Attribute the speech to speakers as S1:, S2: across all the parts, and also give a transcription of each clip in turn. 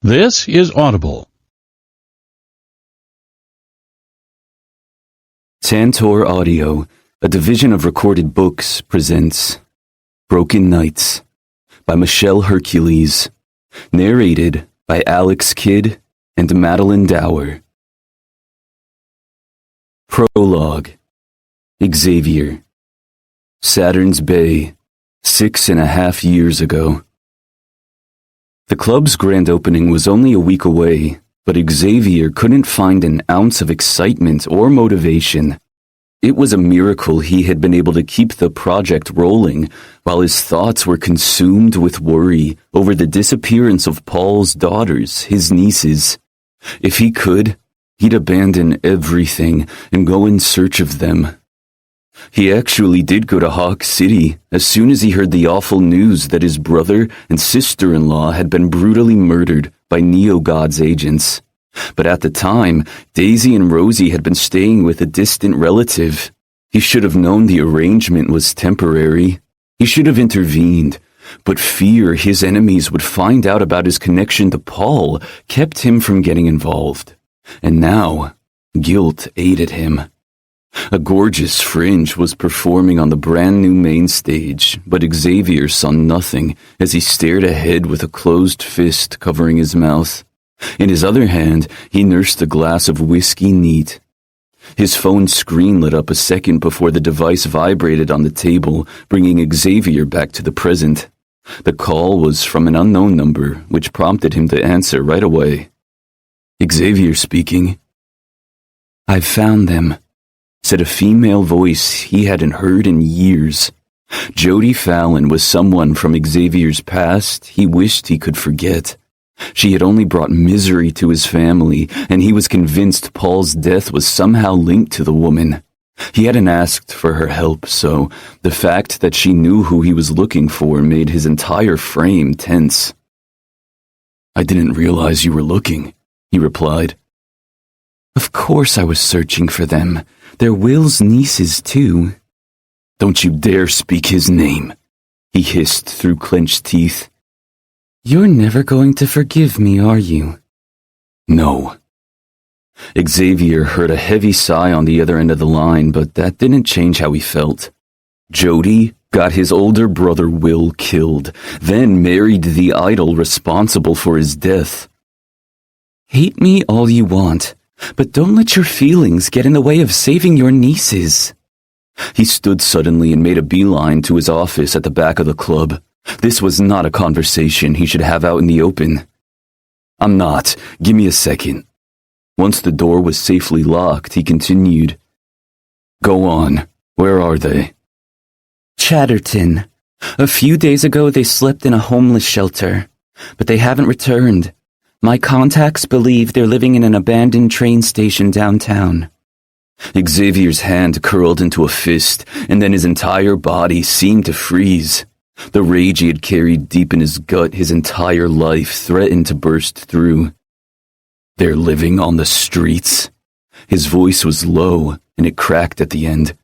S1: This is Audible.
S2: Tantor Audio, a division of Recorded Books, presents Broken Nights by Michelle Hercules, narrated by Alex Kidd and Madeline Dower. Prologue. Xavier. Saturn's Bay, 6.5 years ago. The club's grand opening was only a week away, but Xavier couldn't find an ounce of excitement or motivation. It was a miracle he had been able to keep the project rolling while his thoughts were consumed with worry over the disappearance of Paul's daughters, his nieces. If he could, he'd abandon everything and go in search of them. He actually did go to Hawk City as soon as he heard the awful news that his brother and sister-in-law had been brutally murdered by Neo-God's agents. But at the time, Daisy and Rosie had been staying with a distant relative. He should have known the arrangement was temporary. He should have intervened. But fear his enemies would find out about his connection to Paul kept him from getting involved. And now, guilt aided him. A gorgeous Fringe was performing on the brand new main stage, but Xavier saw nothing as he stared ahead with a closed fist covering his mouth. In his other hand, he nursed a glass of whiskey neat. His phone screen lit up a second before the device vibrated on the table, bringing Xavier back to the present. The call was from an unknown number, which prompted him to answer right away. Xavier speaking. "I've found them," said a female voice he hadn't heard in years. Jody Fallon was someone from Xavier's past he wished he could forget. She had only brought misery to his family, and he was convinced Paul's death was somehow linked to the woman. He hadn't asked for her help, so the fact that she knew who he was looking for made his entire frame tense. "I didn't realize you were looking," he replied. "Of course I was searching for them. They're Will's nieces, too." "Don't you dare speak his name," he hissed through clenched teeth. "You're never going to forgive me, are you?" "No." Xavier heard a heavy sigh on the other end of the line, but that didn't change how he felt. Jody got his older brother Will killed, then married the idol responsible for his death. "Hate me all you want, but don't let your feelings get in the way of saving your nieces." He stood suddenly and made a beeline to his office at the back of the club. This was not a conversation he should have out in the open. "I'm not. Give me a second." Once the door was safely locked, he continued. "Go on. Where are they?" "Chatterton. A few days ago they slept in a homeless shelter, but they haven't returned. My contacts believe they're living in an abandoned train station downtown." Xavier's hand curled into a fist, and then his entire body seemed to freeze. The rage he had carried deep in his gut his entire life threatened to burst through. "They're living on the streets?" His voice was low, and it cracked at the end.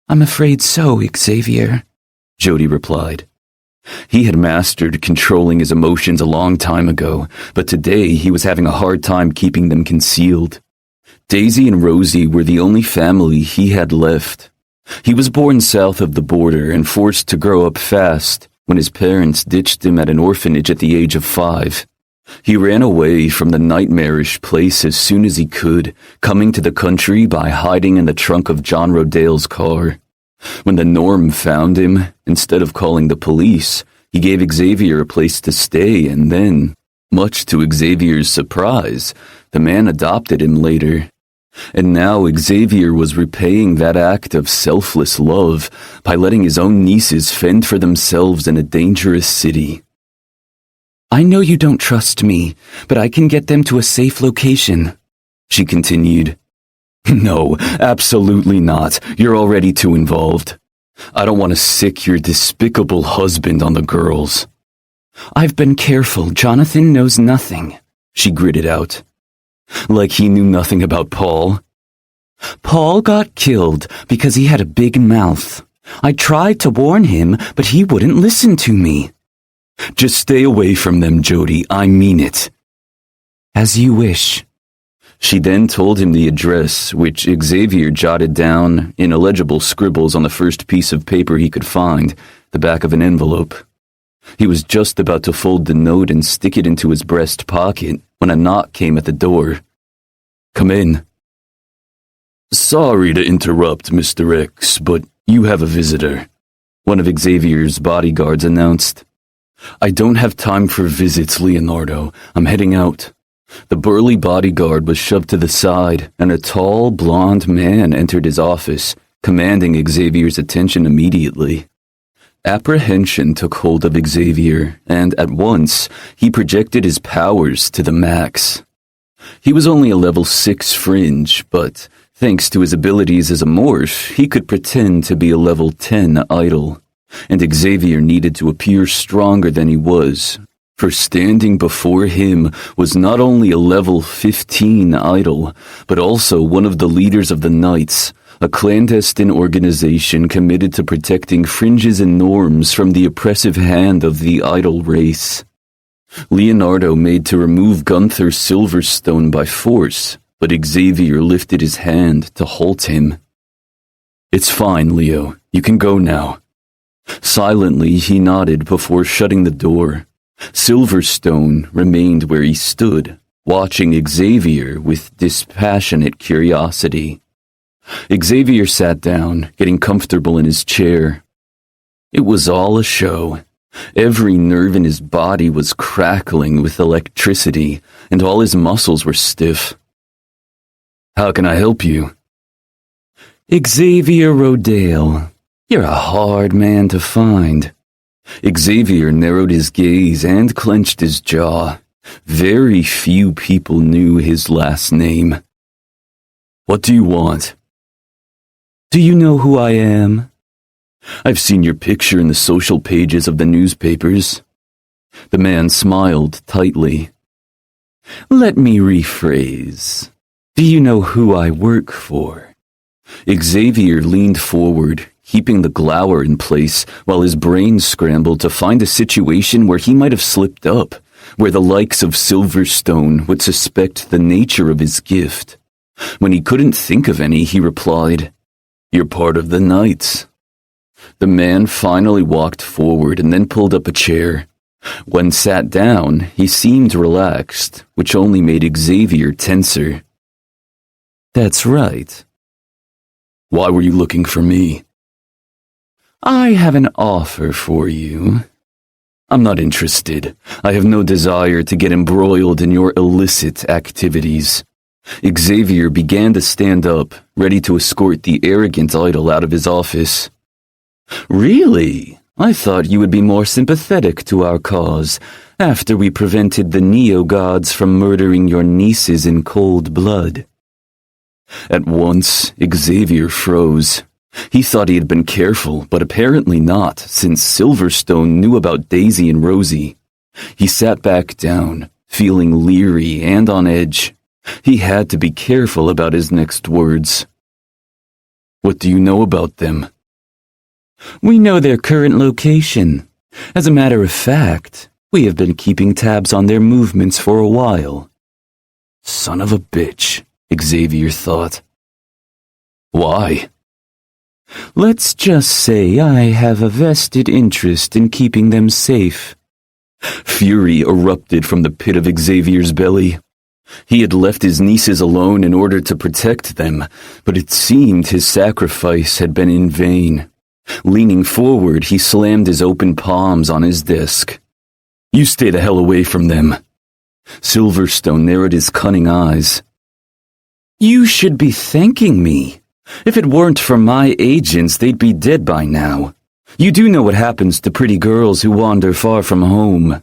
S2: "I'm afraid so, Xavier," Jody replied. He had mastered controlling his emotions a long time ago, but today he was having a hard time keeping them concealed. Daisy and Rosie were the only family he had left. He was born south of the border and forced to grow up fast when his parents ditched him at an orphanage at the age of 5. He ran away from the nightmarish place as soon as he could, coming to the country by hiding in the trunk of John Rodale's car. When the Norm found him, instead of calling the police, he gave Xavier a place to stay, and then, much to Xavier's surprise, the man adopted him later. And now Xavier was repaying that act of selfless love by letting his own nieces fend for themselves in a dangerous city. "I know you don't trust me, but I can get them to a safe location," she continued. "No, absolutely not. You're already too involved. I don't want to sick your despicable husband on the girls." "I've been careful. Jonathan knows nothing," she gritted out. "Like he knew nothing about Paul?" "Paul got killed because he had a big mouth. I tried to warn him, but he wouldn't listen to me." Just stay away from them, Jody. I mean it.
S1: As you wish.
S2: She then told him the address, which Xavier jotted down in illegible scribbles on the first piece of paper he could find, the back of an envelope. He was just about to fold the note and stick it into his breast pocket when a knock came at the door. "Come in." "Sorry to interrupt, Mr. X, but you have a visitor," one of Xavier's bodyguards announced. "I don't have time for visits, Leonardo. I'm heading out." The burly bodyguard was shoved to the side, and a tall, blond man entered his office, commanding Xavier's attention immediately. Apprehension took hold of Xavier, and at once he projected his powers to the max. He was only a level 6 Fringe, but thanks to his abilities as a morph, he could pretend to be a level 10 idol, and Xavier needed to appear stronger than he was, for standing before him was not only a level 15 idol, but also one of the leaders of the Knights, a clandestine organization committed to protecting fringes and norms from the oppressive hand of the idol race. Leonardo made to remove Gunther Silverstone by force, but Xavier lifted his hand to halt him. "It's fine, Leo. You can go now." Silently, he nodded before shutting the door. Silverstone remained where he stood, watching Xavier with dispassionate curiosity. Xavier sat down, getting comfortable in his chair. It was all a show. Every nerve in his body was crackling with electricity, and all his muscles were stiff. "How can I help you?"
S1: "Xavier Rodale. You're a hard man to find."
S2: Xavier narrowed his gaze and clenched his jaw. Very few people knew his last name. "What do you want?"
S1: "Do you know who I am?"
S2: "I've seen your picture in the social pages of the newspapers." The man smiled tightly.
S1: "Let me rephrase. Do you know who I work for?"
S2: Xavier leaned forward, keeping the glower in place while his brain scrambled to find a situation where he might have slipped up, where the likes of Silverstone would suspect the nature of his gift. When he couldn't think of any, he replied, "You're part of the Knights." The man finally walked forward and then pulled up a chair. When sat down, he seemed relaxed, which only made Xavier tenser.
S1: "That's right."
S2: "Why were you looking for me?"
S1: "I have an offer for you."
S2: "I'm not interested. I have no desire to get embroiled in your illicit activities." Xavier began to stand up, ready to escort the arrogant idol out of his office.
S1: "Really? I thought you would be more sympathetic to our cause, after we prevented the neo-gods from murdering your nieces in cold blood."
S2: At once, Xavier froze. He thought he had been careful, but apparently not, since Silverstone knew about Daisy and Rosie. He sat back down, feeling leery and on edge. He had to be careful about his next words. "What do you know about them?"
S1: "We know their current location. As a matter of fact, we have been keeping tabs on their movements for a while."
S2: Son of a bitch, Xavier thought. "Why?"
S1: "Let's just say I have a vested interest in keeping them safe."
S2: Fury erupted from the pit of Xavier's belly. He had left his nieces alone in order to protect them, but it seemed his sacrifice had been in vain. Leaning forward, he slammed his open palms on his desk. "You stay the hell away from them." Silverstone narrowed his cunning eyes.
S1: "You should be thanking me. If it weren't for my agents, they'd be dead by now. You do know what happens to pretty girls who wander far from home."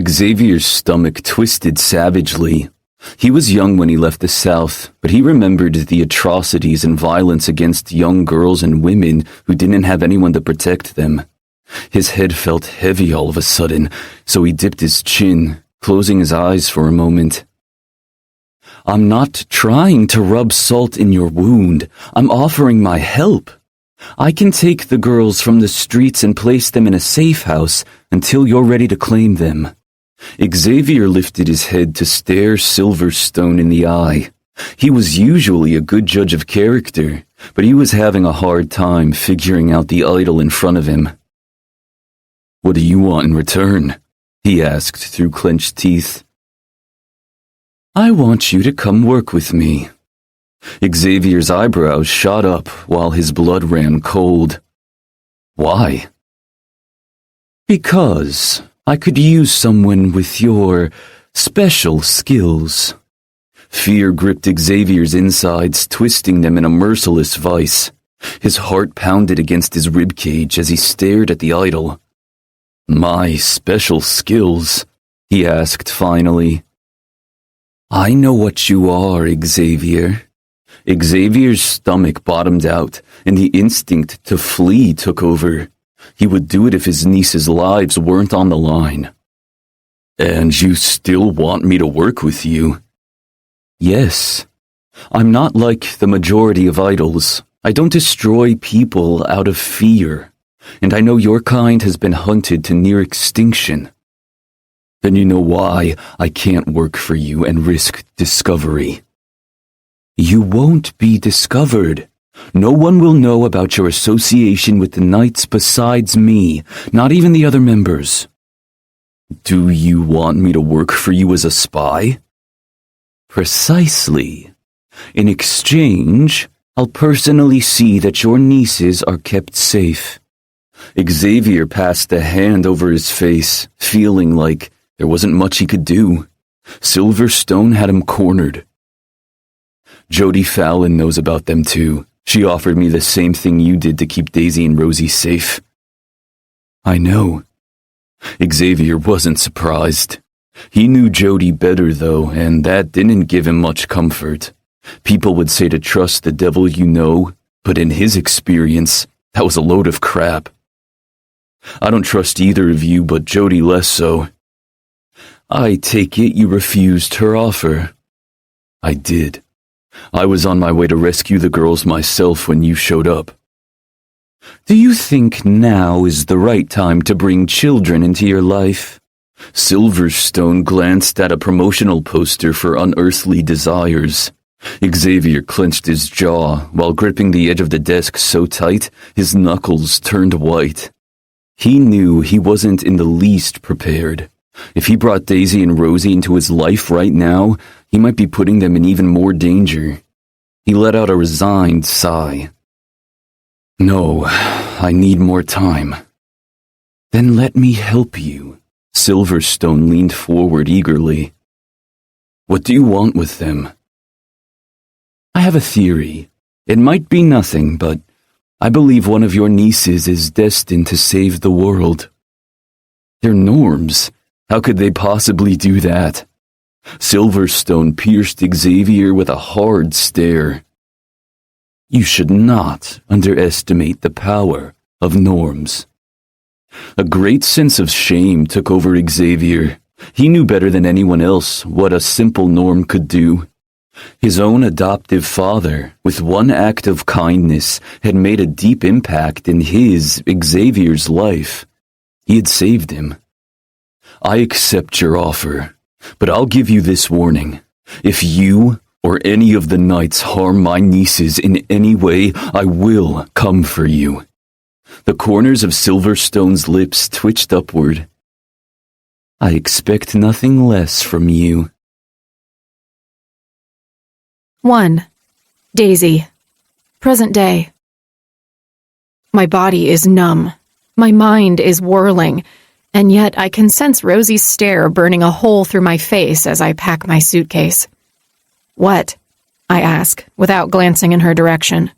S2: Xavier's stomach twisted savagely. He was young when he left the South, but he remembered the atrocities and violence against young girls and women who didn't have anyone to protect them. His head felt heavy all of a sudden, so he dipped his chin, closing his eyes for a moment.
S1: "I'm not trying to rub salt in your wound. I'm offering my help. I can take the girls from the streets and place them in a safe house until you're ready to claim them. Xavier lifted his head to stare Silverstone in the eye. He was usually a good judge of character, but he was having a hard time figuring out the idol in front of him. "What do you want in return?" he asked through clenched teeth. "I want you to come work with me." Xavier's eyebrows shot up while his blood ran cold. "Why?" "Because I could use someone with your special skills." Fear gripped Xavier's insides, twisting them in a merciless vice. His heart pounded against his ribcage as he stared at the idol. "My special skills?" he asked finally. "I know what you are, Xavier." Xavier's stomach bottomed out, and the instinct to flee took over. He would do it if his niece's lives weren't on the line. "And you still want me to work with you?" "Yes. I'm not like the majority of idols. I don't destroy people out of fear, and I know your kind has been hunted to near extinction." "Then you know why I can't work for you and risk discovery." "You won't be discovered. No one will know about your association with the Knights besides me, not even the other members." "Do you want me to work for you as a spy?" "Precisely. In exchange, I'll personally see that your nieces are kept safe." Xavier passed a hand over his face, feeling like there wasn't much he could do. Silverstone had him cornered. "Jody Fallon knows about them too. She offered me the same thing you did to keep Daisy and Rosie safe." "I know." Xavier wasn't surprised. He knew Jody better though, and that didn't give him much comfort. People would say to trust the devil you know, but in his experience, that was a load of crap. "I don't trust either of you, but Jody less so." "I take it you refused her offer." "I did. I was on my way to rescue the girls myself when you showed up." "Do you think now is the right time to bring children into your life?" Silverstone glanced at a promotional poster for Unearthly Desires. Xavier clenched his jaw while gripping the edge of the desk so tight his knuckles turned white. He knew he wasn't in the least prepared. If he brought Daisy and Rosie into his life right now, he might be putting them in even more danger. He let out a resigned sigh. "No, I need more time." "Then let me help you." Silverstone leaned forward eagerly. "What do you want with them?" "I have a theory. It might be nothing, but I believe one of your nieces is destined to save the world." "They're norms. How could they possibly do that?" Silverstone pierced Xavier with a hard stare. "You should not underestimate the power of norms." A great sense of shame took over Xavier. He knew better than anyone else what a simple norm could do. His own adoptive father, with one act of kindness, had made a deep impact in his, Xavier's, life. He had saved him. "I accept your offer, but I'll give you this warning. If you or any of the knights harm my nieces in any way, I will come for you." The corners of Silverstone's lips twitched upward. "I expect nothing less from you."
S3: 1. Daisy. Present day. My body is numb. My mind is whirling, and yet I can sense Rosie's stare burning a hole through my face as I pack my suitcase. "What?" I ask, without glancing in her direction.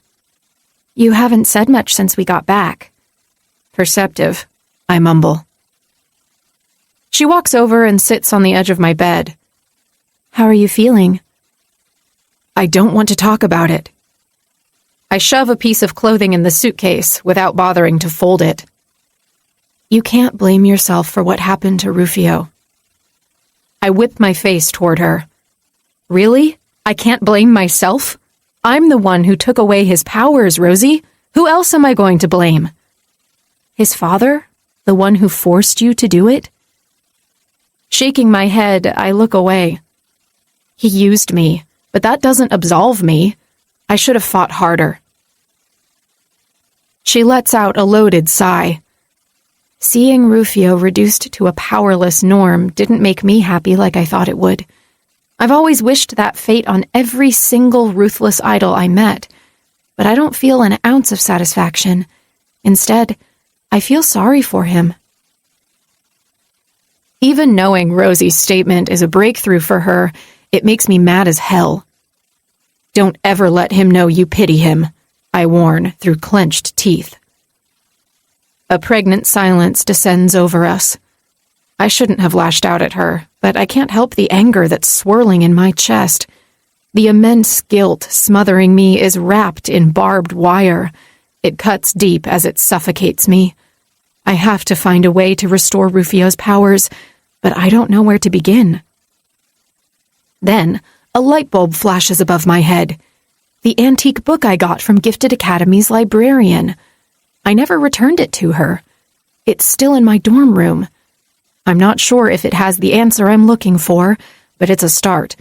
S3: "You haven't said much since we got back." "Perceptive," I mumble. She walks over and sits on the edge of my bed. "How are you feeling?" "I don't want to talk about it." I shove a piece of clothing in the suitcase without bothering to fold it. "You can't blame yourself for what happened to Rufio." I whip my face toward her. "Really? I can't blame myself? I'm the one who took away his powers, Rosie. Who else am I going to blame? His father? The one who forced you to do it? Shaking my head, I look away. He used me, but that doesn't absolve me. I should have fought harder. She lets out a loaded sigh. Seeing Rufio reduced to a powerless Norm didn't make me happy like I thought it would. I've always wished that fate on every single ruthless idol I met, but I don't feel an ounce of satisfaction. Instead, I feel sorry for him. Even knowing Rosie's statement is a breakthrough for her, it makes me mad as hell. Don't ever let him know you pity him, I warn through clenched teeth. A pregnant silence descends over us. I shouldn't have lashed out at her, but I can't help the anger that's swirling in my chest. The immense guilt smothering me is wrapped in barbed wire. It cuts deep as it suffocates me. I have to find a way to restore Rufio's powers, but I don't know where to begin. Then, a light bulb flashes above my head. The antique book I got from Gifted Academy's librarian. I never returned it to her. It's still in my dorm room. I'm not sure if it has the answer I'm looking for, but it's a start.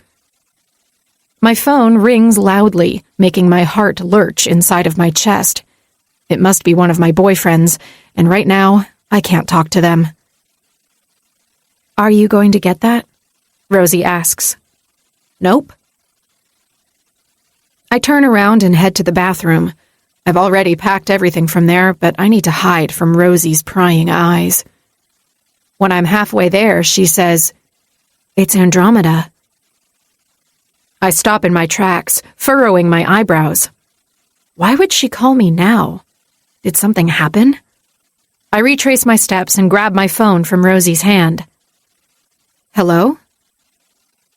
S3: My phone rings loudly, making my heart lurch inside of my chest. It must be one of my boyfriends, and right now, I can't talk to them. Are you going to get that? Rosie asks. Nope. I turn around and head to the bathroom. I've already packed everything from there, but I need to hide from Rosie's prying eyes. When I'm halfway there, she says, "It's Andromeda." I stop in my tracks, furrowing my eyebrows. Why would she call me now? Did something happen? I retrace my steps and grab my phone from Rosie's hand. Hello?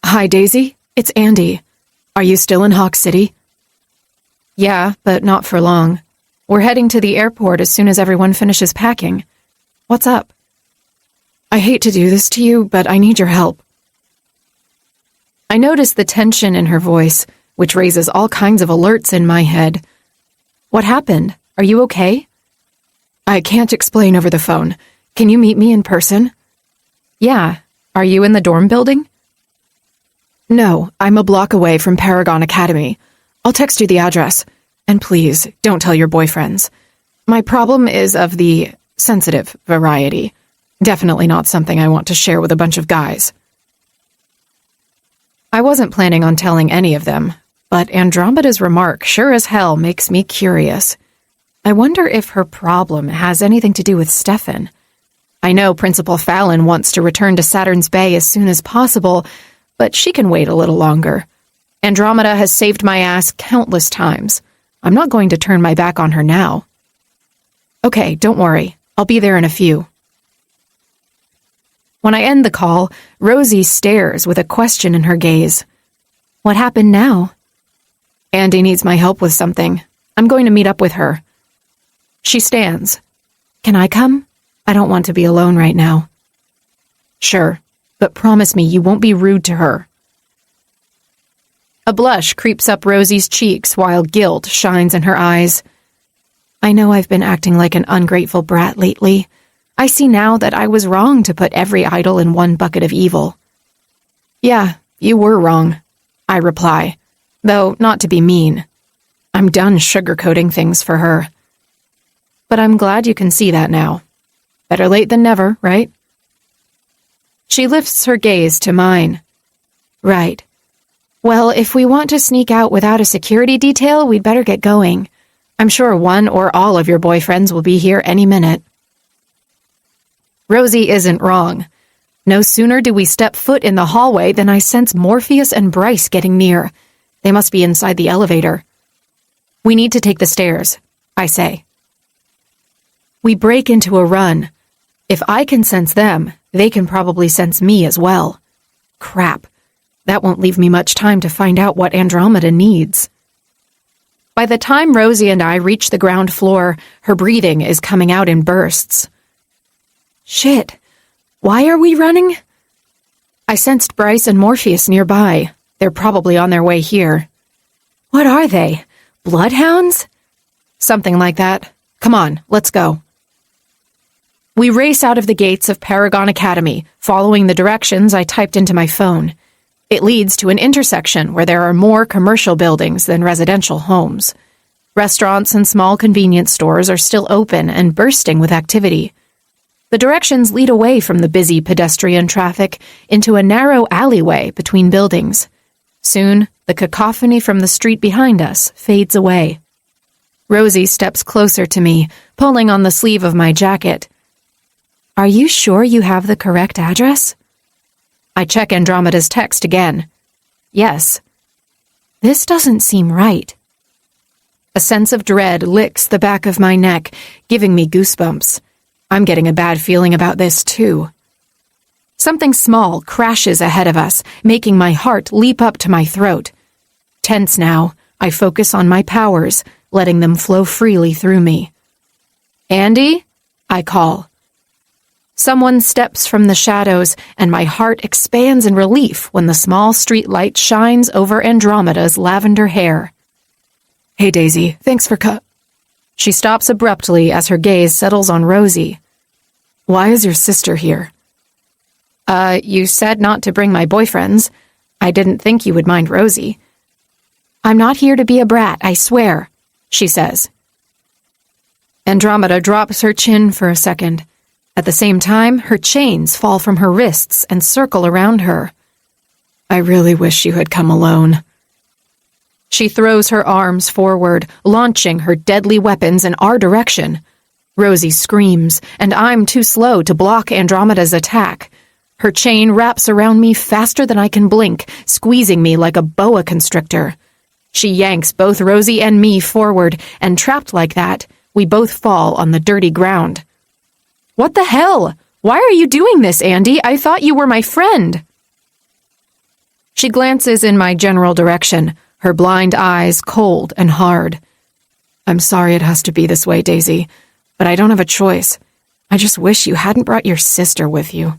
S3: Hi, Daisy. It's Andy. Are you still in Hawk City? Yeah, but not for long. We're heading to the airport as soon as everyone finishes packing. What's up? I hate to do this to you, but I need your help. I notice the tension in her voice, which raises all kinds of alerts in my head. What happened? Are you okay? I can't explain over the phone. Can you meet me in person? Yeah. Are you in the dorm building? No, I'm a block away from Paragon Academy. I'll text you the address. And please, don't tell your boyfriends. My problem is of the sensitive variety. Definitely not something I want to share with a bunch of guys. I wasn't planning on telling any of them, but Andromeda's remark sure as hell makes me curious. I wonder if her problem has anything to do with Stefan. I know Principal Fallon wants to return to Saturn's Bay as soon as possible, but she can wait a little longer. Andromeda has saved my ass countless times. I'm not going to turn my back on her now. Okay, don't worry. I'll be there in a few. When I end the call, Rosie stares with a question in her gaze. What happened now? Andy needs my help with something. I'm going to meet up with her. She stands. Can I come? I don't want to be alone right now. Sure, but promise me you won't be rude to her. A blush creeps up Rosie's cheeks while guilt shines in her eyes. I know I've been acting like an ungrateful brat lately. I see now that I was wrong to put every idol in one bucket of evil. Yeah, you were wrong, I reply, though not to be mean. I'm done sugarcoating things for her. But I'm glad you can see that now. Better late than never, right? She lifts her gaze to mine. Right. Well, if we want to sneak out without a security detail, we'd better get going. I'm sure one or all of your boyfriends will be here any minute. Rosie isn't wrong. No sooner do we step foot in the hallway than I sense Morpheus and Bryce getting near. They must be inside the elevator. We need to take the stairs, I say. We break into a run. If I can sense them, they can probably sense me as well. Crap. That won't leave me much time to find out what Andromeda needs. By the time Rosie and I reach the ground floor, her breathing is coming out in bursts. Shit. Why are we running? I sensed Bryce and Morpheus nearby. They're probably on their way here. What are they? Bloodhounds? Something like that. Come on, let's go. We race out of the gates of Paragon Academy, following the directions I typed into my phone. It leads to an intersection where there are more commercial buildings than residential homes. Restaurants and small convenience stores are still open and bursting with activity. The directions lead away from the busy pedestrian traffic into a narrow alleyway between buildings. Soon, the cacophony from the street behind us fades away. Rosie steps closer to me, pulling on the sleeve of my jacket. Are you sure you have the correct address? I check Andromeda's text again. Yes. This doesn't seem right. A sense of dread licks the back of my neck, giving me goosebumps. I'm getting a bad feeling about this, too. Something small crashes ahead of us, making my heart leap up to my throat. Tense now, I focus on my powers, letting them flow freely through me. Andy? I call. Someone steps from the shadows, and my heart expands in relief when the small street light shines over Andromeda's lavender hair. Hey, Daisy, thanks for She stops abruptly as her gaze settles on Rosie. Why is your sister here? You said not to bring my boyfriends. I didn't think you would mind Rosie. I'm not here to be a brat, I swear, she says. Andromeda drops her chin for a second. At the same time, her chains fall from her wrists and circle around her. I really wish you had come alone. She throws her arms forward, launching her deadly weapons in our direction. Rosie screams, and I'm too slow to block Andromeda's attack. Her chain wraps around me faster than I can blink, squeezing me like a boa constrictor. She yanks both Rosie and me forward, and trapped like that, we both fall on the dirty ground. What the hell? Why are you doing this, Andy? I thought you were my friend. She glances in my general direction, her blind eyes cold and hard. I'm sorry it has to be this way, Daisy, but I don't have a choice. I just wish you hadn't brought your sister with you.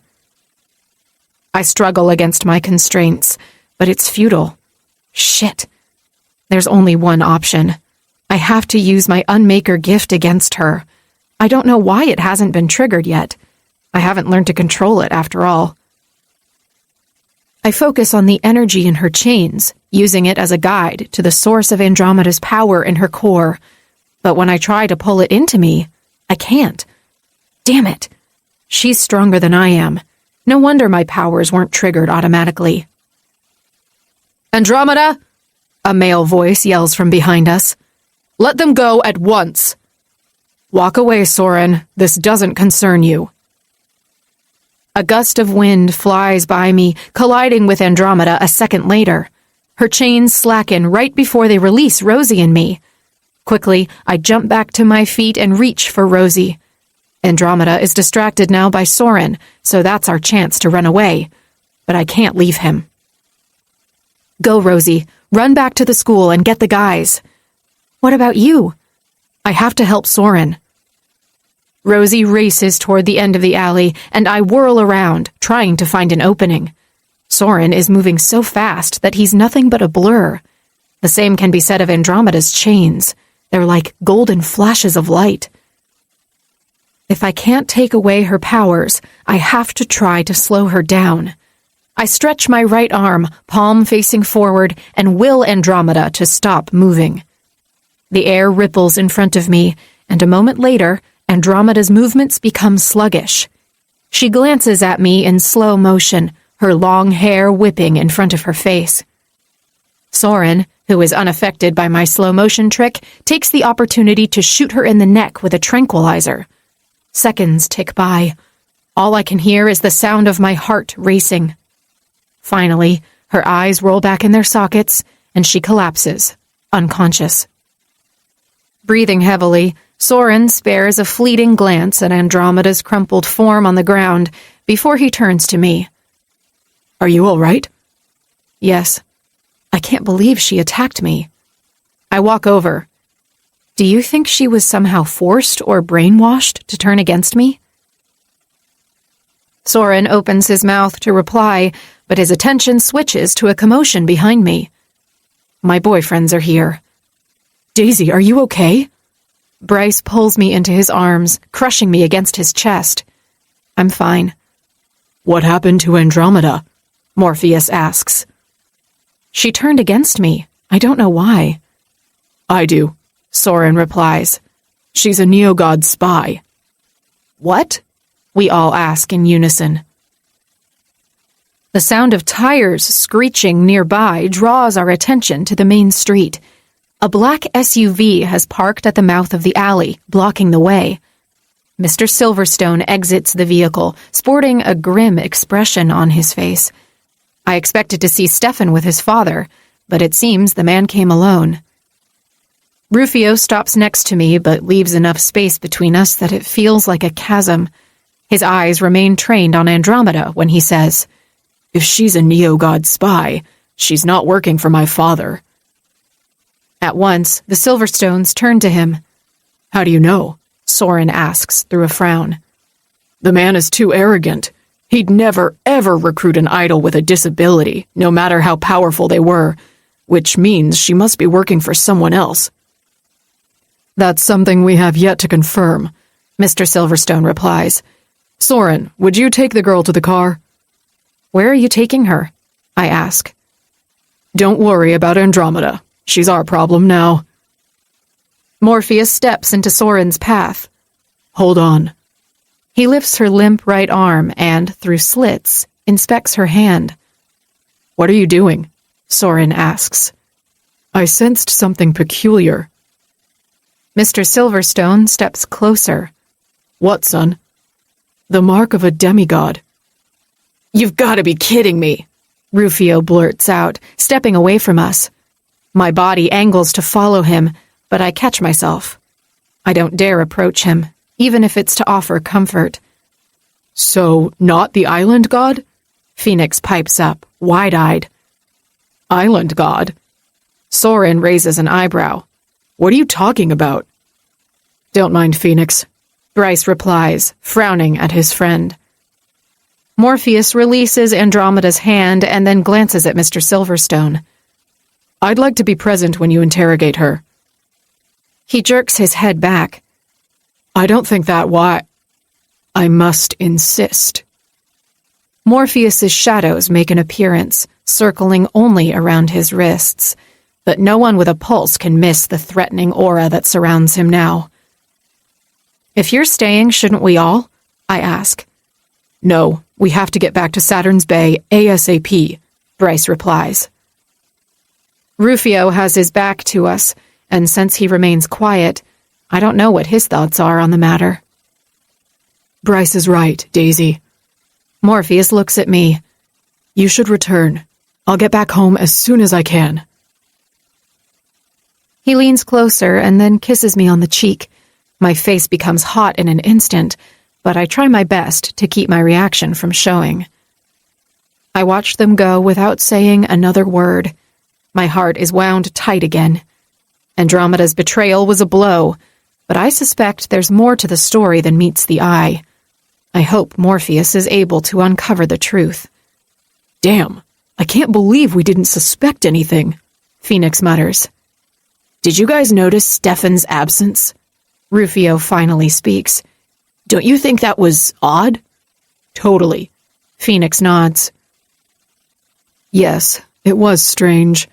S3: I struggle against my constraints, but it's futile. Shit. There's only one option. I have to use my Unmaker gift against her. I don't know why it hasn't been triggered yet. I haven't learned to control it, after all. I focus on the energy in her chains, using it as a guide to the source of Andromeda's power in her core. But when I try to pull it into me, I can't. Damn it. She's stronger than I am. No wonder my powers weren't triggered automatically. Andromeda! A male voice yells from behind us. Let them go at once. Walk away, Soren. This doesn't concern you. A gust of wind flies by me, colliding with Andromeda a second later. Her chains slacken right before they release Rosie and me. Quickly, I jump back to my feet and reach for Rosie. Andromeda is distracted now by Soren, so that's our chance to run away. But I can't leave him. Go, Rosie. Run back to the school and get the guys. What about you? I have to help Soren. Rosie races toward the end of the alley, and I whirl around, trying to find an opening. Soren is moving so fast that he's nothing but a blur. The same can be said of Andromeda's chains. They're like golden flashes of light. If I can't take away her powers, I have to try to slow her down. I stretch my right arm, palm facing forward, and will Andromeda to stop moving. The air ripples in front of me, and a moment later, Andromeda's movements become sluggish. She glances at me in slow motion, her long hair whipping in front of her face. Soren, who is unaffected by my slow-motion trick, takes the opportunity to shoot her in the neck with a tranquilizer. Seconds tick by. All I can hear is the sound of my heart racing. Finally, her eyes roll back in their sockets, and she collapses, unconscious. Breathing heavily, Soren spares a fleeting glance at Andromeda's crumpled form on the ground before he turns to me. Are you all right? Yes. I can't believe she attacked me. I walk over. Do you think she was somehow forced or brainwashed to turn against me? Soren opens his mouth to reply, but his attention switches to a commotion behind me. My boyfriends are here. Daisy, are you okay? Bryce pulls me into his arms, crushing me against his chest. I'm fine.
S4: What happened to Andromeda?
S3: Morpheus asks. She turned against me. I don't know why.
S4: I do, Soren replies. She's a Neo-God spy.
S3: What? We all ask in unison. The sound of tires screeching nearby draws our attention to the main street. A black SUV has parked at the mouth of the alley, blocking the way. Mr. Silverstone exits the vehicle, sporting a grim expression on his face. I expected to see Stefan with his father, but it seems the man came alone. Rufio stops next to me, but leaves enough space between us that it feels like a chasm. His eyes remain trained on Andromeda when he says,
S4: "If she's a Neo-God spy, she's not working for my father."
S3: At once, the Silverstones turn to him.
S4: "How do you know?"
S3: Soren asks through a frown.
S4: "The man is too arrogant. He'd never, ever recruit an idol with a disability, no matter how powerful they were, which means she must be working for someone else." "That's something we have yet to confirm," Mr. Silverstone replies. "Soren, would you take the girl to the car?"
S3: "Where are you taking her?" I ask.
S4: "Don't worry about Andromeda. She's our problem now."
S3: Morpheus steps into Soren's path.
S4: "Hold on."
S3: He lifts her limp right arm and, through slits, inspects her hand.
S4: "What are you doing?"
S3: Soren asks.
S4: "I sensed something peculiar."
S3: Mr. Silverstone steps closer.
S4: "What, son?" "The mark of a demigod."
S3: "You've got to be kidding me," Rufio blurts out, stepping away from us. My body angles to follow him, but I catch myself. I don't dare approach him, even if it's to offer comfort.
S4: "So, not the island god?"
S3: Phoenix pipes up, wide-eyed.
S4: "Island god?"
S3: Soren raises an eyebrow.
S4: "What are you talking about?" "Don't mind Phoenix,"
S3: Bryce replies, frowning at his friend. Morpheus releases Andromeda's hand and then glances at Mr. Silverstone.
S4: "I'd like to be present when you interrogate her."
S3: He jerks his head back.
S4: "I don't think that why. I must insist."
S3: Morpheus's shadows make an appearance, circling only around his wrists, but no one with a pulse can miss the threatening aura that surrounds him now. "If you're staying, shouldn't we all?" I ask.
S4: "No, we have to get back to Saturn's Bay ASAP,"
S3: Bryce replies. Rufio has his back to us, and since he remains quiet, I don't know what his thoughts are on the matter.
S4: "Bryce is right, Daisy."
S3: Morpheus looks at me.
S4: "You should return. I'll get back home as soon as I can."
S3: He leans closer and then kisses me on the cheek. My face becomes hot in an instant, but I try my best to keep my reaction from showing. I watch them go without saying another word. My heart is wound tight again. Andromeda's betrayal was a blow, but I suspect there's more to the story than meets the eye. I hope Morpheus is able to uncover the truth.
S4: "Damn, I can't believe we didn't suspect anything,"
S3: Phoenix mutters.
S4: "Did you guys notice Stefan's absence?"
S3: Rufio finally speaks.
S4: "Don't you think that was odd?"
S3: "Totally," Phoenix nods.
S4: "Yes, it was strange,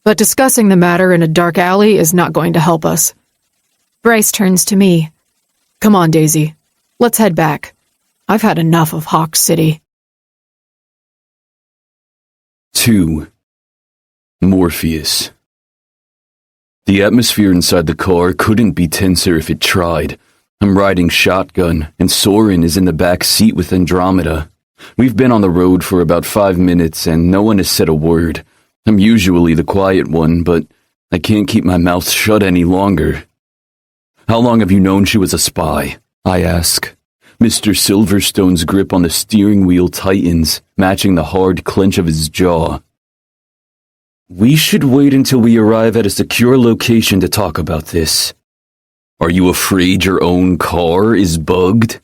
S4: but discussing the matter in a dark alley is not going to help us."
S3: Bryce turns to me.
S4: "Come on, Daisy. Let's head back. I've had enough of Hawk City."
S2: 2. Morpheus. The atmosphere inside the car couldn't be tenser if it tried. I'm riding shotgun, and Soren is in the back seat with Andromeda. We've been on the road for about 5 minutes, and no one has said a word. I'm usually the quiet one, but I can't keep my mouth shut any longer. "How long have you known she was a spy?" I ask. Mr. Silverstone's grip on the steering wheel tightens, matching the hard clench of his jaw. "We should wait until we arrive at a secure location to talk about this." "Are you afraid your own car is bugged?"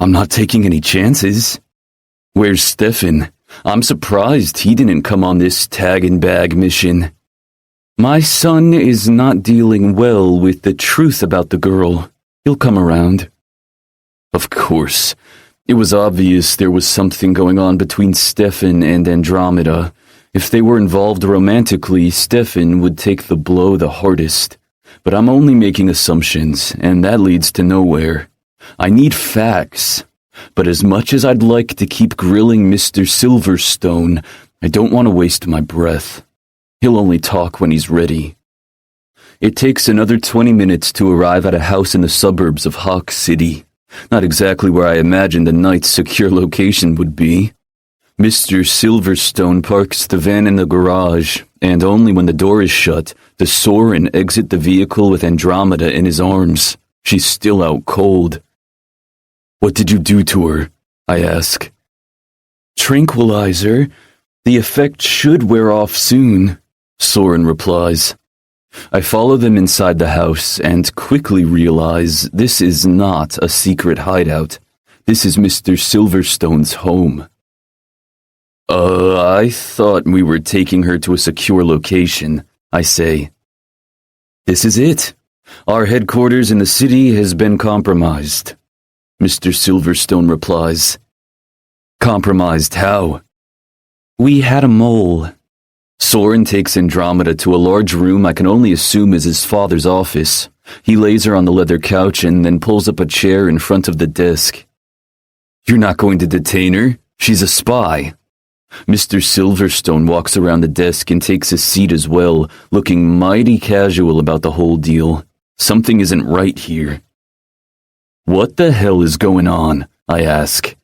S2: "I'm not taking any chances." "Where's Stefan? I'm surprised he didn't come on this tag and bag mission."
S1: My son is not dealing well with the truth about the girl. He'll come around. Of course. It was obvious there was something going on between Stefan and Andromeda. If they were involved romantically, Stefan would take the blow the hardest. But I'm only making assumptions, and that leads to nowhere. I need facts. But as much as I'd like to keep grilling Mr. Silverstone, I don't want to waste my breath. He'll only talk when he's ready. It takes another 20 minutes to arrive at a house in the suburbs of Hawk City. Not exactly where I imagined a night's secure location would be. Mr. Silverstone parks the van in the garage, and only when the door is shut does Soren exit the vehicle with Andromeda in his arms. She's still out cold. What did you do to her? I ask. Tranquilizer. The effect should wear off soon, Soren replies. I follow them inside the house and quickly realize this is not a secret hideout. This is Mr. Silverstone's home. I thought we were taking her to a secure location, I say. This is it. Our headquarters in the city has been compromised. Mr. Silverstone replies. Compromised how? We had a mole. Soren takes Andromeda to a large room I can only assume is his father's office. He lays her on the leather couch and then pulls up a chair in front of the desk. You're not going to detain her? She's a spy. Mr. Silverstone walks around the desk and takes a seat as well, looking mighty casual about the whole deal. Something isn't right here. What the hell is going on? I ask.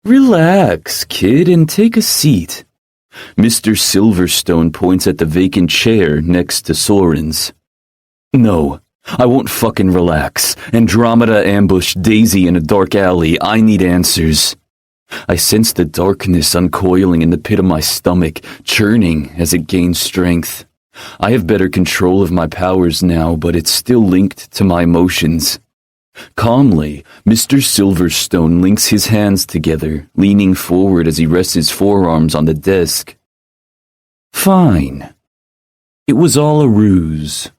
S1: Relax, kid, and take a seat. Mr. Silverstone points at the vacant chair next to Soren's. No, I won't fucking relax. Andromeda ambushed Daisy in a dark alley. I need answers. I sense the darkness uncoiling in the pit of my stomach, churning as it gains strength. I have better control of my powers now, but it's still linked to my emotions. Calmly, Mr. Silverstone links his hands together, leaning forward as he rests his forearms on the desk. Fine. It was all a ruse.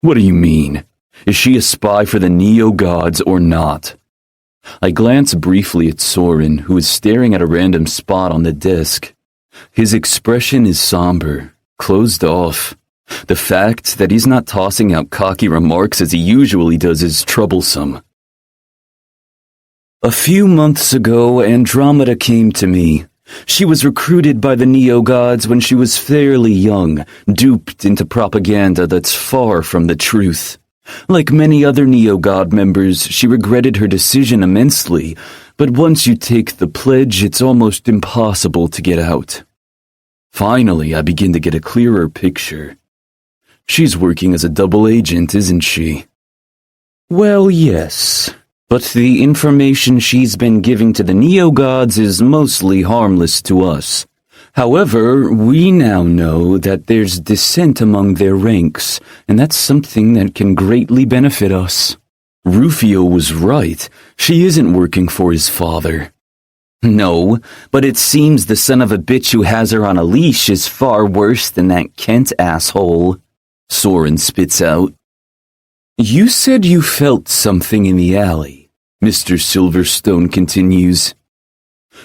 S1: What do you mean? Is she a spy for the Neo-Gods or not? I glance briefly at Soren, who is staring at a random spot on the desk. His expression is somber, closed off. The fact that he's not tossing out cocky remarks as he usually does is troublesome. A few months ago, Andromeda came to me. She was recruited by the Neo-Gods when she was fairly young, duped into propaganda that's far from the truth. Like many other Neo-God members, she regretted her decision immensely, but once you take the pledge, it's almost impossible to get out. Finally, I begin to get a clearer picture. She's working as a double agent, isn't she? Well, yes. But the information she's been giving to the Neo-Gods is mostly harmless to us. However, we now know that there's dissent among their ranks, and that's something that can greatly benefit us. Rufio was right. She isn't working for his father. No, but it seems the son of a bitch who has her on a leash is far worse than that Kent asshole. Soren spits out. You said you felt something in the alley, Mr. Silverstone continues.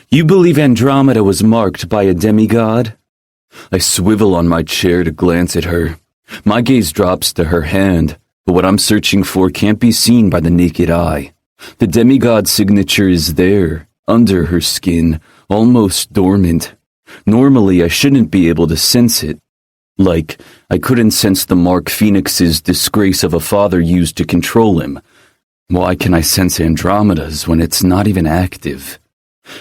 S1: You believe Andromeda was marked by a demigod? I swivel on my chair to glance at her. My gaze drops to her hand, but what I'm searching for can't be seen by the naked eye. The demigod signature is there, under her skin, almost dormant. Normally, I shouldn't be able to sense it. Like, I couldn't sense the Mark Phoenix's disgrace of a father used to control him. Why can I sense Andromeda's when it's not even active?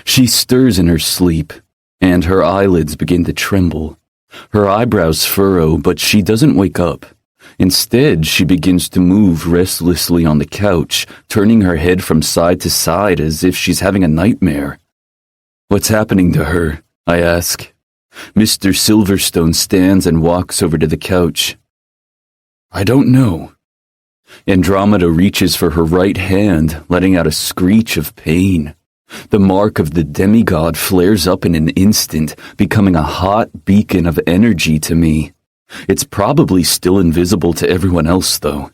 S1: She stirs in her sleep, and her eyelids begin to tremble. Her eyebrows furrow, but she doesn't wake up. Instead, she begins to move restlessly on the couch, turning her head from side to side as if she's having a nightmare. What's happening to her? I ask. Mr. Silverstone stands and walks over to the couch. I don't know. Andromeda reaches for her right hand, letting out a screech of pain. The mark of the demigod flares up in an instant, becoming a hot beacon of energy to me. It's probably still invisible to everyone else, though.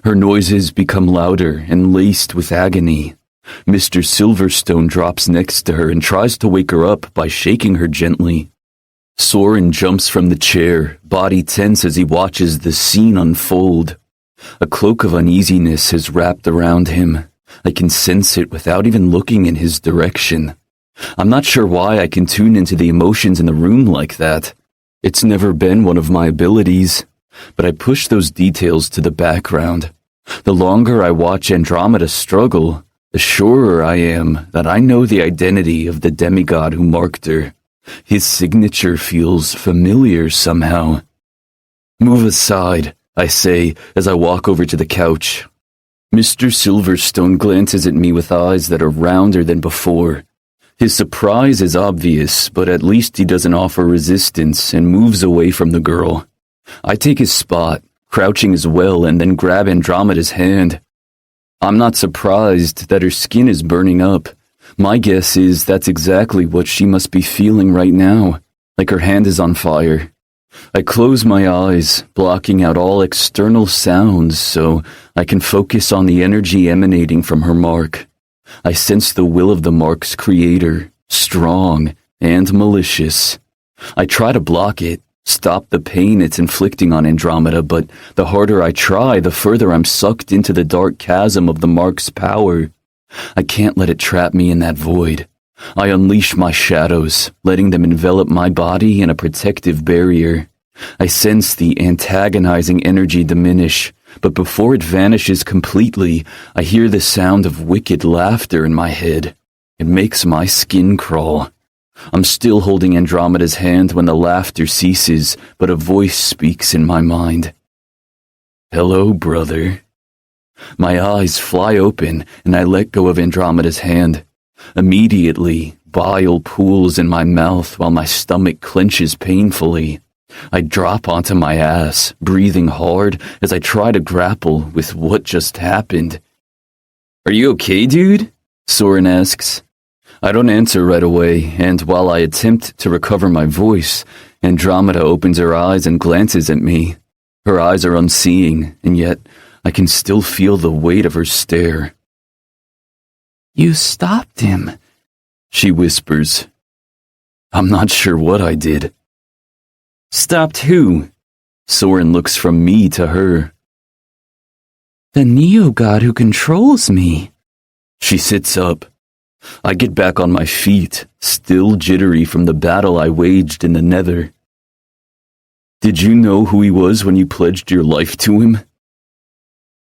S1: Her noises become louder and laced with agony. Mr. Silverstone drops next to her and tries to wake her up by shaking her gently. Soren jumps from the chair, body tense as he watches the scene unfold. A cloak of uneasiness has wrapped around him. I can sense it without even looking in his direction. I'm not sure why I can tune into the emotions in the room like that. It's never been one of my abilities, but I push those details to the background. The longer I watch Andromeda struggle, the surer I am that I know the identity of the demigod who marked her. His signature feels familiar somehow. Move aside, I say as I walk over to the couch. Mr. Silverstone glances at me with eyes that are rounder than before. His surprise is obvious, but at least he doesn't offer resistance and moves away from the girl. I take his spot, crouching as well, and then grab Andromeda's hand. I'm not surprised that her skin is burning up. My guess is that's exactly what she must be feeling right now, like her hand is on fire. I close my eyes, blocking out all external sounds so I can focus on the energy emanating from her mark. I sense the will of the mark's creator, strong and malicious. I try to block it, stop the pain it's inflicting on Andromeda, but the harder I try, the further I'm sucked into the dark chasm of the mark's power. I can't let it trap me in that void. I unleash my shadows, letting them envelop my body in a protective barrier. I sense the antagonizing energy diminish, but before it vanishes completely, I hear the sound of wicked laughter in my head. It makes my skin crawl. I'm still holding Andromeda's hand when the laughter ceases, but a voice speaks in my mind. "Hello, brother." My eyes fly open, and I let go of Andromeda's hand. Immediately, bile pools in my mouth while my stomach clenches painfully. I drop onto my ass, breathing hard as I try to grapple with what just happened. "Are you okay, dude?" Soren asks. I don't answer right away, and while I attempt to recover my voice, Andromeda opens her eyes and glances at me. Her eyes are unseeing, and yet I can still feel the weight of her stare. "You stopped him," she whispers. I'm not sure what I did. "Stopped who?" Soren looks from me to her. "The neo-god who controls me." She sits up. I get back on my feet, still jittery from the battle I waged in the nether. "Did you know who he was when you pledged your life to him?"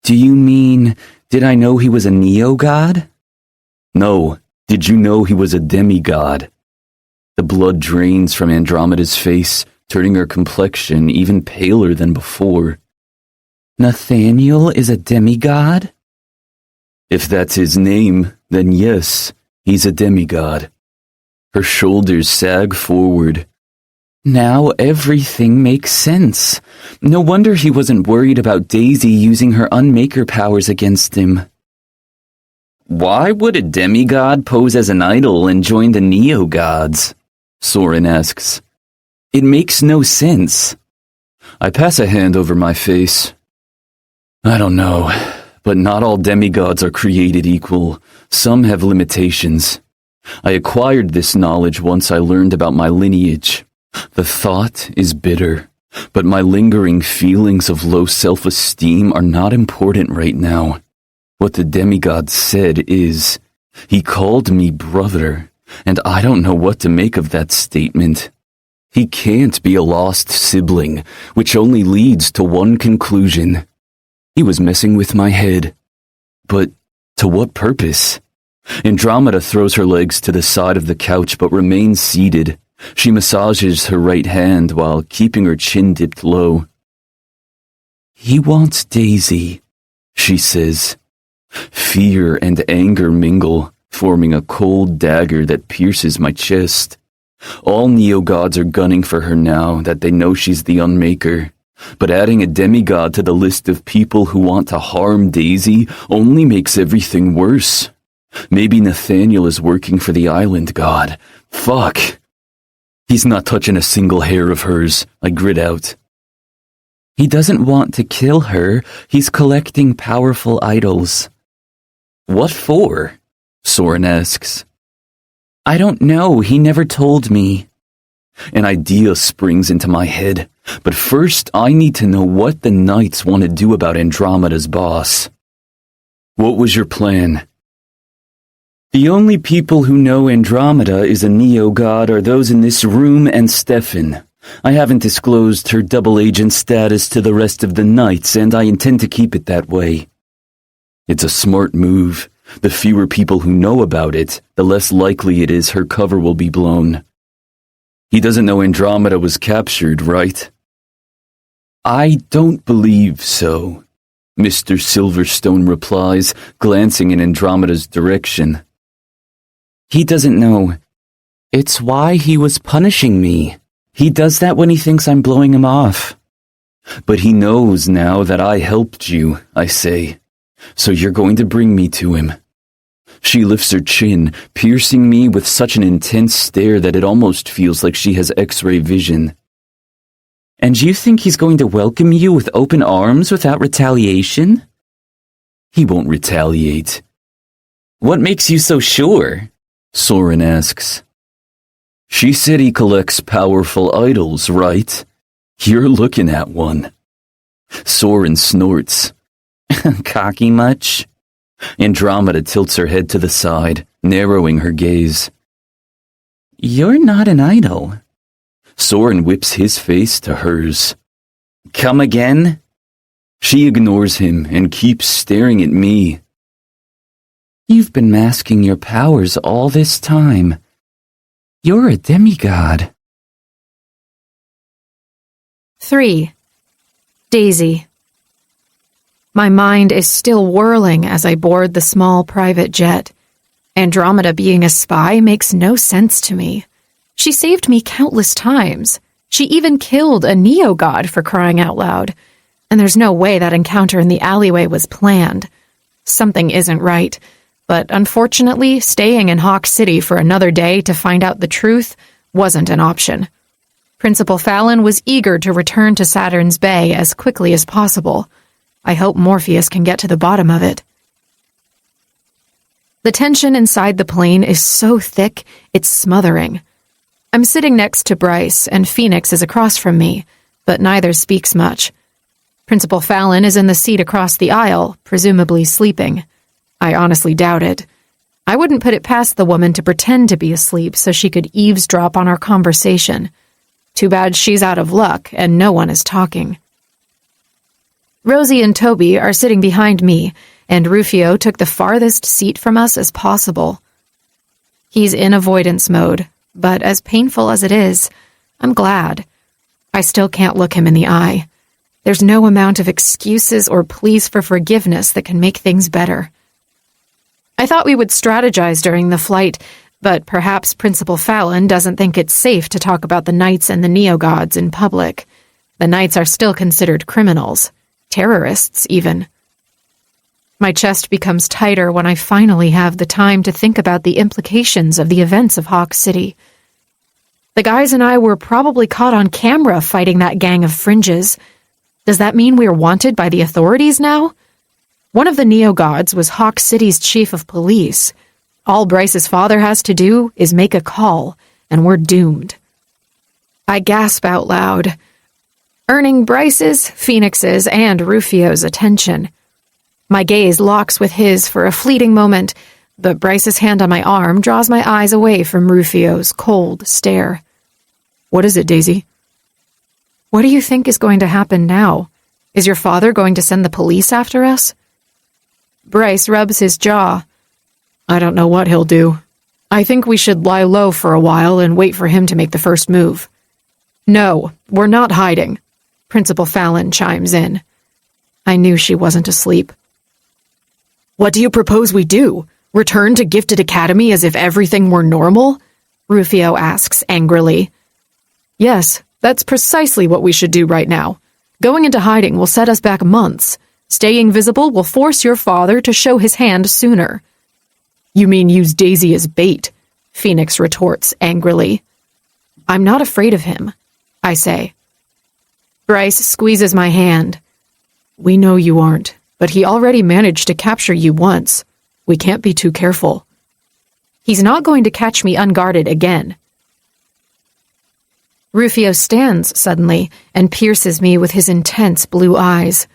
S1: "Do you mean, did I know he was a neo-god?" "No, did you know he was a demigod?" The blood drains from Andromeda's face, turning her complexion even paler than before. "Nathaniel is a demigod?" "If that's his name, then yes, he's a demigod." Her shoulders sag forward. "Now everything makes sense. No wonder he wasn't worried about Daisy using her Unmaker powers against him." "Why would a demigod pose as an idol and join the neo-gods?" Soren asks. "It makes no sense." I pass a hand over my face. "I don't know, but not all demigods are created equal. Some have limitations. I acquired this knowledge once I learned about my lineage. The thought is bitter, but my lingering feelings of low self-esteem are not important right now. What the demigod said is, he called me brother, and I don't know what to make of that statement. He can't be a lost sibling, which only leads to one conclusion. He was messing with my head. But to what purpose? Andromeda throws her legs to the side of the couch but remains seated. She massages her right hand while keeping her chin dipped low. "He wants Daisy," she says. Fear and anger mingle, forming a cold dagger that pierces my chest. All neo-gods are gunning for her now that they know she's the Unmaker. But adding a demigod to the list of people who want to harm Daisy only makes everything worse. Maybe Nathaniel is working for the island god. Fuck. "He's not touching a single hair of hers," I grit out. He doesn't want to kill her. He's collecting powerful idols. What for? Soren asks. I don't know. He never told me. An idea springs into my head, but first I need to know what the Knights want to do about Andromeda's boss. What was your plan? The only people who know Andromeda is a neo-god are those in this room and Stefan. I haven't disclosed her double agent status to the rest of the Knights, and I intend to keep it that way. It's a smart move. The fewer people who know about it, the less likely it is her cover will be blown. He doesn't know Andromeda was captured, right? I don't believe so, Mr. Silverstone replies, glancing in Andromeda's direction. He doesn't know. It's why he was punishing me. He does that when he thinks I'm blowing him off. But he knows now that I helped you, I say. So you're going to bring me to him. She lifts her chin, piercing me with such an intense stare that it almost feels like she has X-ray vision. And you think he's going to welcome you with open arms without retaliation? He won't retaliate. What makes you so sure? Soren asks. She said he collects powerful idols, right? You're looking at one. Soren snorts. Cocky much? Andromeda tilts her head to the side, narrowing her gaze. You're not an idol. Soren whips his face to hers. Come again? She ignores him and keeps staring at me. You've been masking your powers all this time. You're a demigod.
S3: 3. Daisy. My mind is still whirling as I board the small private jet. Andromeda being a spy makes no sense to me. She saved me countless times. She even killed a neo-god, for crying out loud. And there's no way that encounter in the alleyway was planned. Something isn't right. But unfortunately, staying in Hawk City for another day to find out the truth wasn't an option. Principal Fallon was eager to return to Saturn's Bay as quickly as possible. I hope Morpheus can get to the bottom of it. The tension inside the plane is so thick, it's smothering. I'm sitting next to Bryce, and Phoenix is across from me, but neither speaks much. Principal Fallon is in the seat across the aisle, presumably sleeping. I honestly doubt it. I wouldn't put it past the woman to pretend to be asleep so she could eavesdrop on our conversation. Too bad she's out of luck and no one is talking. Rosie and Toby are sitting behind me, and Rufio took the farthest seat from us as possible. He's in avoidance mode, but as painful as it is, I'm glad. I still can't look him in the eye. There's no amount of excuses or pleas for forgiveness that can make things better. I thought we would strategize during the flight, but perhaps Principal Fallon doesn't think it's safe to talk about the Knights and the Neo-Gods in public. The Knights are still considered criminals. Terrorists, even. My chest becomes tighter when I finally have the time to think about the implications of the events of Hawk City. The guys and I were probably caught on camera fighting that gang of Fringes. Does that mean we're wanted by the authorities now? One of the Neo-Gods was Hawk City's chief of police. All Bryce's father has to do is make a call, and we're doomed. I gasp out loud, earning Bryce's, Phoenix's, and Rufio's attention. My gaze locks with his for a fleeting moment, but Bryce's hand on my arm draws my eyes away from Rufio's cold stare. What is it, Daisy? What do you think is going to happen now? Is your father going to send the police after us? Bryce rubs his jaw. I don't know what he'll do. I think we should lie low for a while and wait for him to make the first move. No, we're not hiding. Principal Fallon chimes in. I knew she wasn't asleep. What do you propose we do? Return to Gifted Academy as if everything were normal? Rufio asks angrily. Yes, that's precisely what we should do right now. Going into hiding will set us back months. Staying visible will force your father to show his hand sooner. You mean use Daisy as bait? Phoenix retorts angrily. I'm not afraid of him, I say. Bryce squeezes my hand.
S4: We know you aren't, but he already managed to capture you once. We can't be too careful.
S3: He's not going to catch me unguarded again. Rufio stands suddenly and pierces me with his intense blue eyes.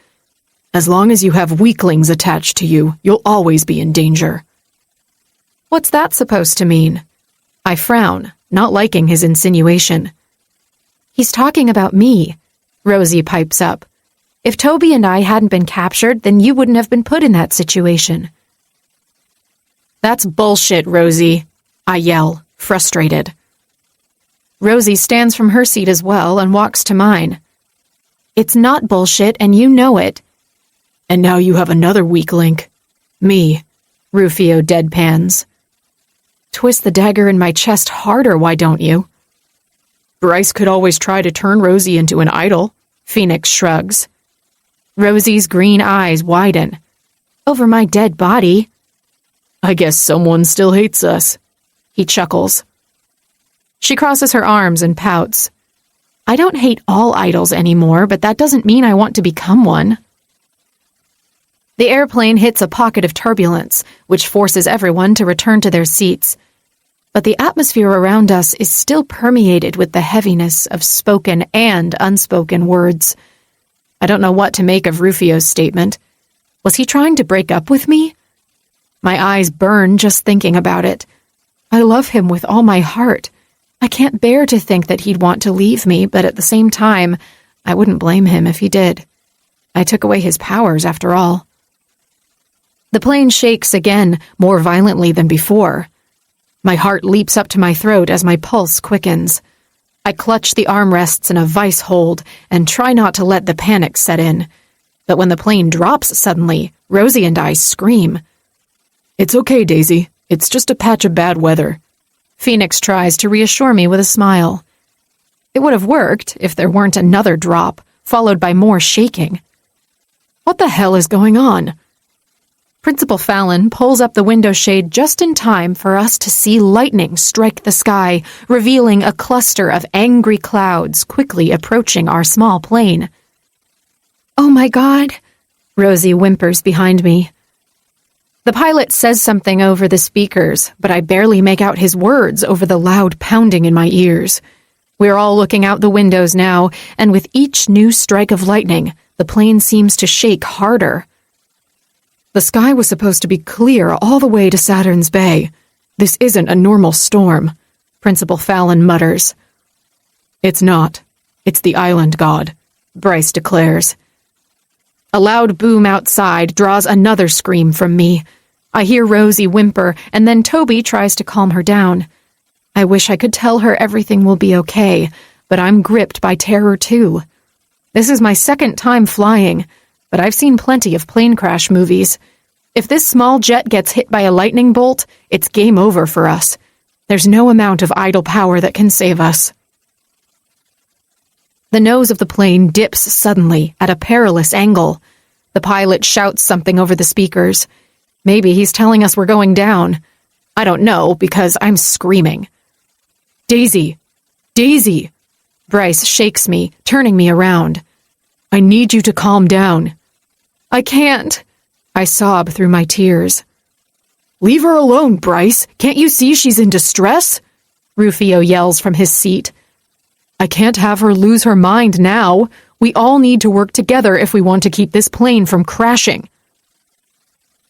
S4: As long as you have weaklings attached to you, you'll always be in danger.
S3: What's that supposed to mean? I frown, not liking his insinuation. He's talking about me, Rosie pipes up. If Toby and I hadn't been captured, then you wouldn't have been put in that situation.
S4: That's bullshit, Rosie, I yell, frustrated.
S3: Rosie stands from her seat as well and walks to mine. It's not bullshit, and you know it.
S4: And now you have another weak link. Me,
S3: Rufio deadpans. Twist the dagger in my chest harder, why don't you?
S4: Bryce could always try to turn Rosie into an idol,
S3: Phoenix shrugs. Rosie's green eyes widen. Over my dead body?
S4: I guess someone still hates us.
S3: He chuckles. She crosses her arms and pouts. I don't hate all idols anymore, but that doesn't mean I want to become one. The airplane hits a pocket of turbulence, which forces everyone to return to their seats. But the atmosphere around us is still permeated with the heaviness of spoken and unspoken words. I don't know what to make of Rufio's statement. Was he trying to break up with me? My eyes burn just thinking about it. I love him with all my heart. I can't bear to think that he'd want to leave me, but at the same time, I wouldn't blame him if he did. I took away his powers, after all. The plane shakes again, more violently than before. My heart leaps up to my throat as my pulse quickens. I clutch the armrests in a vice hold and try not to let the panic set in. But when the plane drops suddenly, Rosie and I scream.
S4: It's okay, Daisy. It's just a patch of bad weather.
S3: Phoenix tries to reassure me with a smile. It would have worked if there weren't another drop, followed by more shaking. What the hell is going on? Principal Fallon pulls up the window shade just in time for us to see lightning strike the sky, revealing a cluster of angry clouds quickly approaching our small plane. Oh my God, Rosie whimpers behind me. The pilot says something over the speakers, but I barely make out his words over the loud pounding in my ears. We're all looking out the windows now, and with each new strike of lightning, the plane seems to shake harder.
S4: The sky was supposed to be clear all the way to Saturn's Bay. This isn't a normal storm, Principal Fallon mutters. It's not. It's the island god, Bryce declares.
S3: A loud boom outside draws another scream from me. I hear Rosie whimper, and then Toby tries to calm her down. I wish I could tell her everything will be okay, but I'm gripped by terror too. This is my second time flying, but I've seen plenty of plane crash movies. If this small jet gets hit by a lightning bolt, it's game over for us. There's no amount of idle power that can save us. The nose of the plane dips suddenly at a perilous angle. The pilot shouts something over the speakers. Maybe he's telling us we're going down. I don't know, because I'm screaming.
S4: Daisy! Daisy!
S3: Bryce shakes me, turning me around.
S4: I need you to calm down.
S3: I can't, I sob through my tears.
S4: Leave her alone, Bryce. Can't you see she's in distress?
S3: Rufio yells from his seat.
S4: I can't have her lose her mind now. We all need to work together if we want to keep this plane from crashing.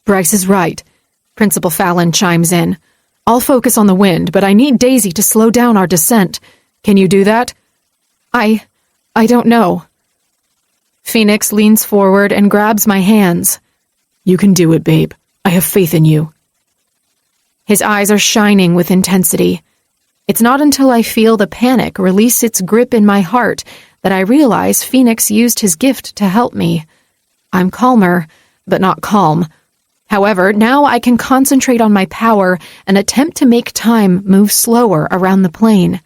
S3: Bryce is right, Principal Fallon chimes in. I'll focus on the wind, but I need Daisy to slow down our descent. Can you do that? I don't know. Phoenix leans forward and grabs my hands.
S4: You can do it, babe. I have faith in you.
S3: His eyes are shining with intensity. It's not until I feel the panic release its grip in my heart that I realize Phoenix used his gift to help me. I'm calmer, but not calm. However, now I can concentrate on my power and attempt to make time move slower around the plane.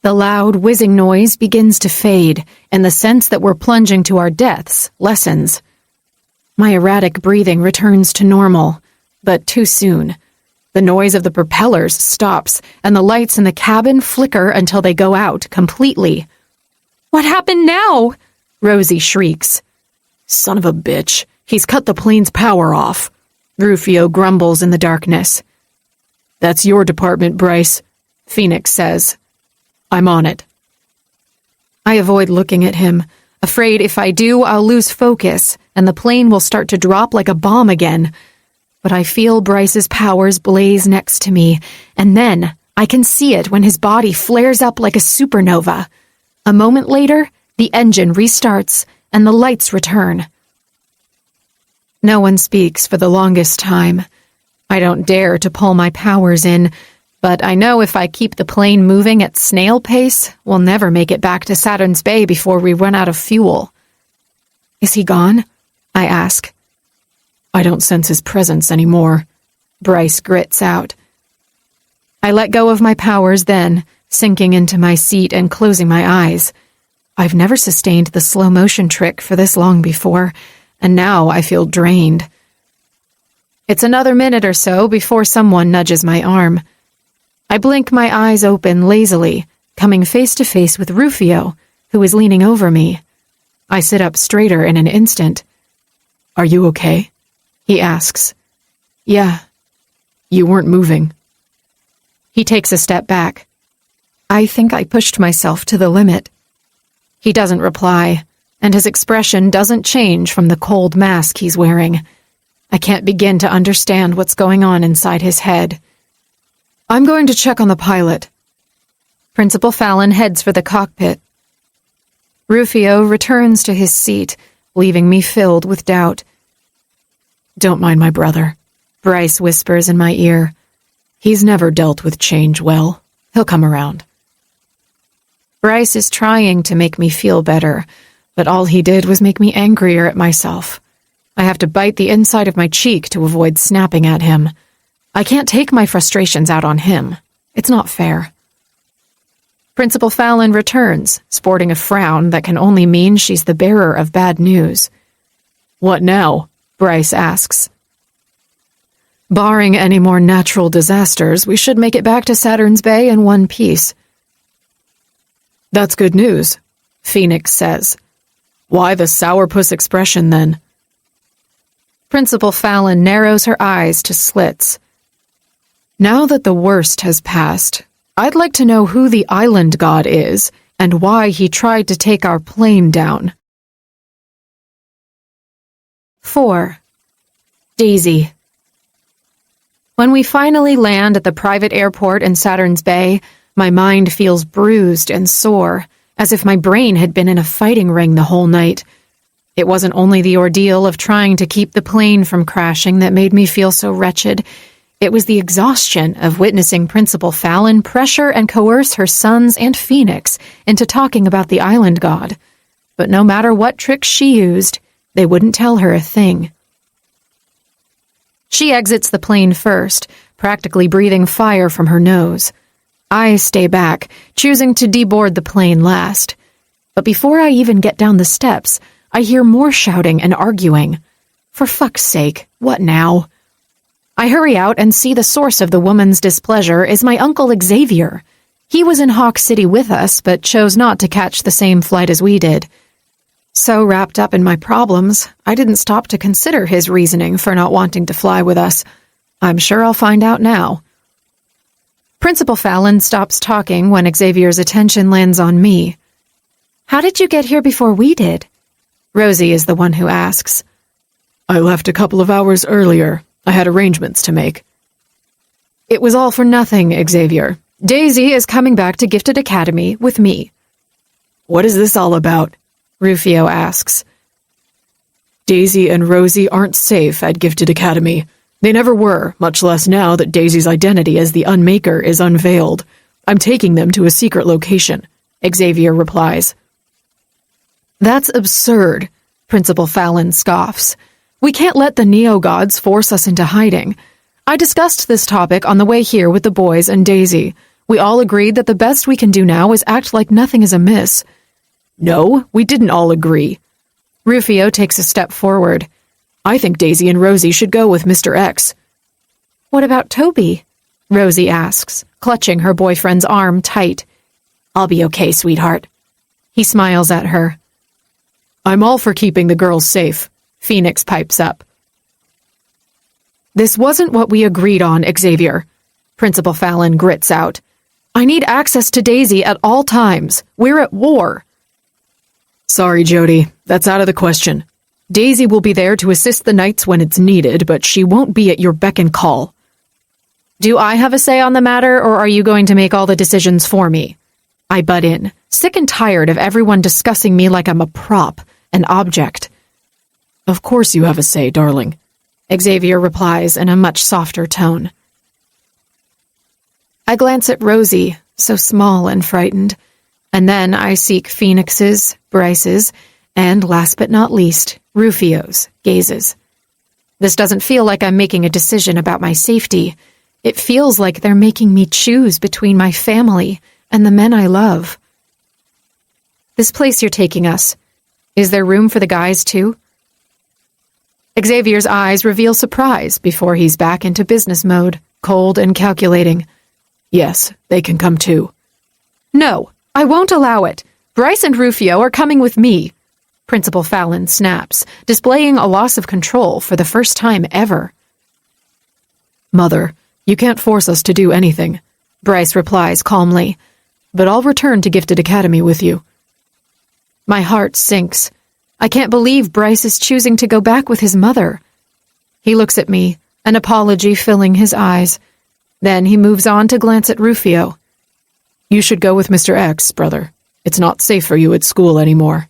S3: The loud whizzing noise begins to fade, and the sense that we're plunging to our deaths lessens. My erratic breathing returns to normal, but too soon. The noise of the propellers stops, and the lights in the cabin flicker until they go out completely. What happened now? Rosie shrieks.
S4: Son of a bitch. He's cut the plane's power off.
S3: Rufio grumbles in the darkness.
S4: That's your department, Bryce,
S3: Phoenix says.
S4: I'm on it.
S3: I avoid looking at him, afraid if I do, I'll lose focus and the plane will start to drop like a bomb again. But I feel Bryce's powers blaze next to me, and then I can see it when his body flares up like a supernova. A moment later, the engine restarts and the lights return. No one speaks for the longest time. I don't dare to pull my powers in, but I know if I keep the plane moving at snail pace, we'll never make it back to Saturn's Bay before we run out of fuel. Is he gone? I ask.
S4: I don't sense his presence anymore,
S3: Bryce grits out. I let go of my powers then, sinking into my seat and closing my eyes. I've never sustained the slow motion trick for this long before, and now I feel drained. It's another minute or so before someone nudges my arm. I blink my eyes open lazily, coming face to face with Rufio, who is leaning over me. I sit up straighter in an instant.
S4: Are you okay?
S3: He asks.
S4: Yeah. You weren't moving.
S3: He takes a step back. I think I pushed myself to the limit. He doesn't reply, and his expression doesn't change from the cold mask he's wearing. I can't begin to understand what's going on inside his head.
S4: I'm going to check on the pilot.
S3: Principal Fallon heads for the cockpit. Rufio returns to his seat, leaving me filled with doubt.
S4: Don't mind my brother,
S3: Bryce whispers in my ear.
S4: He's never dealt with change well. He'll come around.
S3: Bryce is trying to make me feel better, but all he did was make me angrier at myself. I have to bite the inside of my cheek to avoid snapping at him. I can't take my frustrations out on him. It's not fair. Principal Fallon returns, sporting a frown that can only mean she's the bearer of bad news.
S4: What now?
S3: Bryce asks.
S4: Barring any more natural disasters, we should make it back to Saturn's Bay in one piece. That's good news,
S3: Phoenix says.
S4: Why the sourpuss expression, then?
S3: Principal Fallon narrows her eyes to slits.
S4: Now that the worst has passed, I'd like to know who the island god is and why he tried to take our plane down.
S3: 4. Daisy. When we finally land at the private airport in Saturn's Bay, my mind feels bruised and sore, as if my brain had been in a fighting ring the whole night. It wasn't only the ordeal of trying to keep the plane from crashing that made me feel so wretched. It was the exhaustion of witnessing Principal Fallon pressure and coerce her sons and Phoenix into talking about the island god. But no matter what tricks she used, they wouldn't tell her a thing. She exits the plane first, practically breathing fire from her nose. I stay back, choosing to deboard the plane last. But before I even get down the steps, I hear more shouting and arguing. For fuck's sake, what now? I hurry out and see the source of the woman's displeasure is my Uncle Xavier. He was in Hawk City with us, but chose not to catch the same flight as we did. So wrapped up in my problems, I didn't stop to consider his reasoning for not wanting to fly with us. I'm sure I'll find out now. Principal Fallon stops talking when Xavier's attention lands on me. How did you get here before we did? Rosie is the one who asks.
S4: I left a couple of hours earlier. I had arrangements to make.
S3: It was all for nothing, Xavier. Daisy is coming back to Gifted Academy with me.
S4: What is this all about?
S3: Rufio asks.
S4: Daisy and Rosie aren't safe at Gifted Academy. They never were, much less now that Daisy's identity as the Unmaker is unveiled. I'm taking them to a secret location,
S3: Xavier replies.
S4: That's absurd, Principal Fallon scoffs. We can't let the neo-gods force us into hiding. I discussed this topic on the way here with the boys and Daisy. We all agreed that the best we can do now is act like nothing is amiss. No, we didn't all agree.
S3: Rufio takes a step forward.
S4: I think Daisy and Rosie should go with Mr. X.
S3: What about Toby? Rosie asks, clutching her boyfriend's arm tight.
S5: I'll be okay, sweetheart.
S3: He smiles at her.
S4: I'm all for keeping the girls safe, Phoenix pipes up.
S3: This wasn't what we agreed on, Xavier, Principal Fallon grits out. I need access to Daisy at all times. We're at war.
S4: Sorry, Jody, that's out of the question. Daisy will be there to assist the knights when it's needed, but she won't be at your beck and call.
S3: Do I have a say on the matter, or are you going to make all the decisions for me? I butt in, sick and tired of everyone discussing me like I'm a prop, an object.
S4: Of course you have a say, darling,
S3: Xavier replies in a much softer tone. I glance at Rosie, so small and frightened, and then I seek Phoenix's, Bryce's, and last but not least, Rufio's gazes. This doesn't feel like I'm making a decision about my safety. It feels like they're making me choose between my family and the men I love. This place you're taking us, is there room for the guys too? Xavier's eyes reveal surprise before he's back into business mode, cold and calculating.
S4: Yes, they can come too.
S3: No, I won't allow it. Bryce and Rufio are coming with me, Principal Fallon snaps, displaying a loss of control for the first time ever.
S4: Mother, you can't force us to do anything,
S3: Bryce replies calmly,
S4: but I'll return to Gifted Academy with you.
S3: My heart sinks. I can't believe Bryce is choosing to go back with his mother. He looks at me, an apology filling his eyes. Then he moves on to glance at Rufio.
S4: You should go with Mr. X, brother. It's not safe for you at school anymore.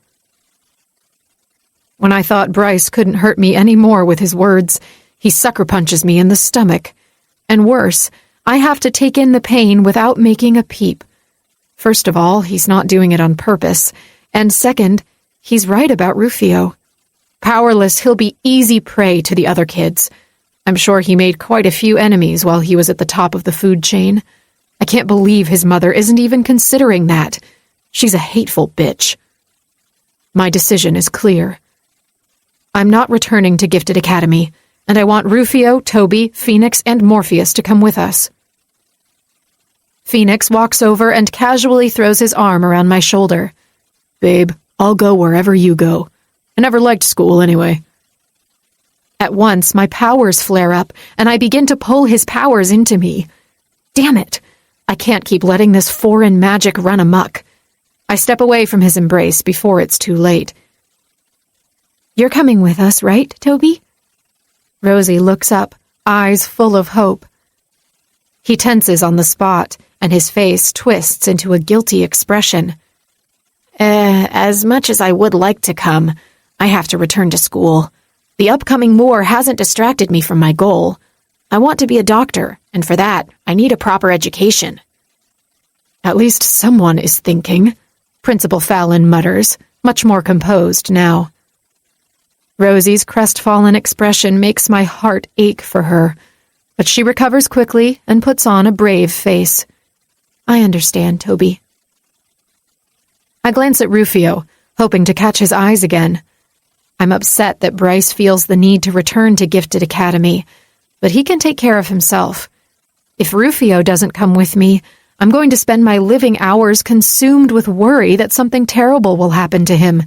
S3: When I thought Bryce couldn't hurt me any more with his words, he sucker punches me in the stomach. And worse, I have to take in the pain without making a peep. First of all, he's not doing it on purpose. And second, he's right about Rufio. Powerless, he'll be easy prey to the other kids. I'm sure he made quite a few enemies while he was at the top of the food chain. I can't believe his mother isn't even considering that. She's a hateful bitch. My decision is clear. I'm not returning to Gifted Academy, and I want Rufio, Toby, Phoenix, and Morpheus to come with us. Phoenix walks over and casually throws his arm around my shoulder.
S4: Babe, I'll go wherever you go. I never liked school anyway.
S3: At once, my powers flare up, and I begin to pull his powers into me. Damn it! I can't keep letting this foreign magic run amok. I step away from his embrace before it's too late. You're coming with us, right, Toby? Rosie looks up, eyes full of hope. He tenses on the spot, and his face twists into a guilty expression. As much as I would like to come, I have to return to school. The upcoming war hasn't distracted me from my goal. I want to be a doctor, and for that, I need a proper education.
S4: At least someone is thinking, Principal Fallon mutters, much more composed now.
S3: Rosie's crestfallen expression makes my heart ache for her, but she recovers quickly and puts on a brave face. I understand, Toby. I glance at Rufio, hoping to catch his eyes again. I'm upset that Bryce feels the need to return to Gifted Academy, but he can take care of himself. If Rufio doesn't come with me, I'm going to spend my living hours consumed with worry that something terrible will happen to him.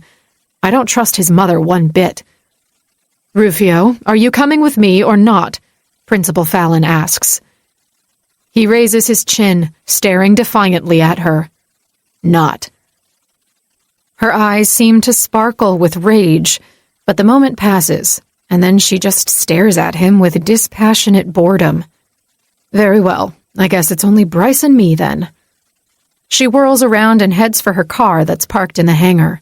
S3: I don't trust his mother one bit.
S4: Rufio, are you coming with me or not? Principal Fallon asks.
S3: He raises his chin, staring defiantly at her.
S4: Not.
S3: Her eyes seem to sparkle with rage, but the moment passes, and then she just stares at him with dispassionate boredom. Very well, I guess it's only Bryce and me then. She whirls around and heads for her car that's parked in the hangar.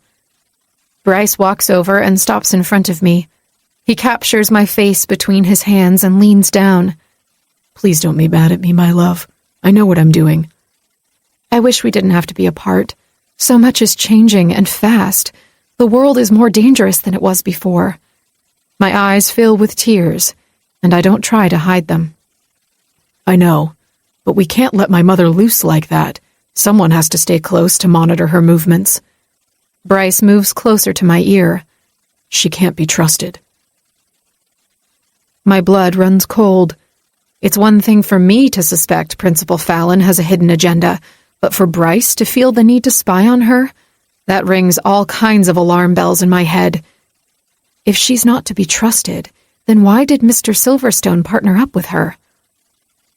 S3: Bryce walks over and stops in front of me. He captures my face between his hands and leans down.
S4: Please don't be mad at me, my love. I know what I'm doing.
S3: I wish we didn't have to be apart. So much is changing and fast. The world is more dangerous than it was before. My eyes fill with tears, and I don't try to hide them.
S4: I know, but we can't let my mother loose like that. Someone has to stay close to monitor her movements.
S3: Bryce moves closer to my ear.
S4: She can't be trusted.
S3: My blood runs cold. It's one thing for me to suspect Principal Fallon has a hidden agenda, but for Bryce to feel the need to spy on her? That rings all kinds of alarm bells in my head. If she's not to be trusted, then why did Mr. Silverstone partner up with her?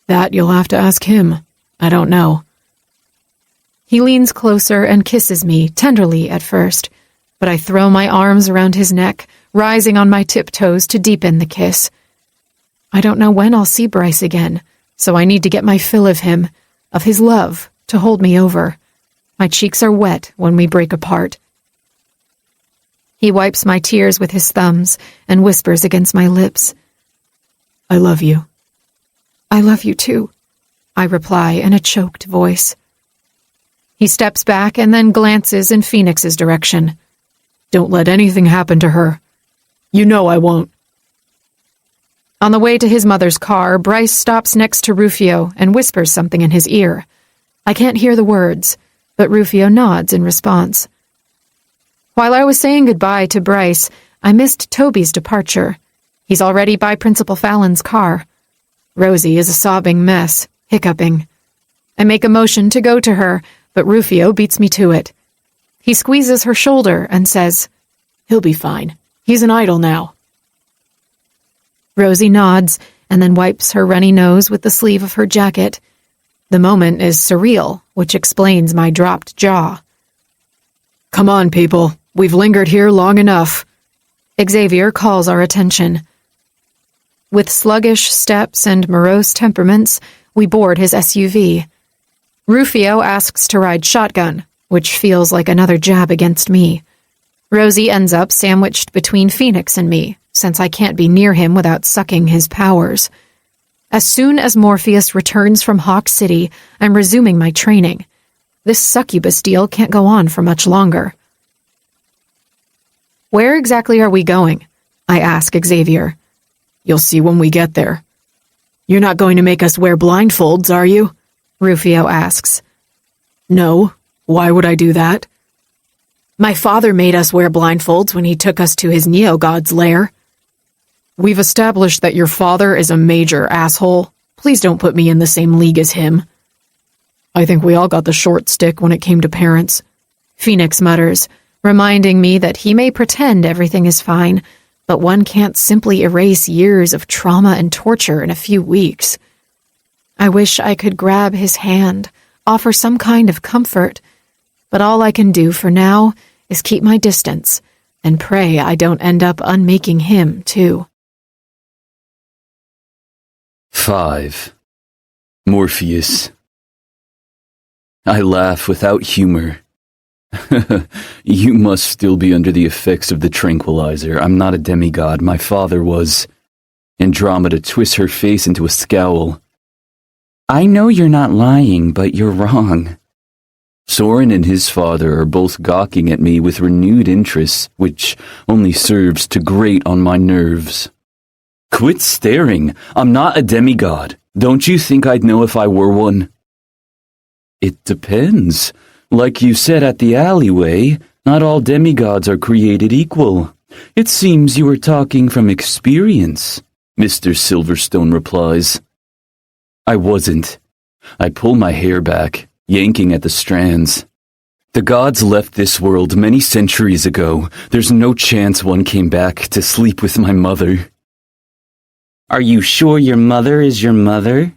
S4: That you'll have to ask him. I don't know.
S3: He leans closer and kisses me, tenderly at first, but I throw my arms around his neck, rising on my tiptoes to deepen the kiss. I don't know when I'll see Bryce again, so I need to get my fill of him, of his love, to hold me over. My cheeks are wet when we break apart. He wipes my tears with his thumbs and whispers against my lips.
S4: I love you.
S3: I love you too, I reply in a choked voice. He steps back and then glances in Phoenix's direction.
S4: Don't let anything happen to her. You know I won't.
S3: On the way to his mother's car, Bryce stops next to Rufio and whispers something in his ear. I can't hear the words, but Rufio nods in response. While I was saying goodbye to Bryce, I missed Toby's departure. He's already by Principal Fallon's car. Rosie is a sobbing mess, hiccuping. I make a motion to go to her, but Rufio beats me to it. He squeezes her shoulder and says,
S4: He'll be fine. He's an idol now.
S3: Rosie nods and then wipes her runny nose with the sleeve of her jacket. The moment is surreal, which explains my dropped jaw.
S4: Come on, people. We've lingered here long enough.
S3: Xavier calls our attention. With sluggish steps and morose temperaments, we board his SUV. Rufio asks to ride shotgun, which feels like another jab against me. Rosie ends up sandwiched between Phoenix and me, since I can't be near him without sucking his powers. As soon as Morpheus returns from Hawk City, I'm resuming my training. This succubus deal can't go on for much longer. Where exactly are we going? I ask Xavier.
S4: You'll see when we get there. You're not going to make us wear blindfolds, are you?
S3: Rufio asks.
S4: No. Why would I do that? My father made us wear blindfolds when he took us to his neo-god's lair. We've established that your father is a major asshole. Please don't put me in the same league as him. I think we all got the short stick when it came to parents.
S3: Phoenix mutters, reminding me that he may pretend everything is fine, but one can't simply erase years of trauma and torture in a few weeks. I wish I could grab his hand, offer some kind of comfort, but all I can do for now is keep my distance and pray I don't end up unmaking him, too.
S2: 5. Morpheus. I laugh without humor. You must still be under the effects of the tranquilizer. I'm not a demigod. My father was. Andromeda twists her face into a scowl. I know you're not lying, but you're wrong. Soren and his father are both gawking at me with renewed interest, which only serves to grate on my nerves. Quit staring. I'm not a demigod. Don't you think I'd know if I were one? It depends. Like you said at the alleyway, not all demigods are created equal. It seems you were talking from experience, Mr. Silverstone replies. I wasn't. I pull my hair back, yanking at the strands. The gods left this world many centuries ago. There's no chance one came back to sleep with my mother. Are you sure your mother is your mother?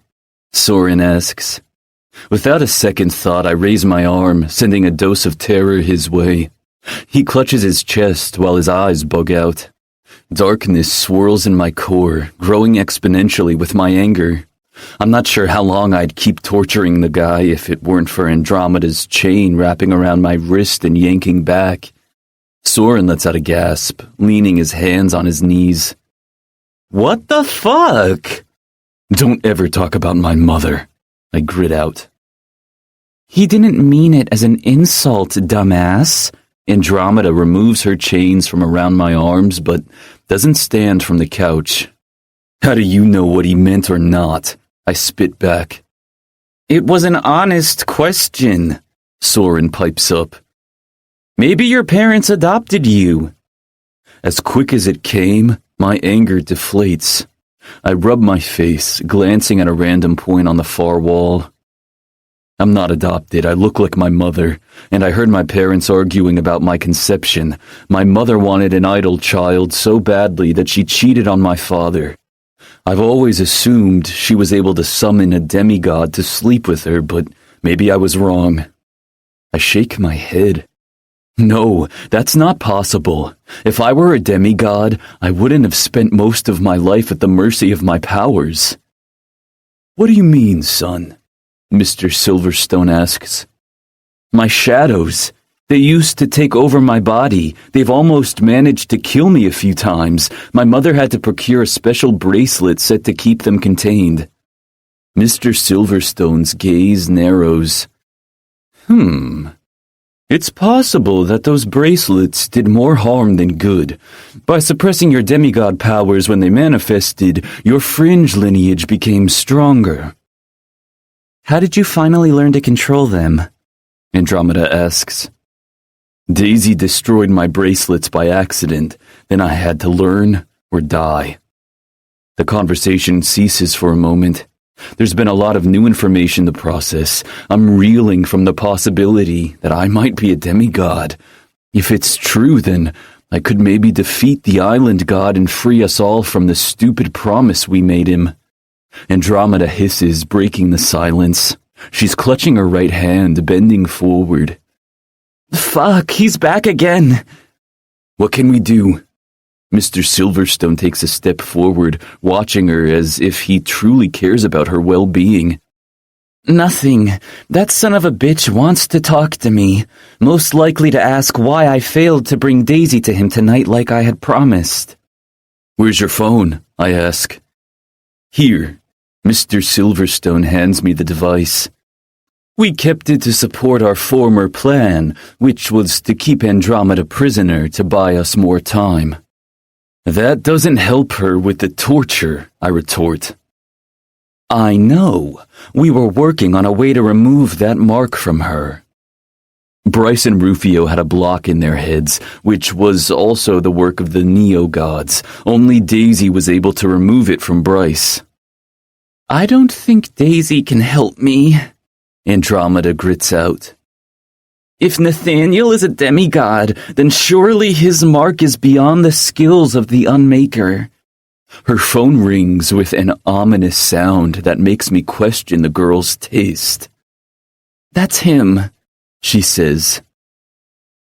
S2: Soren asks. Without a second thought, I raise my arm, sending a dose of terror his way. He clutches his chest while his eyes bug out. Darkness swirls in my core, growing exponentially with my anger. I'm not sure how long I'd keep torturing the guy if it weren't for Andromeda's chain wrapping around my wrist and yanking back. Soren lets out a gasp, leaning his hands on his knees. What the fuck? Don't ever talk about my mother, I grit out. He didn't mean it as an insult, dumbass. Andromeda removes her chains from around my arms, but doesn't stand from the couch. How do you know what he meant or not? I spit back. It was an honest question, Soren pipes up. Maybe your parents adopted you. As quick as it came, my anger deflates. I rub my face, glancing at a random point on the far wall.
S1: I'm not adopted, I look like my mother, and I heard my parents arguing about my conception. My mother wanted an idol child so badly that she cheated on my father. I've always assumed she was able to summon a demigod to sleep with her, but maybe I was wrong. I shake my head. No, that's not possible. If I were a demigod, I wouldn't have spent most of my life at the mercy of my powers. What do you mean, son? Mr. Silverstone asks. My shadows. They used to take over my body. They've almost managed to kill me a few times. My mother had to procure a special bracelet set to keep them contained. Mr. Silverstone's gaze narrows. It's possible that those bracelets did more harm than good. By suppressing your demigod powers when they manifested, your fringe lineage became stronger. How did you finally learn to control them? Andromeda asks. Daisy destroyed my bracelets by accident, then I had to learn or die. The conversation ceases for a moment. There's been a lot of new information to process. I'm reeling from the possibility that I might be a demigod. If it's true, then I could maybe defeat the island god and free us all from the stupid promise we made him. Andromeda hisses, breaking the silence. She's clutching her right hand, bending forward. Fuck, he's back again. What can we do? Mr. Silverstone takes a step forward, watching her as if he truly cares about her well-being. Nothing. That son of a bitch wants to talk to me, most likely to ask why I failed to bring Daisy to him tonight like I had promised. Where's your phone? I ask. Here. Mr. Silverstone hands me the device. We kept it to support our former plan, which was to keep Andromeda prisoner to buy us more time. That doesn't help her with the torture, I retort. I know. We were working on a way to remove that mark from her. Bryce and Rufio had a block in their heads, which was also the work of the neo-gods. Only Daisy was able to remove it from Bryce. I don't think Daisy can help me, Andromeda grits out. If Nathaniel is a demigod, then surely his mark is beyond the skills of the Unmaker. Her phone rings with an ominous sound that makes me question the girl's taste. That's him, she says.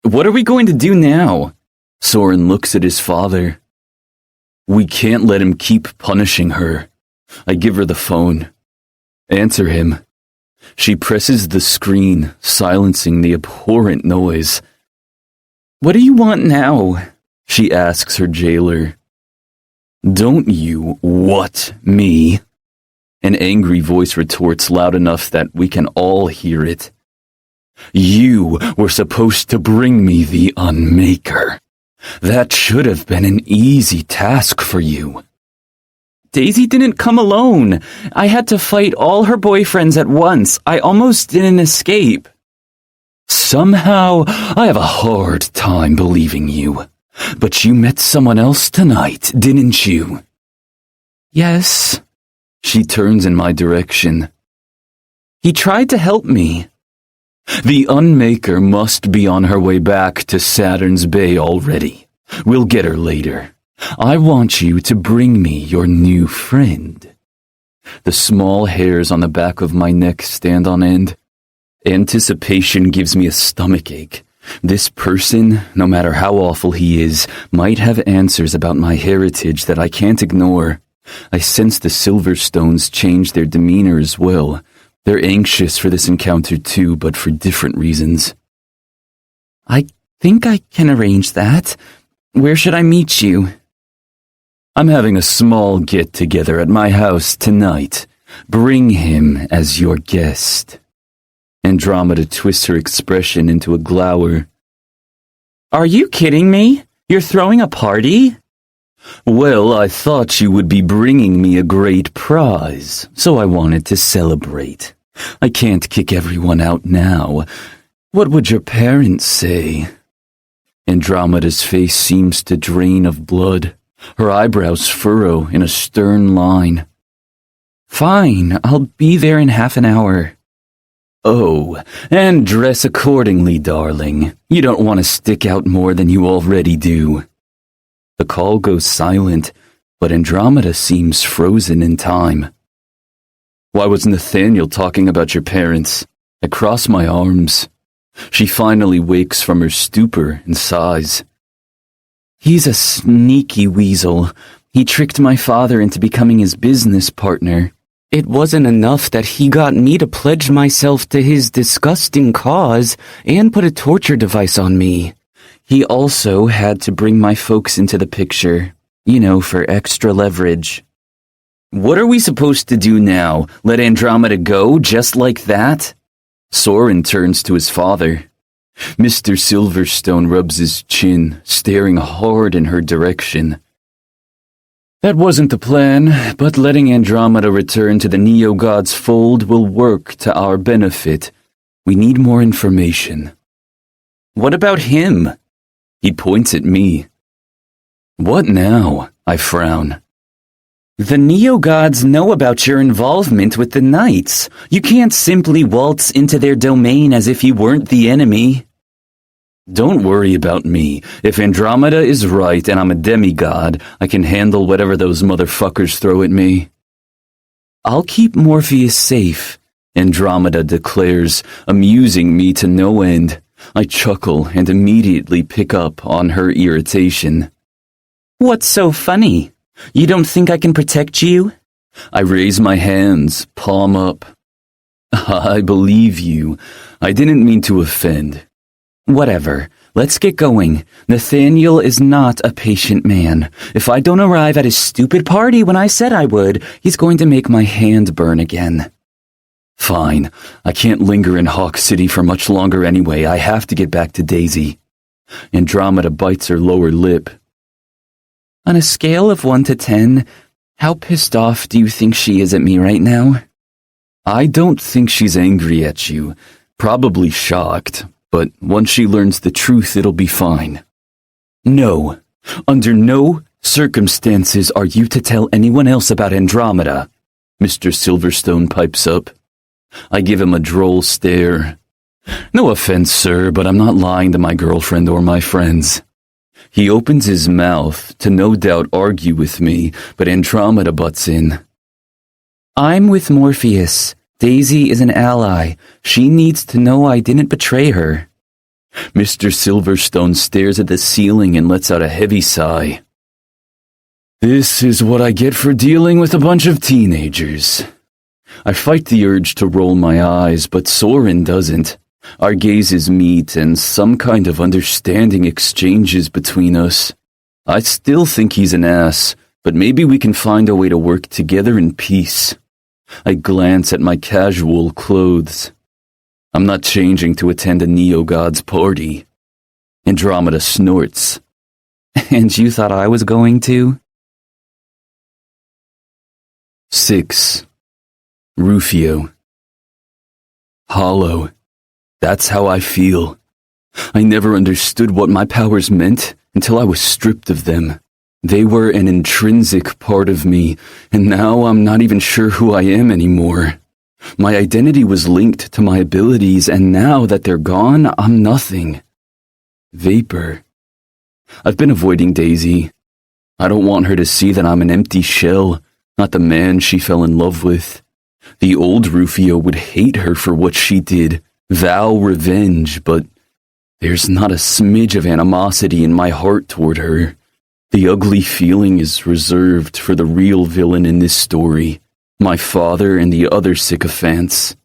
S1: What are we going to do now? Soren looks at his father. We can't let him keep punishing her. I give her the phone. Answer him. She presses the screen, silencing the abhorrent noise. What do you want now? She asks her jailer. Don't you what me? An angry voice retorts loud enough that we can all hear it. You were supposed to bring me the Unmaker. That should have been an easy task for you. Daisy didn't come alone. I had to fight all her boyfriends at once. I almost didn't escape. Somehow, I have a hard time believing you. But you met someone else tonight, didn't you? Yes. She turns in my direction. He tried to help me. The Unmaker must be on her way back to Saturn's Bay already. We'll get her later. I want you to bring me your new friend. The small hairs on the back of my neck stand on end. Anticipation gives me a stomachache. This person, no matter how awful he is, might have answers about my heritage that I can't ignore. I sense the Silverstones change their demeanor as well. They're anxious for this encounter too, but for different reasons. I think I can arrange that. Where should I meet you? I'm having a small get-together at my house tonight. Bring him as your guest. Andromeda twists her expression into a glower. Are you kidding me? You're throwing a party? Well, I thought you would be bringing me a great prize, so I wanted to celebrate. I can't kick everyone out now. What would your parents say? Andromeda's face seems to drain of blood. Her eyebrows furrow in a stern line. Fine, I'll be there in half an hour. Oh, and dress accordingly, darling. You don't want to stick out more than you already do. The call goes silent, but Andromeda seems frozen in time. Why was Nathaniel talking about your parents? I cross my arms. She finally wakes from her stupor and sighs. He's a sneaky weasel. He tricked my father into becoming his business partner. It wasn't enough that he got me to pledge myself to his disgusting cause and put a torture device on me. He also had to bring my folks into the picture, for extra leverage. What are we supposed to do now? Let Andromeda go just like that? Soren turns to his father. Mr. Silverstone rubs his chin, staring hard in her direction. That wasn't the plan, but letting Andromeda return to the Neo-God's fold will work to our benefit. We need more information. What about him? He points at me. What now? I frown. The Neo-Gods know about your involvement with the Knights. You can't simply waltz into their domain as if you weren't the enemy. Don't worry about me. If Andromeda is right and I'm a demigod, I can handle whatever those motherfuckers throw at me. I'll keep Morpheus safe, Andromeda declares, amusing me to no end. I chuckle and immediately pick up on her irritation. What's so funny? You don't think I can protect you? I raise my hands, palm up. I believe you. I didn't mean to offend. Whatever. Let's get going. Nathaniel is not a patient man. If I don't arrive at his stupid party when I said I would, he's going to make my hand burn again. Fine. I can't linger in Hawk City for much longer anyway. I have to get back to Daisy. Andromeda bites her lower lip. On a scale of 1 to 10, how pissed off do you think she is at me right now? I don't think she's angry at you. Probably shocked. But once she learns the truth, it'll be fine. No. Under no circumstances are you to tell anyone else about Andromeda, Mr. Silverstone pipes up. I give him a droll stare. No offense, sir, but I'm not lying to my girlfriend or my friends. He opens his mouth to no doubt argue with me, but Andromeda butts in. I'm with Morpheus. Daisy is an ally. She needs to know I didn't betray her. Mr. Silverstone stares at the ceiling and lets out a heavy sigh. This is what I get for dealing with a bunch of teenagers. I fight the urge to roll my eyes, but Soren doesn't. Our gazes meet and some kind of understanding exchanges between us. I still think he's an ass, but maybe we can find a way to work together in peace. I glance at my casual clothes. I'm not changing to attend a Neo-God's party. Andromeda snorts. And you thought I was going to? 6. Rufio. Hollow. That's how I feel. I never understood what my powers meant until I was stripped of them. They were an intrinsic part of me, and now I'm not even sure who I am anymore. My identity was linked to my abilities, and now that they're gone, I'm nothing. Vapor. I've been avoiding Daisy. I don't want her to see that I'm an empty shell, not the man she fell in love with. The old Rufio would hate her for what she did, vow revenge, but there's not a smidge of animosity in my heart toward her. The ugly feeling is reserved for the real villain in this story, my father and the other sycophants.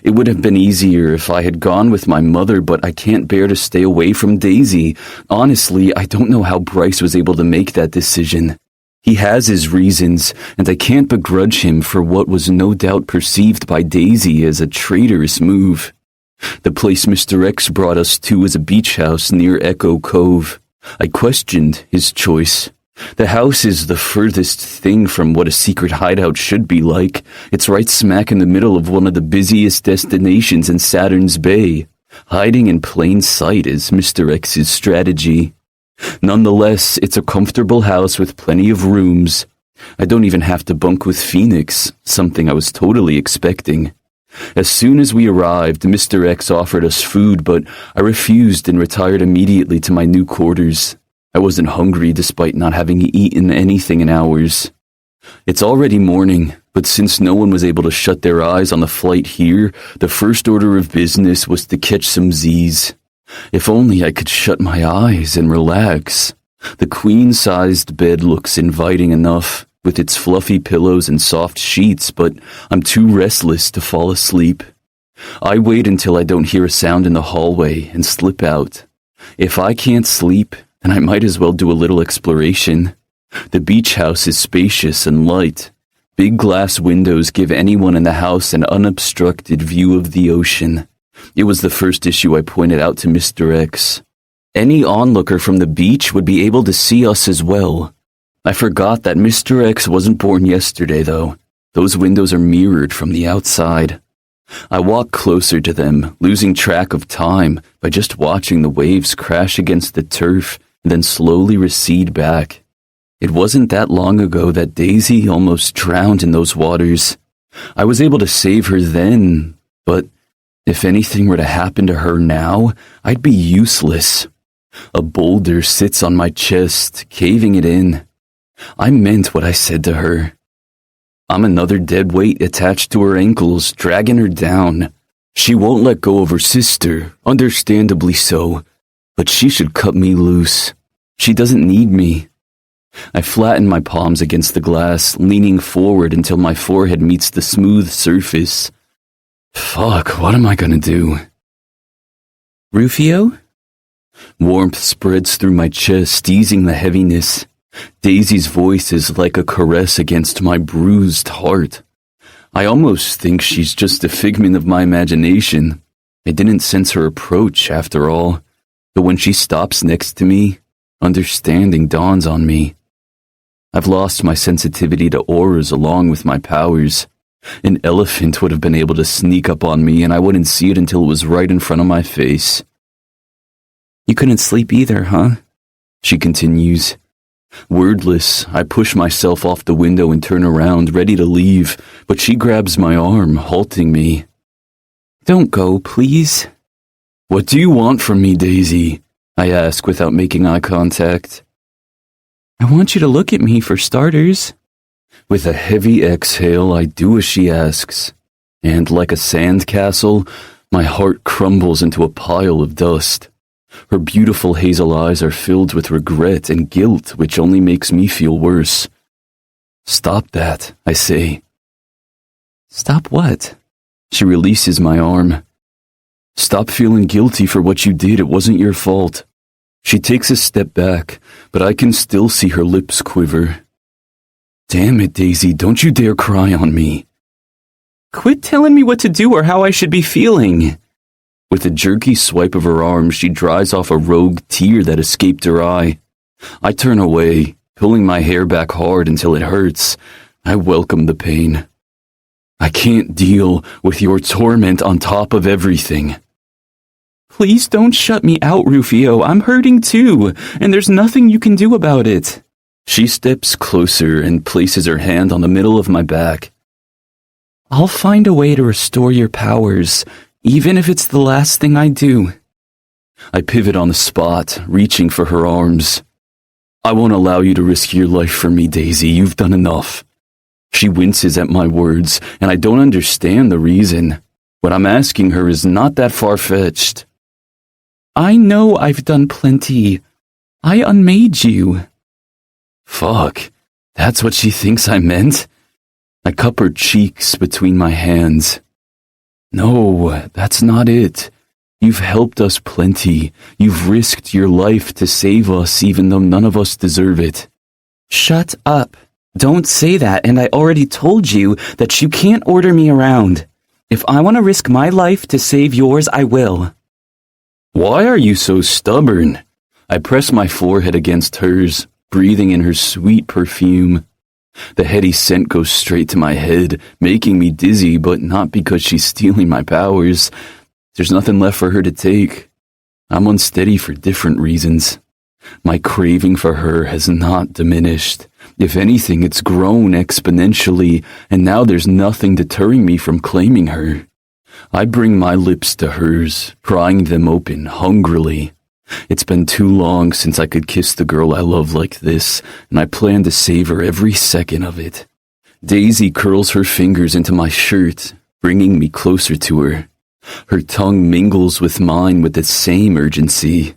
S1: It would have been easier if I had gone with my mother, but I can't bear to stay away from Daisy. Honestly, I don't know how Bryce was able to make that decision. He has his reasons, and I can't begrudge him for what was no doubt perceived by Daisy as a traitorous move. The place Mr. X brought us to was a beach house near Echo Cove. I questioned his choice. The house is the furthest thing from what a secret hideout should be like. It's right smack in the middle of one of the busiest destinations in Saturn's Bay. Hiding in plain sight is Mr. X's strategy. Nonetheless, it's a comfortable house with plenty of rooms. I don't even have to bunk with Phoenix, something I was totally expecting.
S2: As soon as we arrived, Mr. X offered us food, but I refused and retired immediately to my new quarters. I wasn't hungry despite not having eaten anything in hours. It's already morning, but since no one was able to shut their eyes on the flight here, the first order of business was to catch some Z's. If only I could shut my eyes and relax. The queen-sized bed looks inviting enough, with its fluffy pillows and soft sheets, but I'm too restless to fall asleep. I wait until I don't hear a sound in the hallway and slip out. If I can't sleep, then I might as well do a little exploration. The beach house is spacious and light. Big glass windows give anyone in the house an unobstructed view of the ocean. It was the first issue I pointed out to Mr. X. Any onlooker from the beach would be able to see us as well. I forgot that Mr. X wasn't born yesterday, though. Those windows are mirrored from the outside. I walk closer to them, losing track of time by just watching the waves crash against the turf and then slowly recede back. It wasn't that long ago that Daisy almost drowned in those waters. I was able to save her then, but if anything were to happen to her now, I'd be useless. A boulder sits on my chest, caving it in. I meant what I said to her. I'm another dead weight attached to her ankles, dragging her down. She won't let go of her sister, understandably so, but she should cut me loose. She doesn't need me. I flatten my palms against the glass, leaning forward until my forehead meets the smooth surface. Fuck, what am I gonna do?
S1: Rufio?
S2: Warmth spreads through my chest, easing the heaviness. Daisy's voice is like a caress against my bruised heart. I almost think she's just a figment of my imagination. I didn't sense her approach, after all. But when she stops next to me, understanding dawns on me. I've lost my sensitivity to auras along with my powers. An elephant would have been able to sneak up on me and I wouldn't see it until it was right in front of my face.
S1: You couldn't sleep either, huh?
S2: She continues. Wordless, I push myself off the window and turn around, ready to leave, but she grabs my arm, halting me.
S1: Don't go, please.
S2: What do you want from me, Daisy? I ask without making eye contact.
S1: I want you to look at me for starters.
S2: With a heavy exhale, I do as she asks, and like a sandcastle, my heart crumbles into a pile of dust. Her beautiful hazel eyes are filled with regret and guilt, which only makes me feel worse. Stop that, I say.
S1: Stop what?
S2: She releases my arm. Stop feeling guilty for what you did. It wasn't your fault. She takes a step back, but I can still see her lips quiver. Damn it, Daisy, don't you dare cry on me.
S1: Quit telling me what to do or how I should be feeling.
S2: With a jerky swipe of her arm, she dries off a rogue tear that escaped her eye. I turn away, pulling my hair back hard until it hurts. I welcome the pain. I can't deal with your torment on top of everything.
S1: Please don't shut me out, Rufio. I'm hurting too, and there's nothing you can do about it.
S2: She steps closer and places her hand on the middle of my back.
S1: I'll find a way to restore your powers, even if it's the last thing I do.
S2: I pivot on the spot, reaching for her arms. I won't allow you to risk your life for me, Daisy. You've done enough. She winces at my words, and I don't understand the reason. What I'm asking her is not that far-fetched.
S1: I know I've done plenty. I unmade you.
S2: Fuck, that's what she thinks I meant? I cup her cheeks between my hands. No, that's not it. You've helped us plenty. You've risked your life to save us even though none of us deserve it.
S1: Shut up. Don't say that, and I already told you that you can't order me around. If I want to risk my life to save yours, I will.
S2: Why are you so stubborn? I press my forehead against hers, breathing in her sweet perfume. The heady scent goes straight to my head, making me dizzy, but not because she's stealing my powers. There's nothing left for her to take. I'm unsteady for different reasons. My craving for her has not diminished. If anything, it's grown exponentially, and now there's nothing deterring me from claiming her. I bring my lips to hers, prying them open hungrily. It's been too long since I could kiss the girl I love like this, and I plan to savor every second of it. Daisy curls her fingers into my shirt, bringing me closer to her. Her tongue mingles with mine with the same urgency.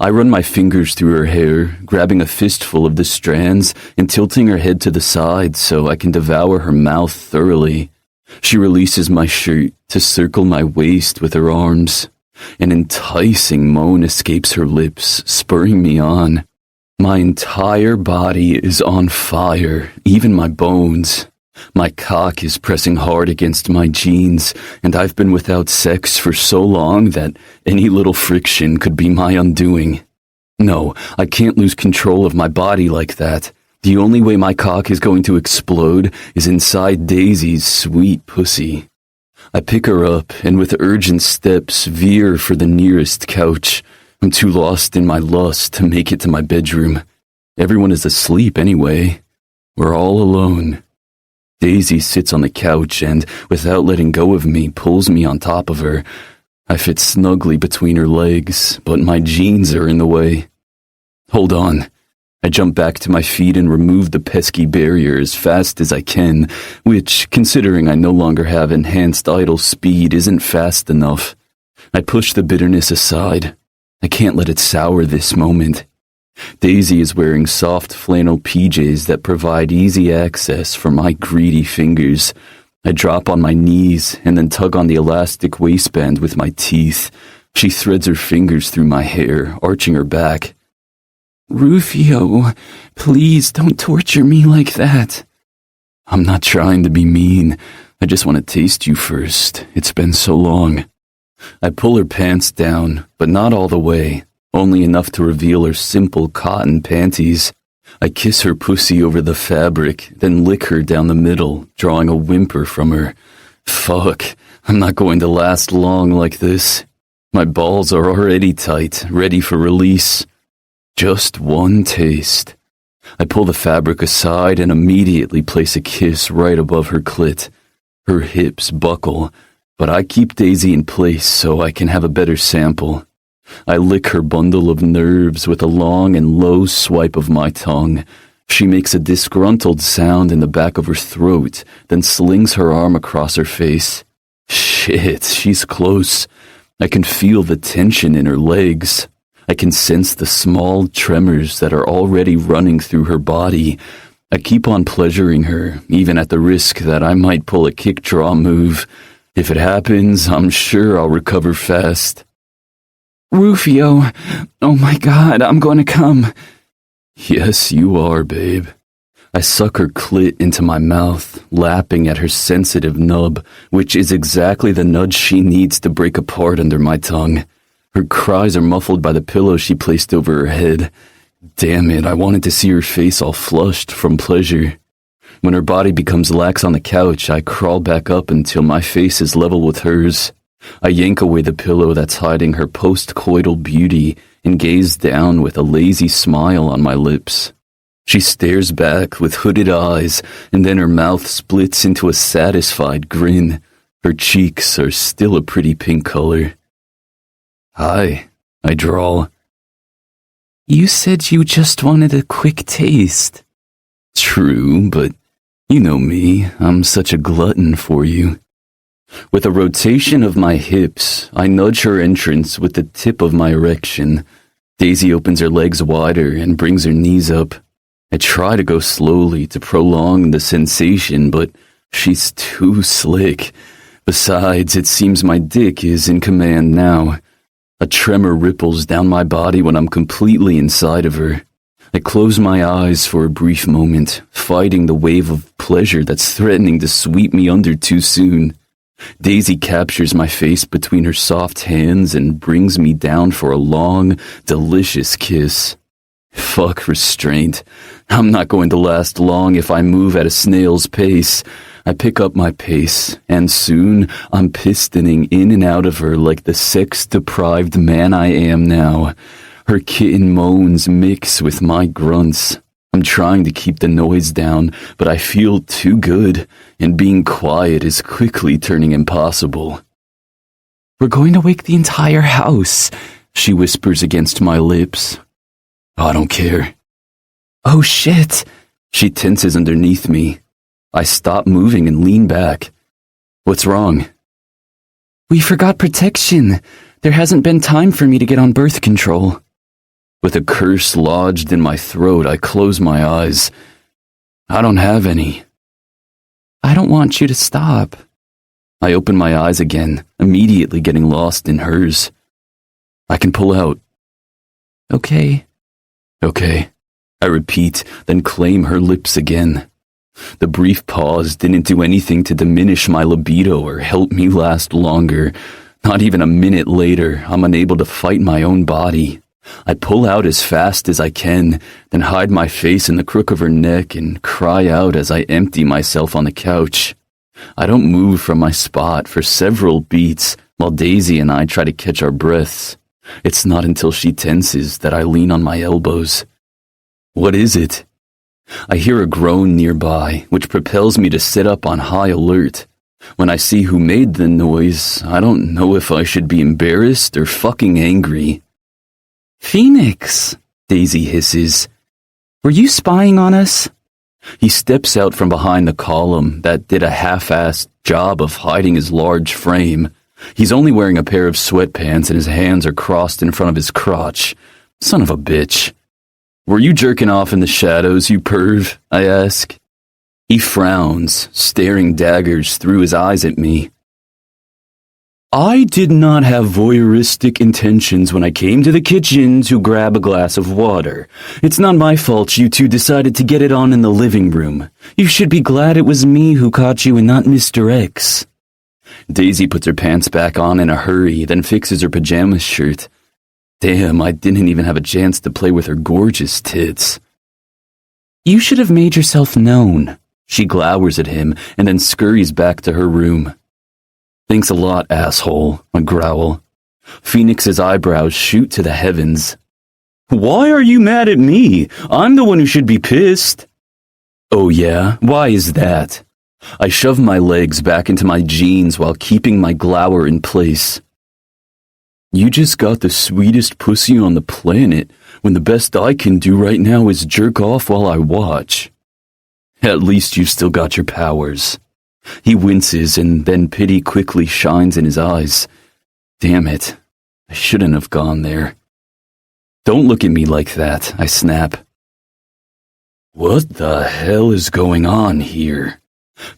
S2: I run my fingers through her hair, grabbing a fistful of the strands and tilting her head to the side so I can devour her mouth thoroughly. She releases my shirt to circle my waist with her arms. An enticing moan escapes her lips, spurring me on. My entire body is on fire, even my bones. My cock is pressing hard against my jeans, and I've been without sex for so long that any little friction could be my undoing. No, I can't lose control of my body like that. The only way my cock is going to explode is inside Daisy's sweet pussy. I pick her up and with urgent steps veer for the nearest couch. I'm too lost in my lust to make it to my bedroom. Everyone is asleep anyway. We're all alone. Daisy sits on the couch and, without letting go of me, pulls me on top of her. I fit snugly between her legs, but my jeans are in the way. Hold on. I jump back to my feet and remove the pesky barrier as fast as I can, which, considering I no longer have enhanced idle speed, isn't fast enough. I push the bitterness aside. I can't let it sour this moment. Daisy is wearing soft flannel PJs that provide easy access for my greedy fingers. I drop on my knees and then tug on the elastic waistband with my teeth. She threads her fingers through my hair, arching her back. "Rufio, please don't torture me like that." "I'm not trying to be mean. I just want to taste you first. It's been so long." I pull her pants down, but not all the way, only enough to reveal her simple cotton panties. I kiss her pussy over the fabric, then lick her down the middle, drawing a whimper from her. Fuck, I'm not going to last long like this. My balls are already tight, ready for release. Just one taste. I pull the fabric aside and immediately place a kiss right above her clit. Her hips buckle, but I keep Daisy in place so I can have a better sample. I lick her bundle of nerves with a long and low swipe of my tongue. She makes a disgruntled sound in the back of her throat, then slings her arm across her face. Shit, she's close. I can feel the tension in her legs. I can sense the small tremors that are already running through her body. I keep on pleasuring her, even at the risk that I might pull a kick-draw move. If it happens, I'm sure I'll recover fast. "Rufio, oh my God, I'm going to come." "Yes, you are, babe." I suck her clit into my mouth, lapping at her sensitive nub, which is exactly the nudge she needs to break apart under my tongue. Her cries are muffled by the pillow she placed over her head. Damn it, I wanted to see her face all flushed from pleasure. When her body becomes lax on the couch, I crawl back up until my face is level with hers. I yank away the pillow that's hiding her post-coital beauty and gaze down with a lazy smile on my lips. She stares back with hooded eyes, and then her mouth splits into a satisfied grin. Her cheeks are still a pretty pink color. "Hi," I drawl. "You said you just wanted a quick taste." "True, but you know me. I'm such a glutton for you." With a rotation of my hips, I nudge her entrance with the tip of my erection. Daisy opens her legs wider and brings her knees up. I try to go slowly to prolong the sensation, but she's too slick. Besides, it seems my dick is in command now. A tremor ripples down my body when I'm completely inside of her. I close my eyes for a brief moment, fighting the wave of pleasure that's threatening to sweep me under too soon. Daisy captures my face between her soft hands and brings me down for a long, delicious kiss. Fuck restraint. I'm not going to last long if I move at a snail's pace. I pick up my pace, and soon I'm pistoning in and out of her like the sex-deprived man I am now. Her kitten moans mix with my grunts. I'm trying to keep the noise down, but I feel too good, and being quiet is quickly turning impossible. We're going to wake the entire house, she whispers against my lips. I don't care. Oh shit! She tenses underneath me. I stop moving and lean back. What's wrong? We forgot protection. There hasn't been time for me to get on birth control. With a curse lodged in my throat, I close my eyes. I don't have any. I don't want you to stop. I open my eyes again, immediately getting lost in hers. I can pull out. Okay. Okay, I repeat, then claim her lips again. The brief pause didn't do anything to diminish my libido or help me last longer. Not even a minute later, I'm unable to fight my own body. I pull out as fast as I can, then hide my face in the crook of her neck and cry out as I empty myself on the couch. I don't move from my spot for several beats while Daisy and I try to catch our breaths. It's not until she tenses that I lean on my elbows. What is it? I hear a groan nearby, which propels me to sit up on high alert. When I see who made the noise, I don't know if I should be embarrassed or fucking angry. Phoenix, Daisy hisses. Were you spying on us? He steps out from behind the column that did a half-assed job of hiding his large frame. He's only wearing a pair of sweatpants and his hands are crossed in front of his crotch. Son of a bitch. Were you jerking off in the shadows, you perv? I ask. He frowns, staring daggers through his eyes at me. I did not have voyeuristic intentions when I came to the kitchen to grab a glass of water. It's not my fault you two decided to get it on in the living room. You should be glad it was me who caught you and not Mr. X. Daisy puts her pants back on in a hurry, then fixes her pajamas shirt. Damn, I didn't even have a chance to play with her gorgeous tits. You should have made yourself known. She glowers at him and then scurries back to her room. Thanks a lot, asshole, I growl. Phoenix's eyebrows shoot to the heavens. Why are you mad at me? I'm the one who should be pissed. Oh yeah? Why is that? I shove my legs back into my jeans while keeping my glower in place. You just got the sweetest pussy on the planet when the best I can do right now is jerk off while I watch. At least you still got your powers. He winces and then pity quickly shines in his eyes. Damn it. I shouldn't have gone there. Don't look at me like that, I snap. What the hell is going on here?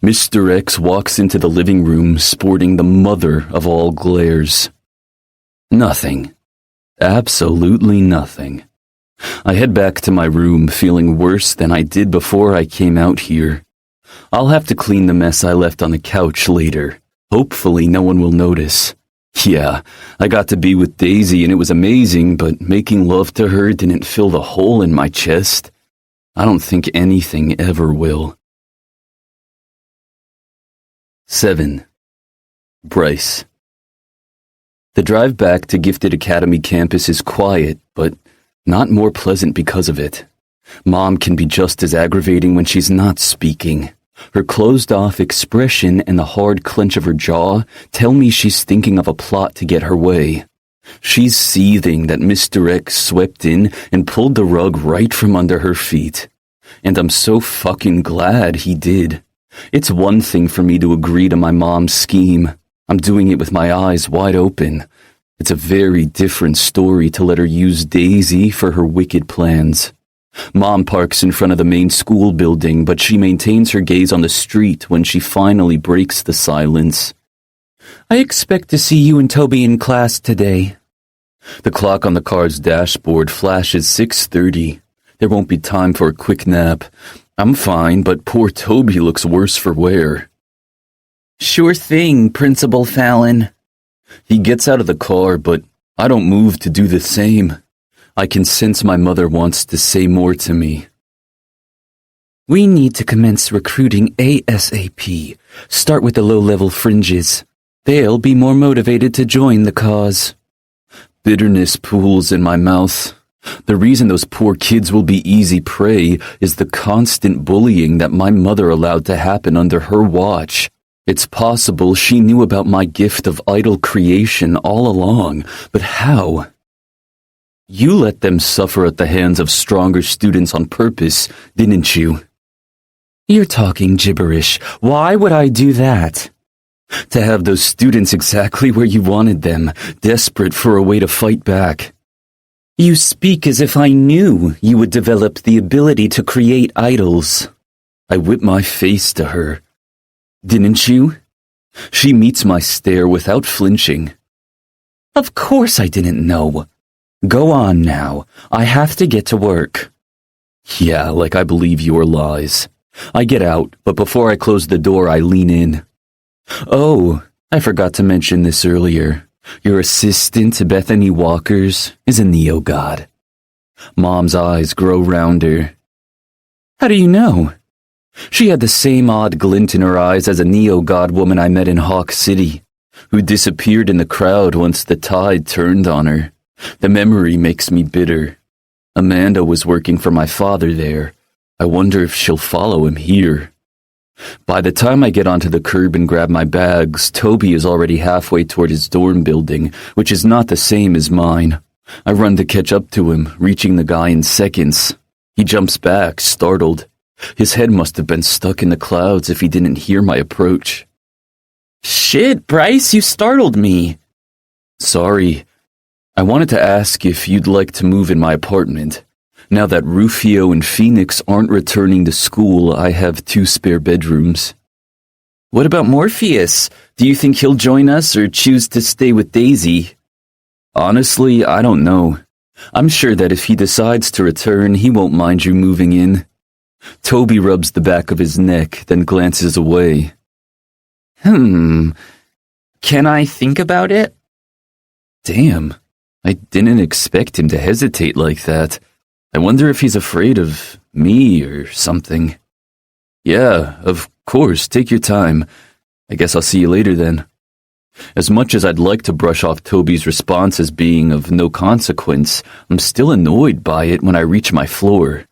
S2: Mr. X walks into the living room sporting the mother of all glares. Nothing. Absolutely nothing. I head back to my room feeling worse than I did before I came out here. I'll have to clean the mess I left on the couch later. Hopefully no one will notice. Yeah, I got to be with Daisy and it was amazing, but making love to her didn't fill the hole in my chest. I don't think anything ever will. 7. Bryce. The drive back to Gifted Academy campus is quiet, but not more pleasant because of it. Mom can be just as aggravating when she's not speaking. Her closed-off expression and the hard clench of her jaw tell me she's thinking of a plot to get her way. She's seething that Mr. X swept in and pulled the rug right from under her feet. And I'm so fucking glad he did. It's one thing for me to agree to my mom's scheme. I'm doing it with my eyes wide open. It's a very different story to let her use Daisy for her wicked plans. Mom parks in front of the main school building, but she maintains her gaze on the street when she finally breaks the silence. I expect to see you and Toby in class today. The clock on the car's dashboard flashes 6:30. There won't be time for a quick nap. I'm fine, but poor Toby looks worse for wear. Sure thing, Principal Fallon. He gets out of the car, but I don't move to do the same. I can sense my mother wants to say more to me. We need to commence recruiting ASAP. Start with the low-level fringes. They'll be more motivated to join the cause. Bitterness pools in my mouth. The reason those poor kids will be easy prey is the constant bullying that my mother allowed to happen under her watch.
S1: It's possible she knew about my gift of idol creation all along, but how? You let them suffer at the hands of stronger students on purpose, didn't you? You're talking gibberish. Why would I do that? To have those students exactly where you wanted them, desperate for a way to fight back. You speak as if I knew you would develop the ability to create idols. I whip my face to her. Didn't you? She meets my stare without flinching. Of course I didn't know. Go on now. I have to get to work. Yeah, like I believe your lies. I get out, but before I close the door, I lean in. Oh, I forgot to mention this earlier. Your assistant, Bethany Walkers, is a neo-god. Mom's eyes grow rounder. How do you know? She had the same odd glint in her eyes as a neo-god woman I met in Hawk City, who disappeared in the crowd once the tide turned on her. The memory makes me bitter. Amanda was working for my father there. I wonder if she'll follow him here. By the time I get onto the curb and grab my bags, Toby is already halfway toward his dorm building, which is not the same as mine. I run to catch up to him, reaching the guy in seconds. He jumps back, startled. His head must have been stuck in the clouds if he didn't hear my approach. Shit, Bryce, you startled me. Sorry. I wanted to ask if you'd like to move in my apartment. Now that Rufio and Phoenix aren't returning to school, I have 2 spare bedrooms. What about Morpheus? Do you think he'll join us or choose to stay with Daisy? Honestly, I don't know. I'm sure that if he decides to return, he won't mind you moving in. Toby rubs the back of his neck, then glances away. Can I think about it? Damn, I didn't expect him to hesitate like that. I wonder if he's afraid of me or something. Yeah, of course, take your time. I guess I'll see you later then. As much as I'd like to brush off Toby's response as being of no consequence, I'm still annoyed by it when I reach my floor.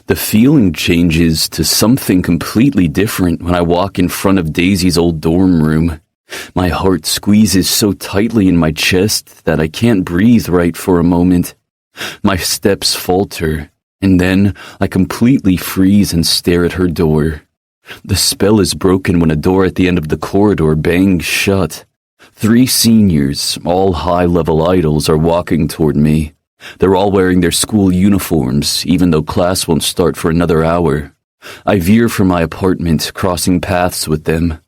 S1: The feeling changes to something completely different when I walk in front of Daisy's old dorm room. My heart squeezes so tightly in my chest that I can't breathe right for a moment. My steps falter, and then I completely freeze and stare at her door. The spell is broken when a door at the end of the corridor bangs shut. 3 seniors, all high-level idols, are walking toward me. They're all wearing their school uniforms, even though class won't start for another hour. I veer from my apartment, crossing paths with them.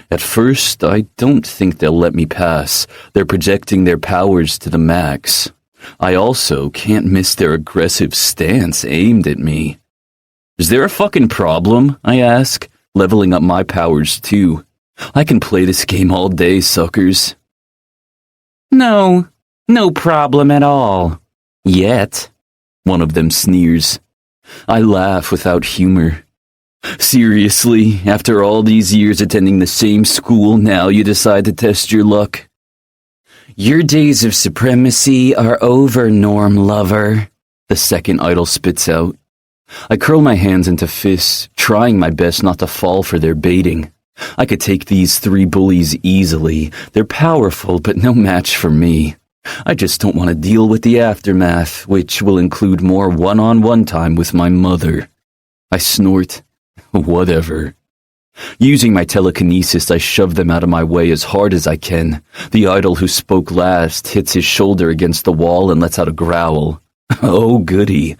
S1: At first, I don't think they'll let me pass. They're projecting their powers to the max. I also can't miss their aggressive stance aimed at me. Is there a fucking problem? I ask, leveling up my powers too. I can play this game all day, suckers. No problem at all. Yet, one of them sneers. I laugh without humor. Seriously, after all these years attending the same school, now you decide to test your luck? Your days of supremacy are over, Norm lover, the second idol spits out. I curl my hands into fists, trying my best not to fall for their baiting. I could take these 3 bullies easily. They're powerful, but no match for me. I just don't want to deal with the aftermath, which will include more one-on-one time with my mother. I snort. Whatever. Using my telekinesis, I shove them out of my way as hard as I can. The idol who spoke last hits his shoulder against the wall and lets out a growl. Oh, goody.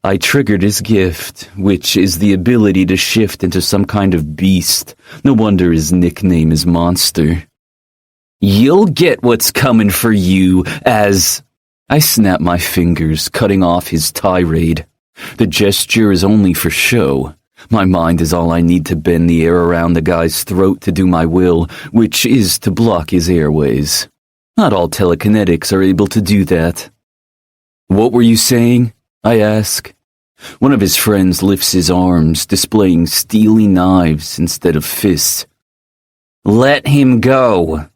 S1: I triggered his gift, which is the ability to shift into some kind of beast. No wonder his nickname is Monster. You'll get what's coming for you as... I snap my fingers, cutting off his tirade. The gesture is only for show. My mind is all I need to bend the air around the guy's throat to do my will, which is to block his airways. Not all telekinetics are able to do that. What were you saying? I ask. One of his friends lifts his arms, displaying steely knives instead of fists. Let him go.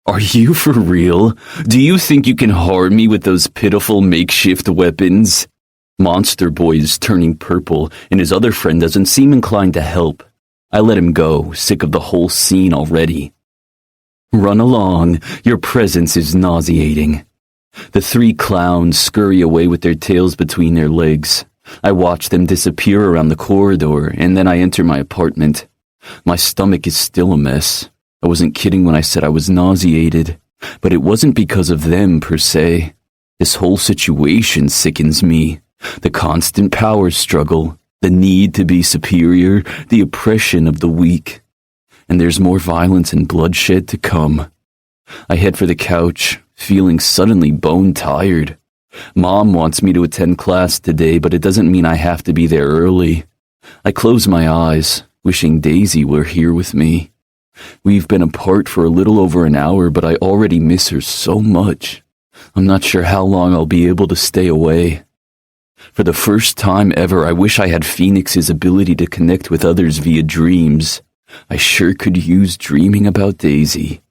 S1: Are you for real? Do you think you can harm me with those pitiful makeshift weapons? Monster Boy is turning purple, and his other friend doesn't seem inclined to help. I let him go, sick of the whole scene already. Run along, your presence is nauseating. The three clowns scurry away with their tails between their legs. I watch them disappear around the corridor, and then I enter my apartment. My stomach is still a mess. I wasn't kidding when I said I was nauseated, but it wasn't because of them per se. This whole situation sickens me. The constant power struggle, the need to be superior, the oppression of the weak. And there's more violence and bloodshed to come. I head for the couch, feeling suddenly bone-tired. Mom wants me to attend class today, but it doesn't mean I have to be there early. I close my eyes, wishing Daisy were here with me. We've been apart for a little over an hour, but I already miss her so much. I'm not sure how long I'll be able to stay away. For the first time ever, I wish I had Phoenix's ability to connect with others via dreams. I sure could use dreaming about Daisy.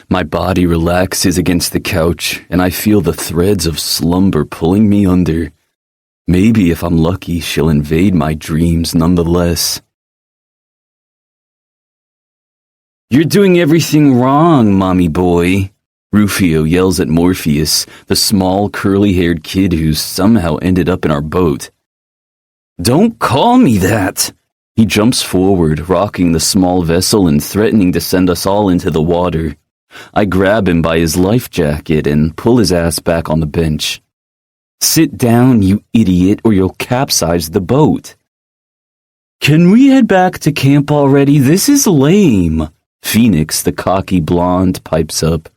S1: My body relaxes against the couch, and I feel the threads of slumber pulling me under. Maybe if I'm lucky, she'll invade my dreams nonetheless. You're doing everything wrong, mommy boy, Rufio yells at Morpheus, the small, curly-haired kid who's somehow ended up in our boat. Don't call me that! He jumps forward, rocking the small vessel and threatening to send us all into the water. I grab him by his life jacket and pull his ass back on the bench. Sit down, you idiot, or you'll capsize the boat. Can we head back to camp already? This is lame, Phoenix, the cocky blonde, pipes up.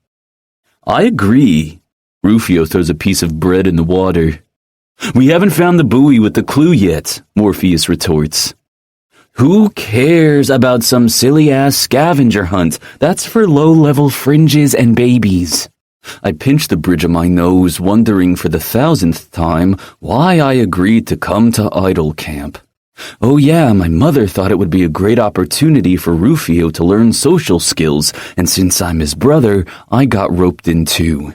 S1: I agree. Rufio throws a piece of bread in the water. We haven't found the buoy with the clue yet, Morpheus retorts. Who cares about some silly-ass scavenger hunt? That's for low-level fringes and babies. I pinch the bridge of my nose, wondering for the 1,000th time why I agreed to come to idol camp. Oh yeah, my mother thought it would be a great opportunity for Rufio to learn social skills, and since I'm his brother, I got roped in too.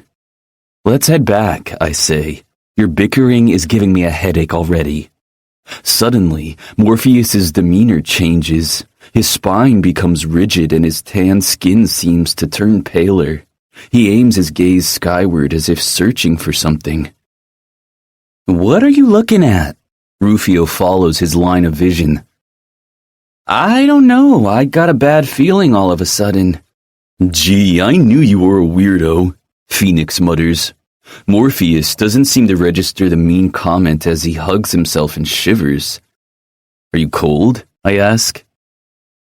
S1: Let's head back, I say. Your bickering is giving me a headache already. Suddenly, Morpheus's demeanor changes. His spine becomes rigid and his tan skin seems to turn paler. He aims his gaze skyward as if searching for something. What are you looking at? Rufio follows his line of vision. I don't know, I got a bad feeling all of a sudden. Gee, I knew you were a weirdo, Phoenix mutters. Morpheus doesn't seem to register the mean comment as he hugs himself and shivers. Are you cold? I ask.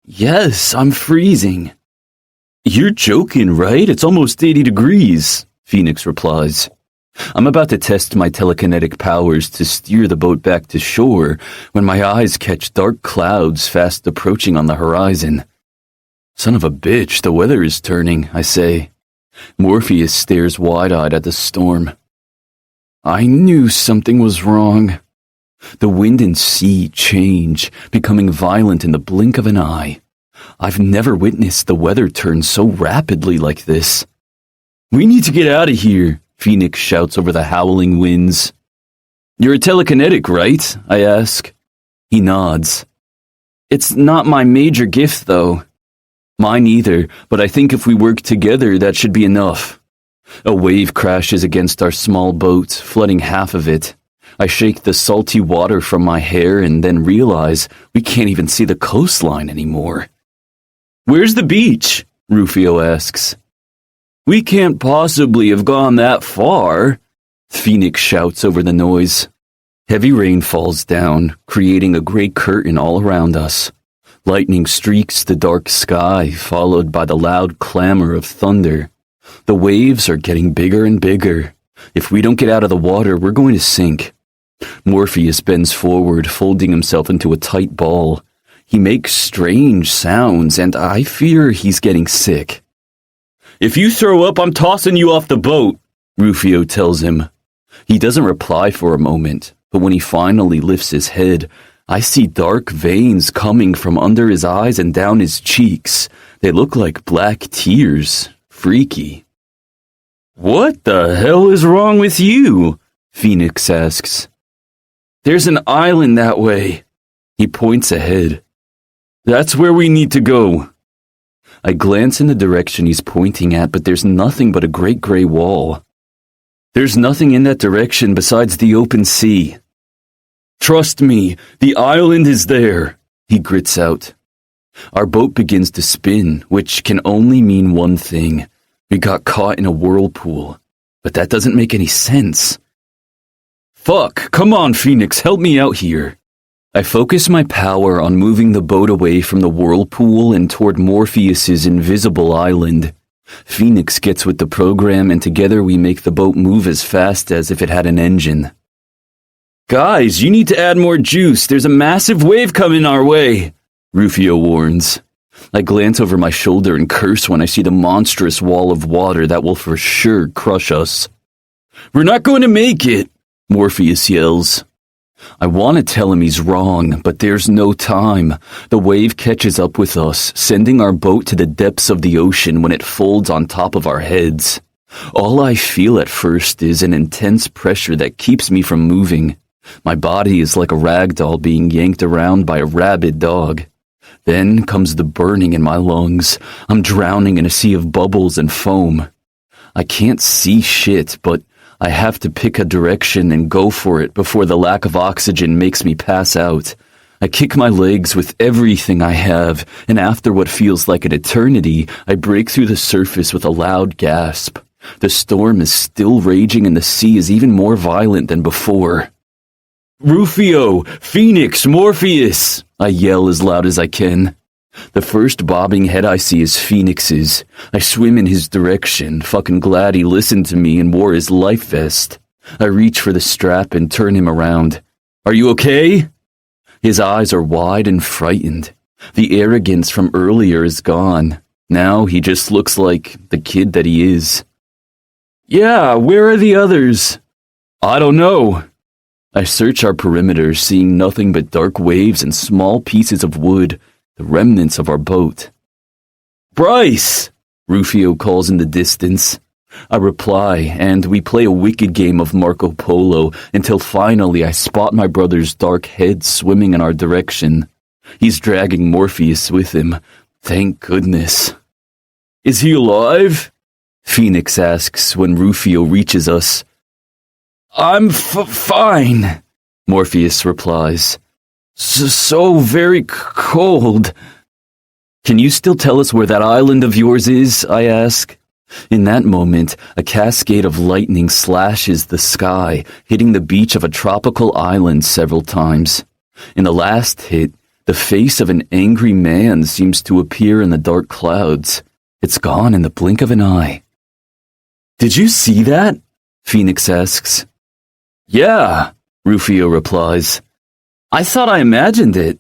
S1: Yes, I'm freezing. You're joking, right? It's almost 80 degrees, Phoenix replies. I'm about to test my telekinetic powers to steer the boat back to shore when my eyes catch dark clouds fast approaching on the horizon. Son of a bitch, the weather is turning, I say. Morpheus stares wide-eyed at the storm. I knew something was wrong. The wind and sea change, becoming violent in the blink of an eye. I've never witnessed the weather turn so rapidly like this. We need to get out of here, Phoenix shouts over the howling winds. You're a telekinetic, right? I ask. He nods. It's not my major gift, though. Mine either, but I think if we work together, that should be enough. A wave crashes against our small boat, flooding half of it. I shake the salty water from my hair and then realize we can't even see the coastline anymore. Where's the beach? Rufio asks. We can't possibly have gone that far, Phoenix shouts over the noise. Heavy rain falls down, creating a gray curtain all around us. Lightning streaks the dark sky, followed by the loud clamor of thunder. The waves are getting bigger and bigger. If we don't get out of the water, we're going to sink. Morpheus bends forward, folding himself into a tight ball. He makes strange sounds, and I fear he's getting sick. If you throw up, I'm tossing you off the boat, Rufio tells him. He doesn't reply for a moment, but when he finally lifts his head, I see dark veins coming from under his eyes and down his cheeks. They look like black tears. Freaky. What the hell is wrong with you? Phoenix asks. There's an island that way. He points ahead. That's where we need to go. I glance in the direction he's pointing at, but there's nothing but a great gray wall. There's nothing in that direction besides the open sea. Trust me, the island is there, he grits out. Our boat begins to spin, which can only mean one thing. We got caught in a whirlpool, but that doesn't make any sense. Fuck, come on, Phoenix, help me out here. I focus my power on moving the boat away from the whirlpool and toward Morpheus's invisible island. Phoenix gets with the program, and together we make the boat move as fast as if it had an engine. Guys, you need to add more juice. There's a massive wave coming our way, Rufio warns. I glance over my shoulder and curse when I see the monstrous wall of water that will for sure crush us. We're not going to make it, Morpheus yells. I want to tell him he's wrong, but there's no time. The wave catches up with us, sending our boat to the depths of the ocean when it folds on top of our heads. All I feel at first is an intense pressure that keeps me from moving. My body is like a rag doll being yanked around by a rabid dog. Then comes the burning in my lungs. I'm drowning in a sea of bubbles and foam. I can't see shit, but I have to pick a direction and go for it before the lack of oxygen makes me pass out. I kick my legs with everything I have, and after what feels like an eternity, I break through the surface with a loud gasp. The storm is still raging and the sea is even more violent than before. Rufio! Phoenix! Morpheus! I yell as loud as I can. The first bobbing head I see is Phoenix's. I swim in his direction, fucking glad he listened to me and wore his life vest. I reach for the strap and turn him around. Are you okay? His eyes are wide and frightened. The arrogance from earlier is gone. Now he just looks like the kid that he is. Yeah, where are the others? I don't know. I search our perimeter, seeing nothing but dark waves and small pieces of wood, the remnants of our boat. Bryce! Rufio calls in the distance. I reply, and we play a wicked game of Marco Polo until finally I spot my brother's dark head swimming in our direction. He's dragging Morpheus with him. Thank goodness. Is he alive? Phoenix asks when Rufio reaches us. I'm fine, Morpheus replies. So very cold. Can you still tell us where that island of yours is? I ask. In that moment, a cascade of lightning slashes the sky, hitting the beach of a tropical island several times. In the last hit, the face of an angry man seems to appear in the dark clouds. It's gone in the blink of an eye. Did you see that? Phoenix asks. Yeah, Rufio replies. I thought I imagined it.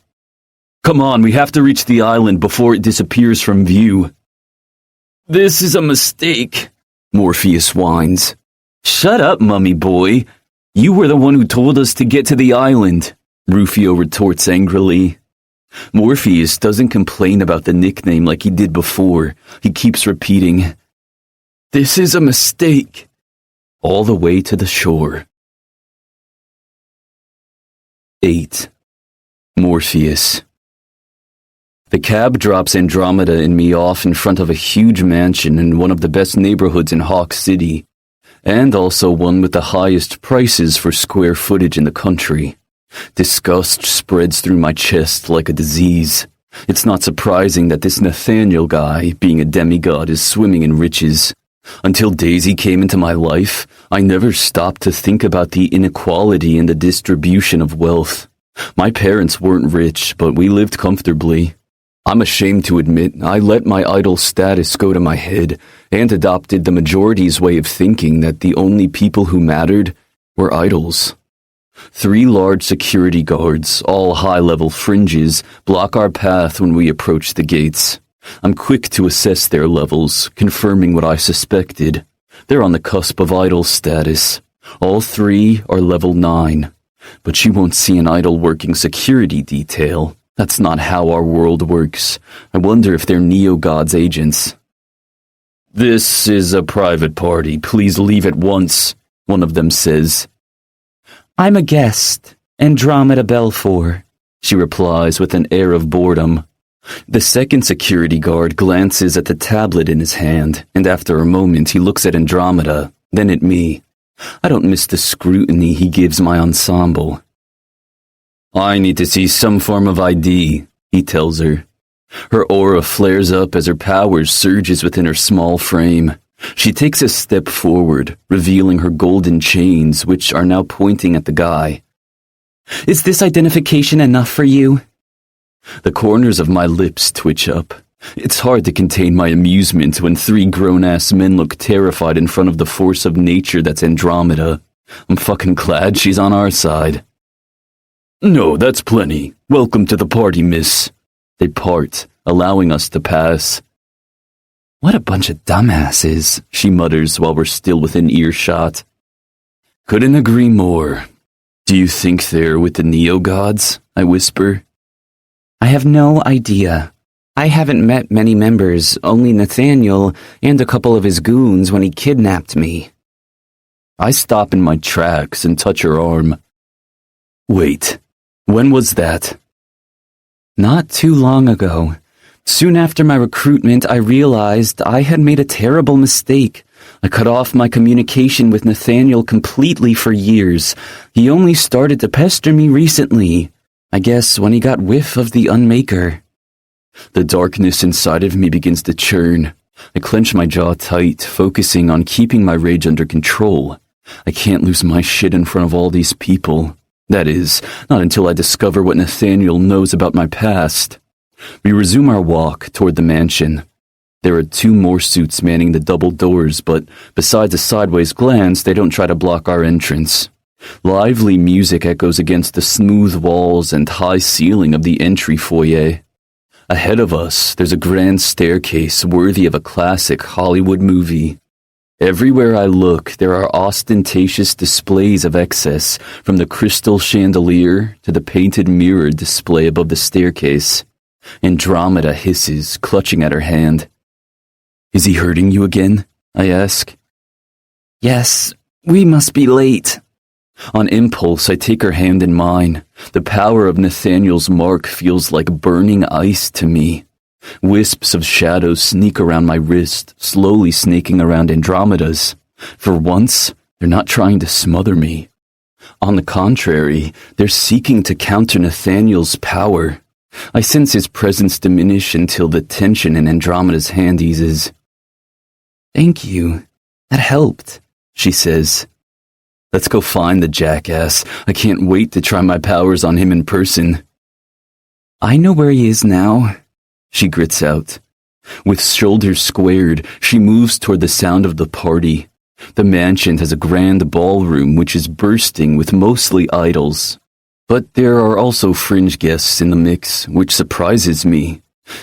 S1: Come on, we have to reach the island before it disappears from view. This is a mistake, Morpheus whines. Shut up, mummy boy. You were the one who told us to get to the island, Rufio retorts angrily. Morpheus doesn't complain about the nickname like he did before. He keeps repeating, This is a mistake, all the way to the shore. 8. Morpheus. The cab drops Andromeda and me off in front of a huge mansion in one of the best neighborhoods in Hawk City, and also one with the highest prices for square footage in the country. Disgust spreads through my chest like a disease. It's not surprising that this Nathaniel guy, being a demigod, is swimming in riches. Until Daisy came into my life, I never stopped to think about the inequality in the distribution of wealth. My parents weren't rich, but we lived comfortably. I'm ashamed to admit I let my idol status go to my head and adopted the majority's way of thinking that the only people who mattered were idols. 3 large security guards, all high-level fringes, block our path when we approach the gates. I'm quick to assess their levels, confirming what I suspected. They're on the cusp of idol status. All 3 are level 9. But you won't see an idol working security detail. That's not how our world works. I wonder if they're Neo-God's agents. This is a private party. Please leave at once, one of them says. I'm a guest, Andromeda Belfour, she replies with an air of boredom.
S2: The second security guard glances at the tablet in his hand, and after a moment he looks at Andromeda, then at me. I don't miss the scrutiny he gives my ensemble. I need to see some form of ID, he tells her. Her aura flares up as her power surges within her small frame. She takes a step forward, revealing her golden chains, which are now pointing at the guy. Is this identification enough for you? The corners of my lips twitch up. It's hard to contain my amusement when three grown-ass men look terrified in front of the force of nature that's Andromeda. I'm fucking glad she's on our side. No, that's plenty. Welcome to the party, miss. They part, allowing us to pass. What a bunch of dumbasses, she mutters while we're still within earshot. Couldn't agree more. Do you think they're with the neo-gods? I whisper. I have no idea. I haven't met many members, only Nathaniel and a couple of his goons when he kidnapped me. I stop in my tracks and touch her arm. Wait, when was that? Not too long ago. Soon after my recruitment, I realized I had made a terrible mistake. I cut off my communication with Nathaniel completely for years. He only started to pester me recently. I guess when he got whiff of the Unmaker. The darkness inside of me begins to churn. I clench my jaw tight, focusing on keeping my rage under control. I can't lose my shit in front of all these people. That is, not until I discover what Nathaniel knows about my past. We resume our walk toward the mansion. There are two more suits manning the double doors, but besides a sideways glance, they don't try to block our entrance. Lively music echoes against the smooth walls and high ceiling of the entry foyer. Ahead of us, there's a grand staircase worthy of a classic Hollywood movie. Everywhere I look, there are ostentatious displays of excess, from the crystal chandelier to the painted mirror display above the staircase. Andromeda hisses, clutching at her hand. Is he hurting you again? I ask. Yes, we must be late. On impulse, I take her hand in mine. The power of Nathaniel's mark feels like burning ice to me. Wisps of shadows sneak around my wrist, slowly snaking around Andromeda's. For once, they're not trying to smother me. On the contrary, they're seeking to counter Nathaniel's power. I sense his presence diminish until the tension in Andromeda's hand eases. Thank you. That helped, she says. Let's go find the jackass. I can't wait to try my powers on him in person. I know where he is now, she grits out. With shoulders squared, she moves toward the sound of the party. The mansion has a grand ballroom which is bursting with mostly idols. But there are also fringe guests in the mix, which surprises me.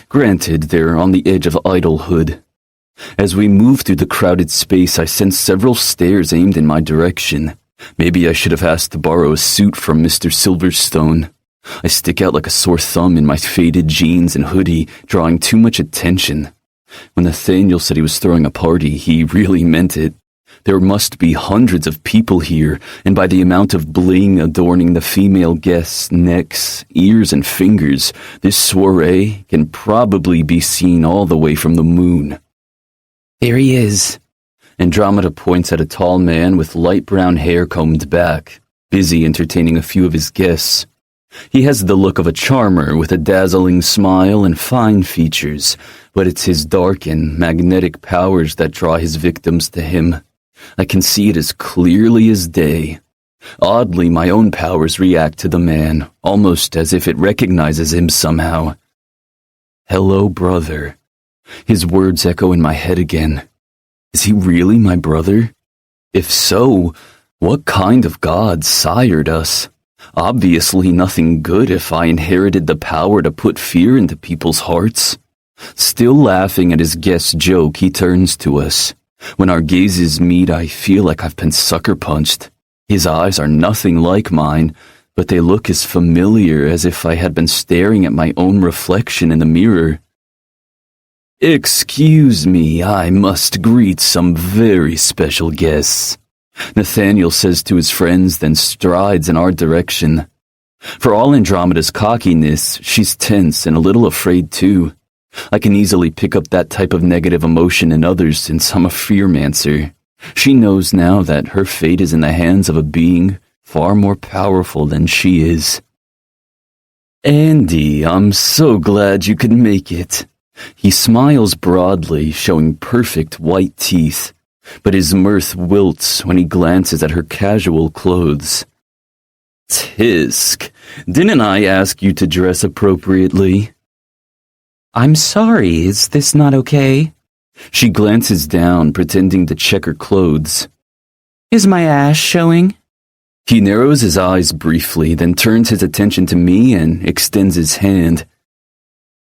S2: Granted, they're on the edge of idolhood. As we move through the crowded space, I sense several stares aimed in my direction. Maybe I should have asked to borrow a suit from Mr. Silverstone. I stick out like a sore thumb in my faded jeans and hoodie, drawing too much attention. When Nathaniel said he was throwing a party, he really meant it. There must be hundreds of people here, and by the amount of bling adorning the female guests' necks, ears, and fingers, this soiree can probably be seen all the way from the moon. There he is. Andromeda points at a tall man with light brown hair combed back, busy entertaining a few of his guests. He has the look of a charmer with a dazzling smile and fine features, but it's his dark and magnetic powers that draw his victims to him. I can see it as clearly as day. Oddly, my own powers react to the man, almost as if it recognizes him somehow. Hello, brother. His words echo in my head again. Is he really my brother? If so, what kind of god sired us? Obviously nothing good if I inherited the power to put fear into people's hearts. Still laughing at his guest's joke, he turns to us. When our gazes meet, I feel like I've been sucker punched. His eyes are nothing like mine, but they look as familiar as if I had been staring at my own reflection in the mirror. Excuse me, I must greet some very special guests, Nathaniel says to his friends, then strides in our direction.
S1: For all Andromeda's cockiness, she's tense and a little afraid too. I can easily pick up that type of negative emotion in others since I'm a fearmancer. She knows now that her fate is in the hands of a being far more powerful than she is. Andy, I'm so glad you could make it. He smiles broadly, showing perfect white teeth, but his mirth wilts when he glances at her casual clothes. Tisk, didn't I ask you to dress appropriately? I'm sorry, is this not okay? She glances down, pretending to check her clothes. Is my ass showing? He narrows his eyes briefly, then turns his attention to me and extends his hand.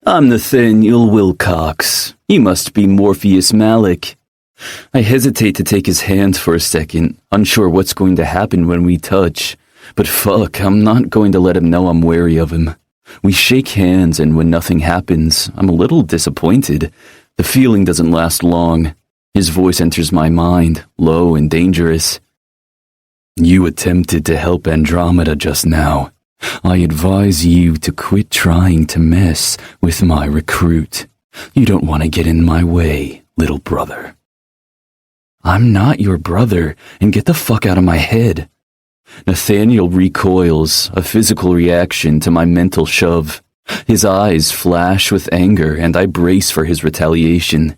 S1: I'm Nathaniel Wilcox. You must be Morpheus Malik. I hesitate to take his hand for a second, unsure what's going to happen when we touch. But fuck, I'm not going to let him know I'm wary of him. We shake hands, and when nothing happens, I'm a little disappointed. The feeling doesn't last long. His voice enters my mind, low and dangerous. You attempted to help Andromeda just now. I advise you to quit trying to mess with my recruit. You don't want to get in my way, little brother. I'm not your brother, and get the fuck out of my head. Nathaniel recoils, a physical reaction to my mental shove. His eyes flash with anger, and I brace for his retaliation.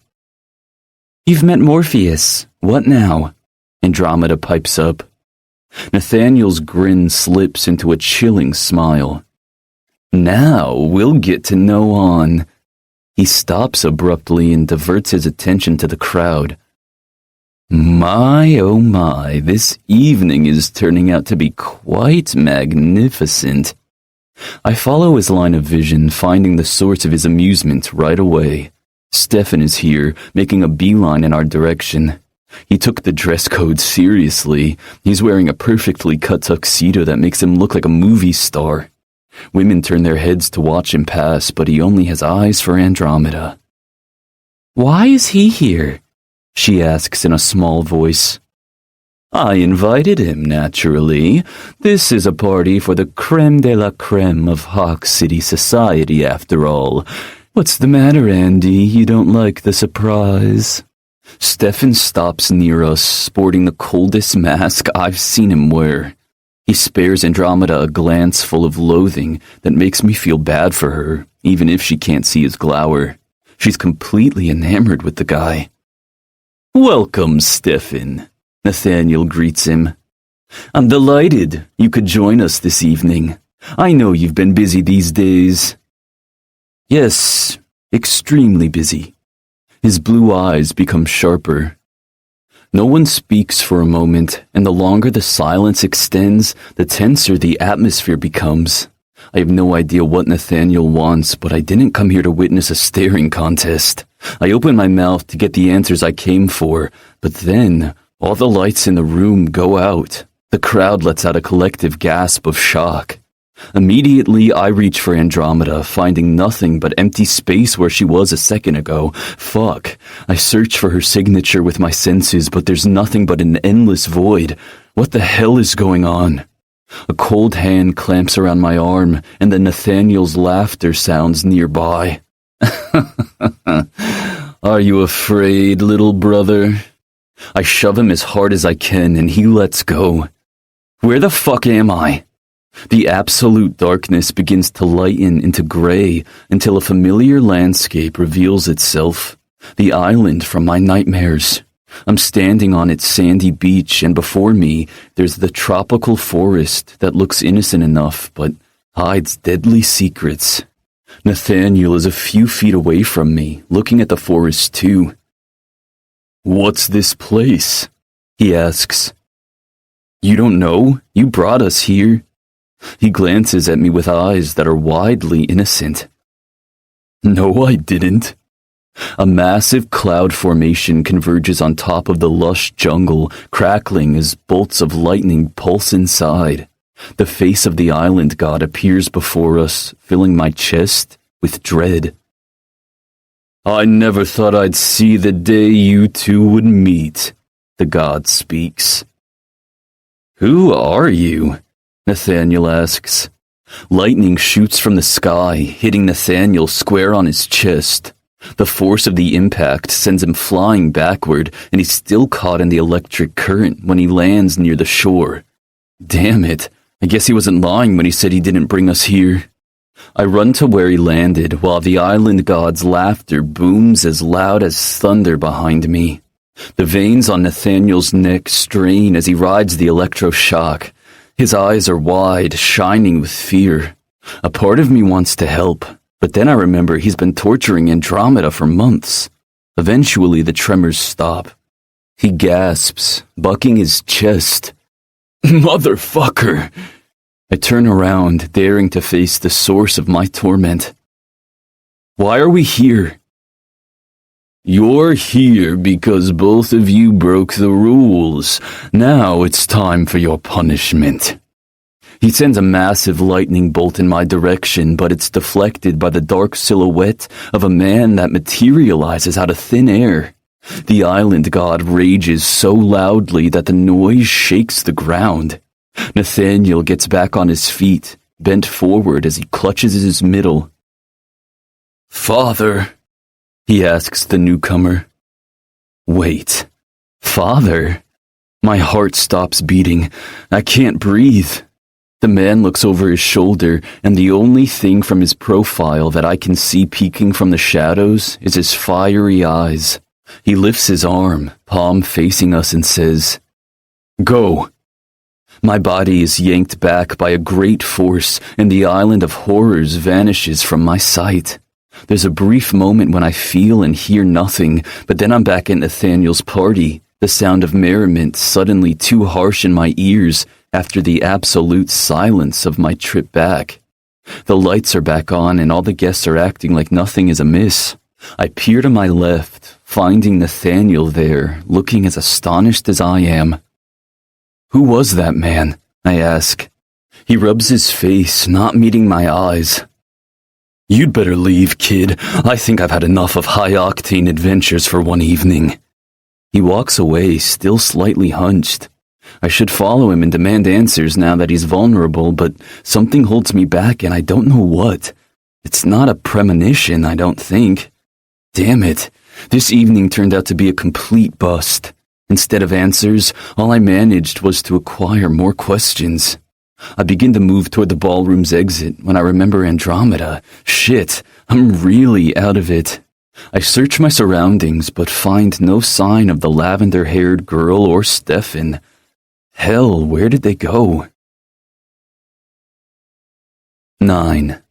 S1: You've met Morpheus. What now? Andromeda pipes up. Nathaniel's grin slips into a chilling smile. Now we'll get to know on. He stops abruptly and diverts his attention to the crowd. My, oh my, this evening is turning out to be quite magnificent. I follow his line of vision, finding the source of his amusement right away. Stefan is here, making a beeline in our direction. He took the dress code seriously. He's wearing a perfectly cut tuxedo that makes him look like a movie star. Women turn their heads to watch him pass, but he only has eyes for Andromeda. Why is he here? She asks in a small voice. I invited him, naturally. This is a party for the creme de la creme of Hawk City society, after all. What's the matter, Andy? You don't like the surprise? Stefan stops near us, sporting the coldest mask I've seen him wear. He spares Andromeda a glance full of loathing that makes me feel bad for her, even if she can't see his glower. She's completely enamored with the guy. Welcome, Stefan, Nathaniel greets him. I'm delighted you could join us this evening. I know you've been busy these days. Yes, extremely busy. His blue eyes become sharper. No one speaks for a moment, and the longer the silence extends, the tenser the atmosphere becomes. I have no idea what Nathaniel wants, but I didn't come here to witness a staring contest. I open my mouth to get the answers I came for, but then all the lights in the room go out. The crowd lets out a collective gasp of shock. Immediately, I reach for Andromeda, finding nothing but empty space where she was a second ago. Fuck. I search for her signature with my senses, but there's nothing but an endless void. What the hell is going on? A cold hand clamps around my arm, and then Nathaniel's laughter sounds nearby. Are you afraid, little brother? I shove him as hard as I can, and he lets go. Where the fuck am I? The absolute darkness begins to lighten into gray until a familiar landscape reveals itself. The island from my nightmares. I'm standing on its sandy beach, and before me, there's the tropical forest that looks innocent enough, but hides deadly secrets. Nathaniel is a few feet away from me, looking at the forest too. What's this place? He asks. You don't know? You brought us here. He glances at me with eyes that are widely innocent. No, I didn't. A massive cloud formation converges on top of the lush jungle, crackling as bolts of lightning pulse inside. The face of the island god appears before us, filling my chest with dread. I never thought I'd see the day you two would meet, the god speaks. Who are you? Nathaniel asks. Lightning shoots from the sky, hitting Nathaniel square on his chest. The force of the impact sends him flying backward, and he's still caught in the electric current when he lands near the shore. Damn it, I guess he wasn't lying when he said he didn't bring us here. I run to where he landed, while the island god's laughter booms as loud as thunder behind me. The veins on Nathaniel's neck strain as he rides the electroshock. His eyes are wide, shining with fear. A part of me wants to help, but then I remember he's been torturing Andromeda for months. Eventually, the tremors stop. He gasps, bucking his chest. Motherfucker! I turn around, daring to face the source of my torment. Why are we here? You're here because both of you broke the rules. Now it's time for your punishment. He sends a massive lightning bolt in my direction, but it's deflected by the dark silhouette of a man that materializes out of thin air. The island god rages so loudly that the noise shakes the ground. Nathaniel gets back on his feet, bent forward as he clutches his middle. Father, he asks the newcomer. Wait, Father? My heart stops beating. I can't breathe. The man looks over his shoulder, and the only thing from his profile that I can see peeking from the shadows is his fiery eyes. He lifts his arm, palm facing us, and says, Go. My body is yanked back by a great force, and the island of horrors vanishes from my sight. There's a brief moment when I feel and hear nothing, but then I'm back at Nathaniel's party, the sound of merriment suddenly too harsh in my ears after the absolute silence of my trip back. The lights are back on, and all the guests are acting like nothing is amiss. I peer to my left, finding Nathaniel there, looking as astonished as I am. Who was that man? I ask. He rubs his face, not meeting my eyes. You'd better leave, kid. I think I've had enough of high-octane adventures for one evening. He walks away, still slightly hunched. I should follow him and demand answers now that he's vulnerable, but something holds me back and I don't know what. It's not a premonition, I don't think. Damn it. This evening turned out to be a complete bust. Instead of answers, all I managed was to acquire more questions. I begin to move toward the ballroom's exit when I remember Andromeda. Shit, I'm really out of it. I search my surroundings but find no sign of the lavender-haired girl or Stefan. Hell, where did they go? 9.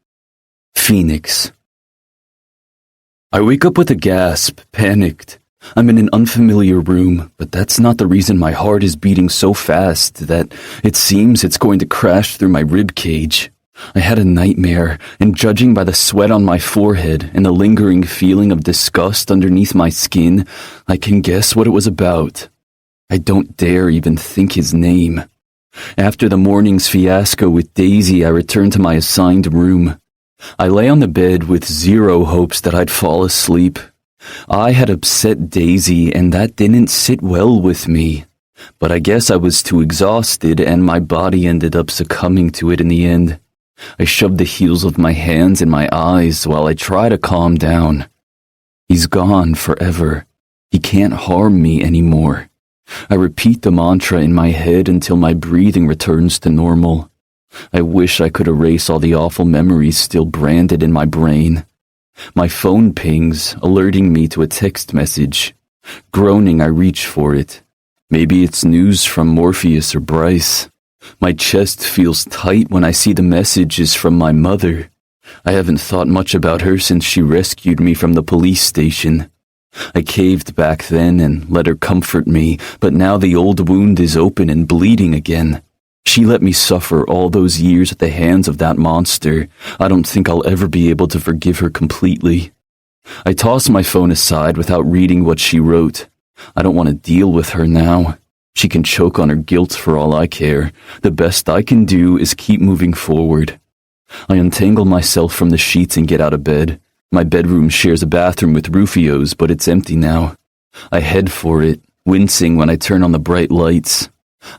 S1: Phoenix. I wake up with a gasp, panicked. I'm in an unfamiliar room, but that's not the reason my heart is beating so fast that it seems it's going to crash through my rib cage. I had a nightmare, and judging by the sweat on my forehead and the lingering feeling of disgust underneath my skin, I can guess what it was about. I don't dare even think his name. After the morning's fiasco with Daisy, I return to my assigned room. I lay on the bed with zero hopes that I'd fall asleep. I had upset Daisy, and that didn't sit well with me. But I guess I was too exhausted, and my body ended up succumbing to it in the end. I shoved the heels of my hands in my eyes while I try to calm down. He's gone forever. He can't harm me anymore. I repeat the mantra in my head until my breathing returns to normal. I wish I could erase all the awful memories still branded in my brain. My phone pings, alerting me to a text message. Groaning, I reach for it. Maybe it's news from Morpheus or Bryce. My chest feels tight when I see the message is from my mother. I haven't thought much about her since she rescued me from the police station. I caved back then and let her comfort me, but now the old wound is open and bleeding again. She let me suffer all those years at the hands of that monster. I don't think I'll ever be able to forgive her completely. I toss my phone aside without reading what she wrote. I don't want to deal with her now. She can choke on her guilt for all I care. The best I can do is keep moving forward. I untangle myself from the sheets and get out of bed. My bedroom shares a bathroom with Rufio's, but it's empty now. I head for it, wincing when I turn on the bright lights.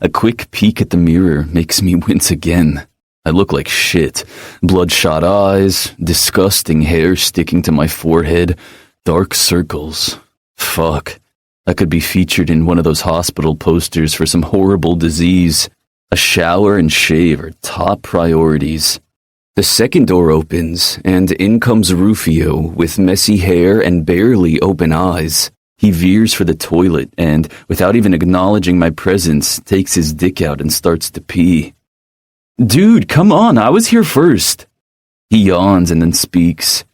S1: A quick peek at the mirror makes me wince again. I look like shit. Bloodshot eyes, disgusting hair sticking to my forehead, dark circles. Fuck. I could be featured in one of those hospital posters for some horrible disease. A shower and shave are top priorities. The second door opens, and in comes Rufio with messy hair and barely open eyes. He veers for the toilet and, without even acknowledging my presence, takes his dick out and starts to pee. Dude, come on, I was here first. He yawns and then speaks.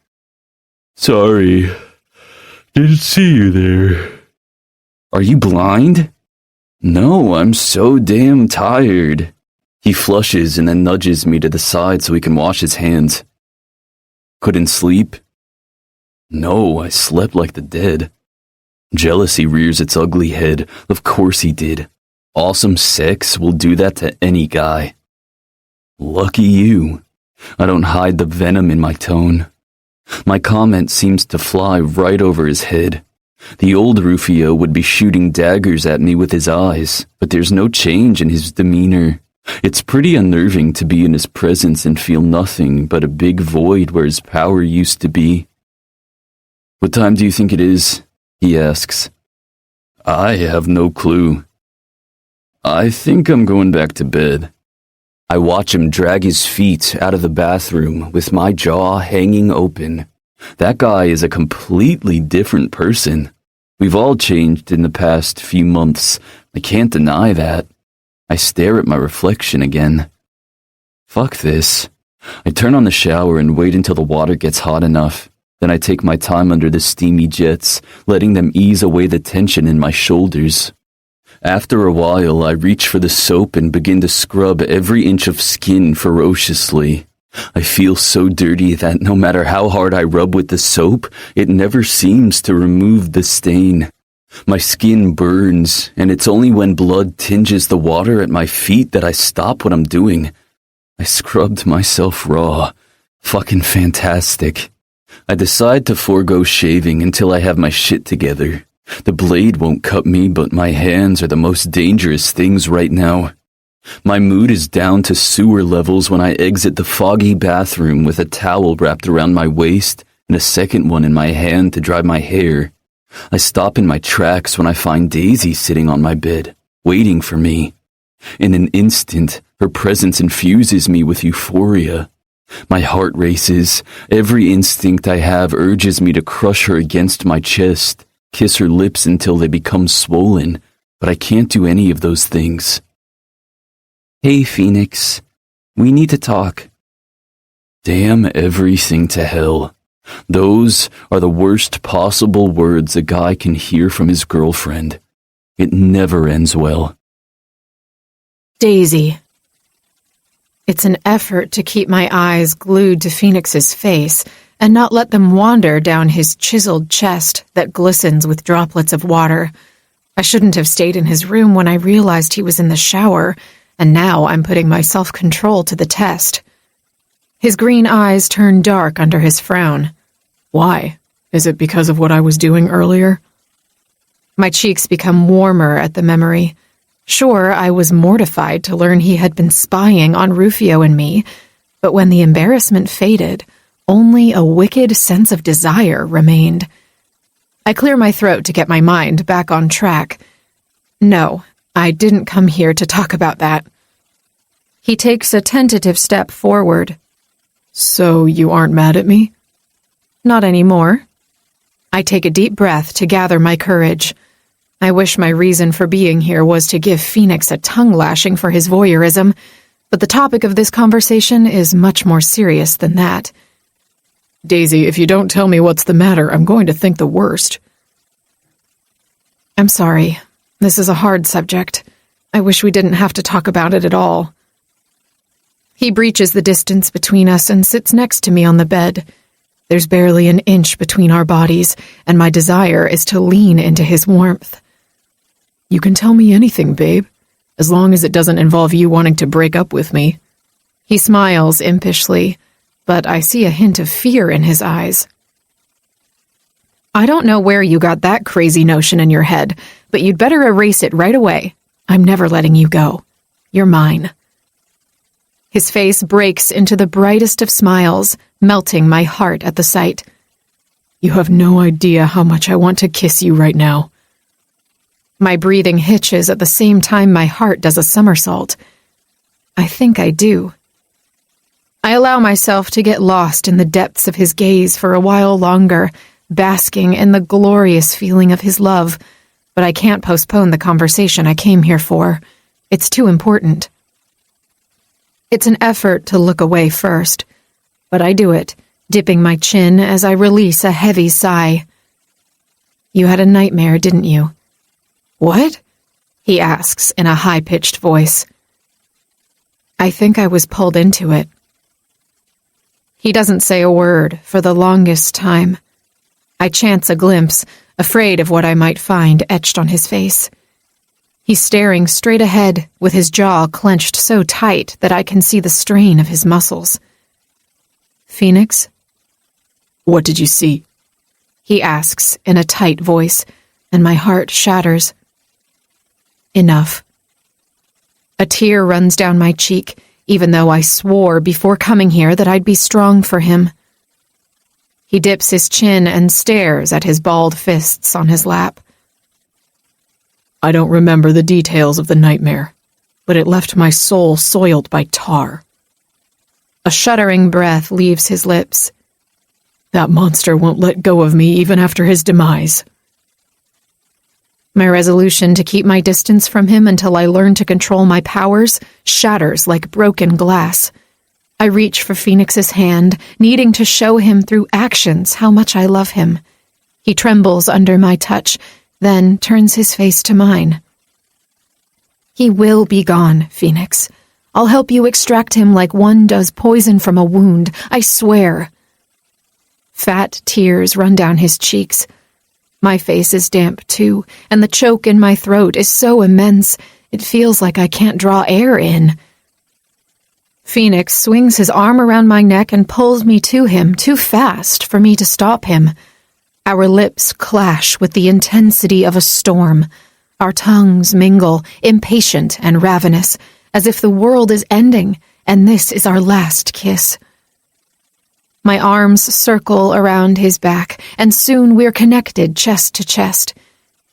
S1: Sorry, didn't see you there. Are you blind? No, I'm so damn tired. He flushes and then nudges me to the side so he can wash his hands. Couldn't sleep? No, I slept like the dead. Jealousy rears its ugly head. Of course he did. Awesome sex will do that to any guy. Lucky you. I don't hide the venom in my tone. My comment seems to fly right over his head. The old Rufio would be shooting daggers at me with his eyes, but there's no change in his demeanor. It's pretty unnerving to be in his presence and feel nothing but a big void where his power used to be. What time do you think it is? He asks. I have no clue. I think I'm going back to bed. I watch him drag his feet out of the bathroom with my jaw hanging open. That guy is a completely different person. We've all changed in the past few months. I can't deny that. I stare at my reflection again. Fuck this. I turn on the shower and wait until the water gets hot enough. Then I take my time under the steamy jets, letting them ease away the tension in my shoulders. After a while, I reach for the soap and begin to scrub every inch of skin ferociously. I feel so dirty that no matter how hard I rub with the soap, it never seems to remove the stain. My skin burns, and it's only when blood tinges the water at my feet that I stop what I'm doing. I scrubbed myself raw. Fucking fantastic. I decide to forego shaving until I have my shit together. The blade won't cut me, but my hands are the most dangerous things right now. My mood is down to sewer levels when I exit the foggy bathroom with a towel wrapped around my waist and a second one in my hand to dry my hair. I stop in my tracks when I find Daisy sitting on my bed, waiting for me. In an instant, her presence infuses me with euphoria. My heart races. Every instinct I have urges me to crush her against my chest, kiss her lips until they become swollen, but I can't do any of those things. Hey, Phoenix. We need to talk. Damn everything to hell. Those are the worst possible words a guy can hear from his girlfriend. It never ends well.
S3: Daisy. It's an effort to keep my eyes glued to Phoenix's face and not let them wander down his chiseled chest that glistens with droplets of water. I shouldn't have stayed in his room when I realized he was in the shower, and now I'm putting my self-control to the test. His green eyes turn dark under his frown.
S4: Why? Is it because of what I was doing earlier?
S3: My cheeks become warmer at the memory. Sure, I was mortified to learn he had been spying on Rufio and me, but when the embarrassment faded, only a wicked sense of desire remained. I clear my throat to get my mind back on track. No, I didn't come here to talk about that. He takes a tentative step forward.
S4: So you aren't mad at me?
S3: Not anymore. I take a deep breath to gather my courage. I wish my reason for being here was to give Phoenix a tongue-lashing for his voyeurism, but the topic of this conversation is much more serious than that.
S4: Daisy, if you don't tell me what's the matter, I'm going to think the worst.
S3: I'm sorry. This is a hard subject. I wish we didn't have to talk about it at all. He breaches the distance between us and sits next to me on the bed. There's barely an inch between our bodies, and my desire is to lean into his warmth.
S4: You can tell me anything, babe, as long as it doesn't involve you wanting to break up with me.
S3: He smiles impishly, but I see a hint of fear in his eyes. I don't know where you got that crazy notion in your head, but you'd better erase it right away. I'm never letting you go. You're mine. His face breaks into the brightest of smiles, melting my heart at the sight.
S4: You have no idea how much I want to kiss you right now.
S3: My breathing hitches at the same time my heart does a somersault. I think I do. I allow myself to get lost in the depths of his gaze for a while longer, basking in the glorious feeling of his love, but I can't postpone the conversation I came here for. It's too important. It's an effort to look away first, but I do it, dipping my chin as I release a heavy sigh. You had a nightmare, didn't you?
S4: What?
S3: He asks in a high-pitched voice. I think I was pulled into it. He doesn't say a word for the longest time. I chance a glimpse, afraid of what I might find etched on his face. He's staring straight ahead, with his jaw clenched so tight that I can see the strain of his muscles. Phoenix?
S4: What did you see?
S3: He asks in a tight voice, and my heart shatters. Enough. A tear runs down my cheek, even though I swore before coming here that I'd be strong for him. He dips his chin and stares at his balled fists on his lap.
S4: I don't remember the details of the nightmare, but it left my soul soiled by tar.
S3: A shuddering breath leaves his lips.
S4: That monster won't let go of me even after his demise.
S3: My resolution to keep my distance from him until I learn to control my powers shatters like broken glass. I reach for Phoenix's hand, needing to show him through actions how much I love him. He trembles under my touch, then turns his face to mine. He will be gone, Phoenix. I'll help you extract him like one does poison from a wound, I swear. Fat tears run down his cheeks. My face is damp too, and the choke in my throat is so immense, it feels like I can't draw air in. Phoenix swings his arm around my neck and pulls me to him too fast for me to stop him. Our lips clash with the intensity of a storm. Our tongues mingle, impatient and ravenous, as if the world is ending, and this is our last kiss. My arms circle around his back, and soon we're connected chest to chest.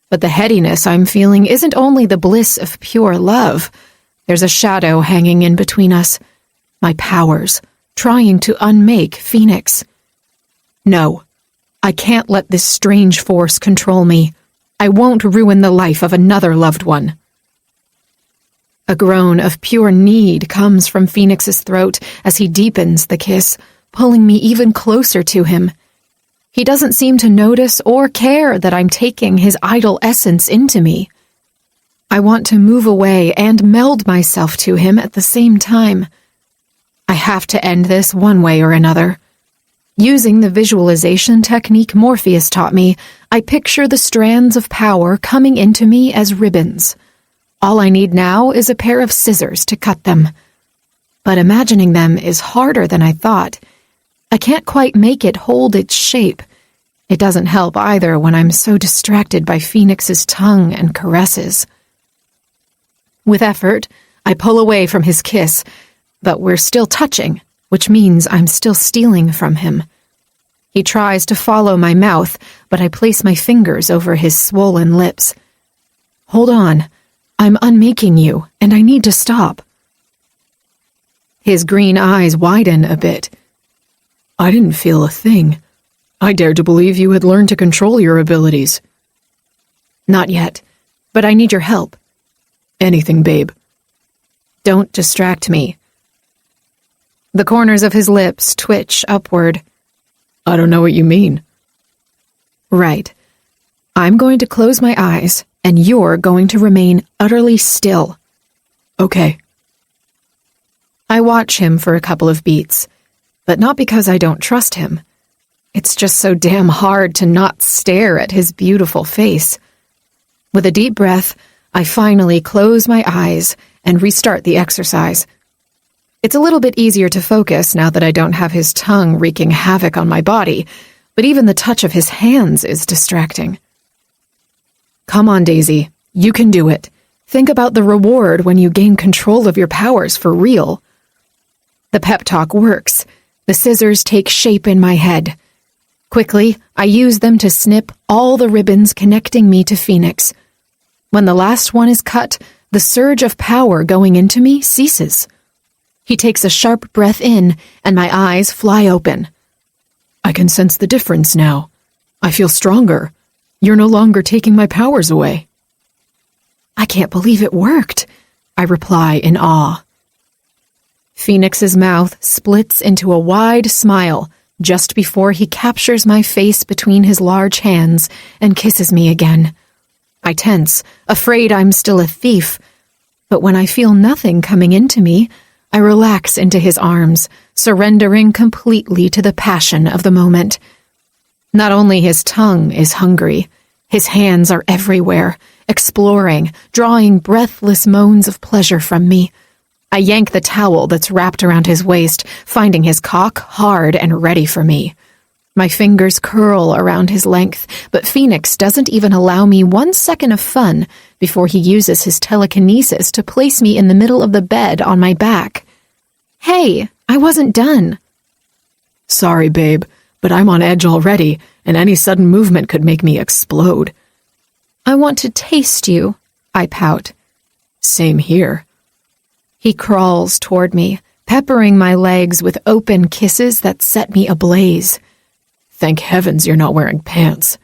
S3: But the headiness I'm feeling isn't only the bliss of pure love. There's a shadow hanging in between us. My powers, trying to unmake Phoenix. No. I can't let this strange force control me. I won't ruin the life of another loved one. A groan of pure need comes from Phoenix's throat as he deepens the kiss, pulling me even closer to him. He doesn't seem to notice or care that I'm taking his idle essence into me. I want to move away and meld myself to him at the same time. I have to end this one way or another. Using the visualization technique Morpheus taught me, I picture the strands of power coming into me as ribbons. All I need now is a pair of scissors to cut them. But imagining them is harder than I thought. I can't quite make it hold its shape. It doesn't help either when I'm so distracted by Phoenix's tongue and caresses. With effort, I pull away from his kiss, but we're still touching, which means I'm still stealing from him. He tries to follow my mouth, but I place my fingers over his swollen lips. Hold on. I'm unmaking you, and I need to stop. His green eyes widen a bit.
S4: I didn't feel a thing. I dared to believe you had learned to control your abilities.
S3: Not yet, but I need your help.
S4: Anything, babe.
S3: Don't distract me. The corners of his lips twitch upward.
S4: I don't know what you mean.
S3: Right. I'm going to close my eyes, and you're going to remain utterly still.
S4: Okay.
S3: I watch him for a couple of beats, but not because I don't trust him. It's just so damn hard to not stare at his beautiful face. With a deep breath, I finally close my eyes and restart the exercise. It's a little bit easier to focus now that I don't have his tongue wreaking havoc on my body, but even the touch of his hands is distracting. Come on, Daisy. You can do it. Think about the reward when you gain control of your powers for real. The pep talk works. The scissors take shape in my head. Quickly, I use them to snip all the ribbons connecting me to Phoenix. When the last one is cut, the surge of power going into me ceases. He takes a sharp breath in, and my eyes fly open.
S4: I can sense the difference now. I feel stronger. You're no longer taking my powers away.
S3: I can't believe it worked, I reply in awe. Phoenix's mouth splits into a wide smile just before he captures my face between his large hands and kisses me again. I tense, afraid I'm still a thief, but when I feel nothing coming into me, I relax into his arms, surrendering completely to the passion of the moment. Not only his tongue is hungry, his hands are everywhere, exploring, drawing breathless moans of pleasure from me. I yank the towel that's wrapped around his waist, finding his cock hard and ready for me. My fingers curl around his length, but Phoenix doesn't even allow me 1 second of fun before he uses his telekinesis to place me in the middle of the bed on my back. Hey, I wasn't done.
S4: Sorry, babe, but I'm on edge already, and any sudden movement could make me explode.
S3: I want to taste you, I pout.
S4: Same here.
S3: He crawls toward me, peppering my legs with open kisses that set me ablaze.
S4: Thank heavens you're not wearing pants.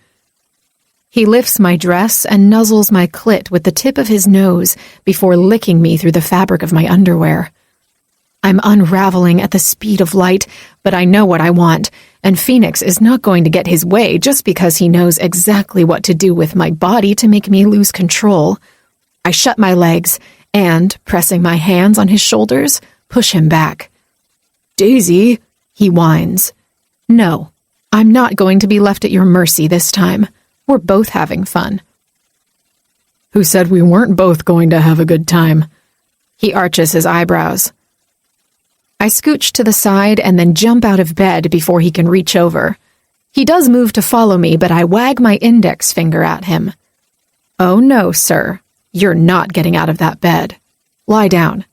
S3: He lifts my dress and nuzzles my clit with the tip of his nose before licking me through the fabric of my underwear. I'm unraveling at the speed of light, but I know what I want, and Phoenix is not going to get his way just because he knows exactly what to do with my body to make me lose control. I shut my legs and, pressing my hands on his shoulders, push him back.
S4: Daisy,
S3: he whines. No, I'm not going to be left at your mercy this time. We're both having fun.
S4: Who said we weren't both going to have a good time?
S3: He arches his eyebrows. I scooch to the side and then jump out of bed before he can reach over. He does move to follow me, but I wag my index finger at him. Oh no, sir. You're not getting out of that bed. Lie down.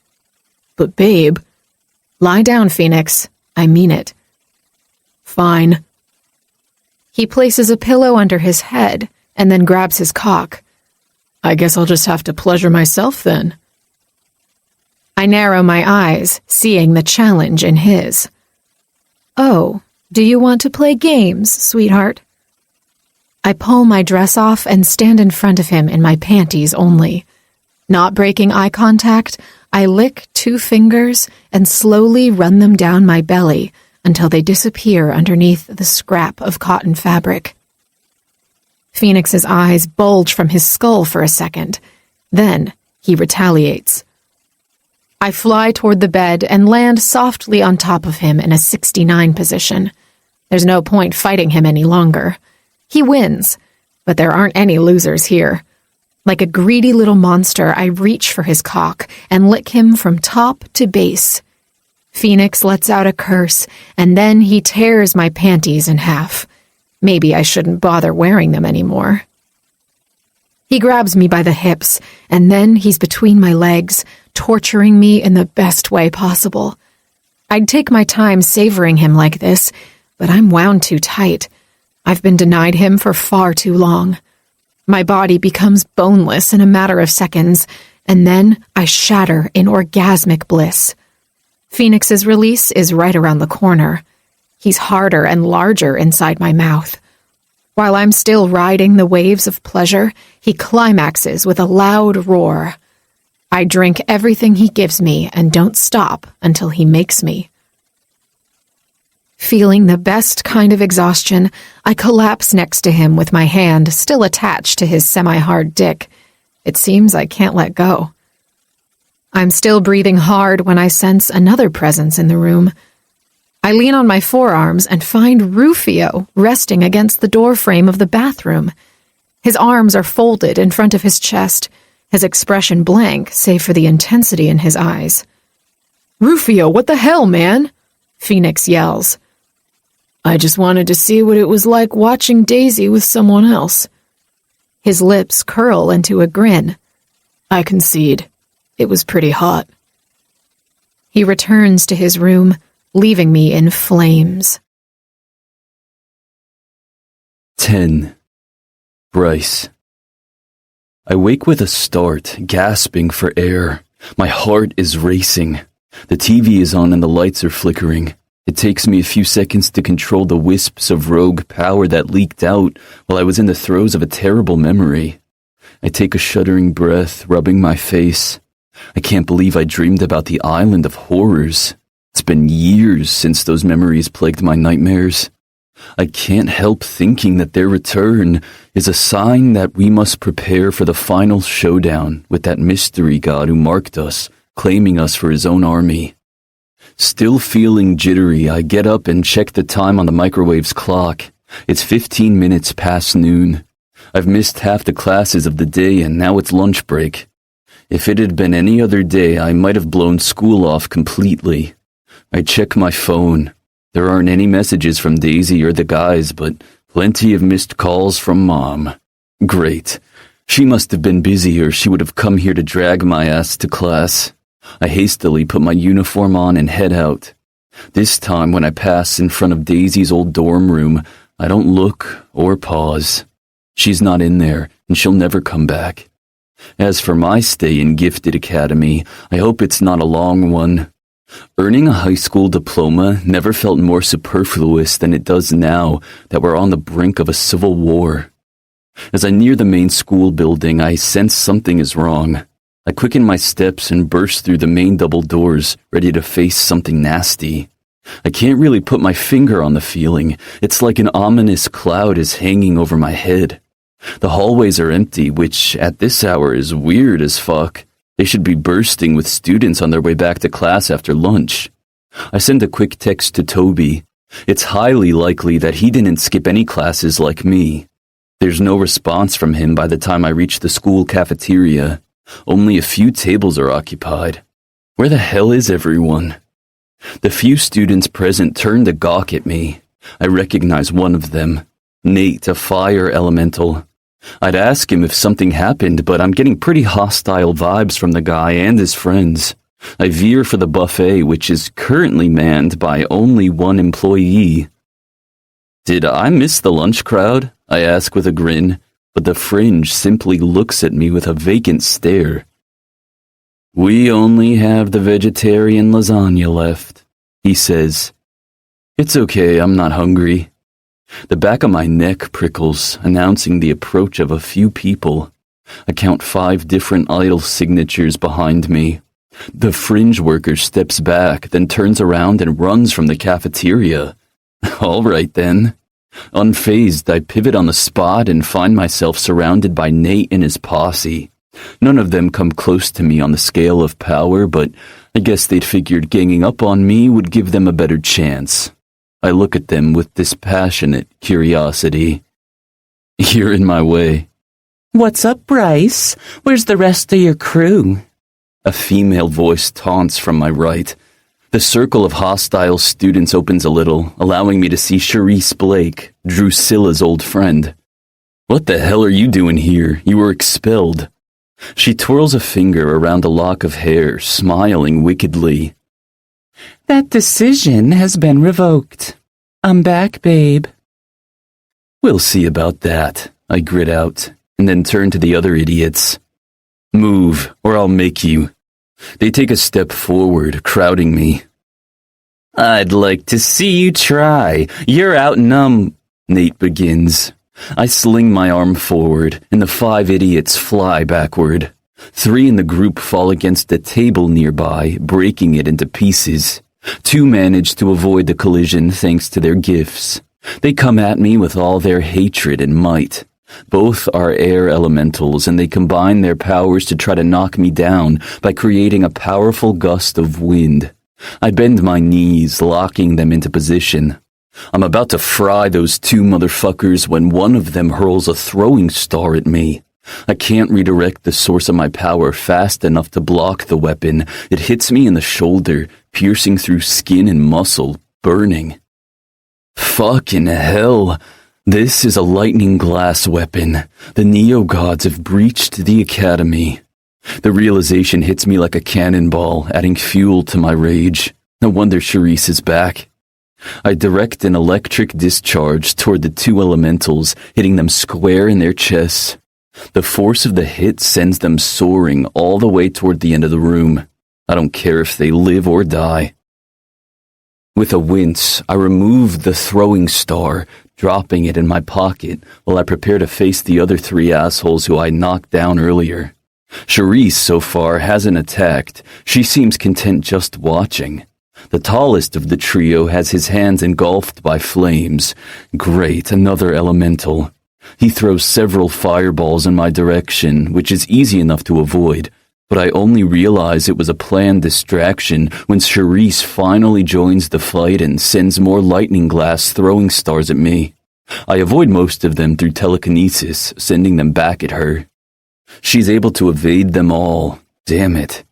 S4: But babe...
S3: Lie down, Phoenix. I mean it.
S4: Fine.
S3: He places a pillow under his head and then grabs his cock.
S4: I guess I'll just have to pleasure myself then.
S3: I narrow my eyes, seeing the challenge in his. Oh, do you want to play games, sweetheart? I pull my dress off and stand in front of him in my panties only. Not breaking eye contact, I lick 2 fingers and slowly run them down my belly until they disappear underneath the scrap of cotton fabric. Phoenix's eyes bulge from his skull for a second. Then he retaliates. I fly toward the bed and land softly on top of him in a 69 position. There's no point fighting him any longer. He wins, but there aren't any losers here. Like a greedy little monster, I reach for his cock and lick him from top to base. Phoenix lets out a curse, and then he tears my panties in half. Maybe I shouldn't bother wearing them anymore. He grabs me by the hips, and then he's between my legs, torturing me in the best way possible. I'd take my time savoring him like this, but I'm wound too tight. I've been denied him for far too long. My body becomes boneless in a matter of seconds, and then I shatter in orgasmic bliss. Phoenix's release is right around the corner. He's harder and larger inside my mouth. While I'm still riding the waves of pleasure, he climaxes with a loud roar. I drink everything he gives me and don't stop until he makes me. Feeling the best kind of exhaustion, I collapse next to him with my hand still attached to his semi-hard dick. It seems I can't let go. I'm still breathing hard when I sense another presence in the room. I lean on my forearms and find Rufio resting against the doorframe of the bathroom. His arms are folded in front of his chest, his expression blank save for the intensity in his eyes.
S4: Rufio, what the hell, man?
S3: Phoenix yells.
S4: I just wanted to see what it was like watching Daisy with someone else.
S3: His lips curl into a grin.
S4: I concede. It was pretty hot.
S3: He returns to his room, leaving me in flames.
S2: 10. Bryce. I wake with a start, gasping for air. My heart is racing. The TV is on and the lights are flickering. It takes me a few seconds to control the wisps of rogue power that leaked out while I was in the throes of a terrible memory. I take a shuddering breath, rubbing my face. I can't believe I dreamed about the island of horrors. It's been years since those memories plagued my nightmares. I can't help thinking that their return is a sign that we must prepare for the final showdown with that mystery god who marked us, claiming us for his own army. Still feeling jittery, I get up and check the time on the microwave's clock. It's 15 minutes past noon. I've missed half the classes of the day and now it's lunch break. If it had been any other day, I might have blown school off completely. I check my phone. There aren't any messages from Daisy or the guys, but plenty of missed calls from Mom. Great. She must have been busy or she would have come here to drag my ass to class. I hastily put my uniform on and head out. This time when I pass in front of Daisy's old dorm room, I don't look or pause. She's not in there, and she'll never come back. As for my stay in Gifted Academy, I hope it's not a long one. Earning a high school diploma never felt more superfluous than it does now that we're on the brink of a civil war. As I near the main school building, I sense something is wrong. I quicken my steps and burst through the main double doors, ready to face something nasty. I can't really put my finger on the feeling. It's like an ominous cloud is hanging over my head. The hallways are empty, which at this hour is weird as fuck. They should be bursting with students on their way back to class after lunch. I send a quick text to Toby. It's highly likely that he didn't skip any classes like me. There's no response from him by the time I reach the school cafeteria. Only a few tables are occupied. Where the hell is everyone? The few students present turn to gawk at me. I recognize one of them, Nate, a fire elemental. I'd ask him if something happened, but I'm getting pretty hostile vibes from the guy and his friends. I veer for the buffet, which is currently manned by only one employee. Did I miss the lunch crowd? I ask with a grin, but the Fringe simply looks at me with a vacant stare. We only have the vegetarian lasagna left, he says. It's okay, I'm not hungry. The back of my neck prickles, announcing the approach of a few people. I count 5 different idol signatures behind me. The Fringe worker steps back, then turns around and runs from the cafeteria. All right then. Unfazed, I pivot on the spot and find myself surrounded by Nate and his posse. None of them come close to me on the scale of power, but I guess they'd figured ganging up on me would give them a better chance. I look at them with dispassionate curiosity. You're in my way.
S5: What's up, Bryce? Where's the rest of your crew?
S2: A female voice taunts from my right. The circle of hostile students opens a little, allowing me to see Charisse Blake, Drusilla's old friend. What the hell are you doing here? You were expelled. She twirls a finger around a lock of hair, smiling wickedly.
S5: That decision has been revoked. I'm back, babe.
S2: We'll see about that, I grit out, and then turn to the other idiots. Move, or I'll make you. They take a step forward, crowding me. I'd like to see you try. You're out Nate begins. I sling my arm forward, and the 5 idiots fly backward. 3 in the group fall against a table nearby, breaking it into pieces. 2 manage to avoid the collision thanks to their gifts. They come at me with all their hatred and might. Both are air elementals, and they combine their powers to try to knock me down by creating a powerful gust of wind. I bend my knees, locking them into position. I'm about to fry those 2 motherfuckers when one of them hurls a throwing star at me. I can't redirect the source of my power fast enough to block the weapon. It hits me in the shoulder, piercing through skin and muscle, burning. Fucking hell. This is a lightning glass weapon. The Neo-Gods have breached the academy.
S1: The realization hits me like a cannonball, adding fuel to my rage. No wonder Charisse is back. I direct an electric discharge toward the two elementals, hitting them square in their chests. The force of the hit sends them soaring all the way toward the end of the room. I don't care if they live or die. With a wince, I remove the throwing star, dropping it in my pocket while I prepare to face the other three assholes who I knocked down earlier. Charisse, so far, hasn't attacked. She seems content just watching. The tallest of the trio has his hands engulfed by flames. Great, another elemental. He throws several fireballs in my direction, which is easy enough to avoid, but I only realize it was a planned distraction when Charisse finally joins the fight and sends more lightning glass throwing stars at me. I avoid most of them through telekinesis, sending them back at her. She's able to evade them all. Damn it.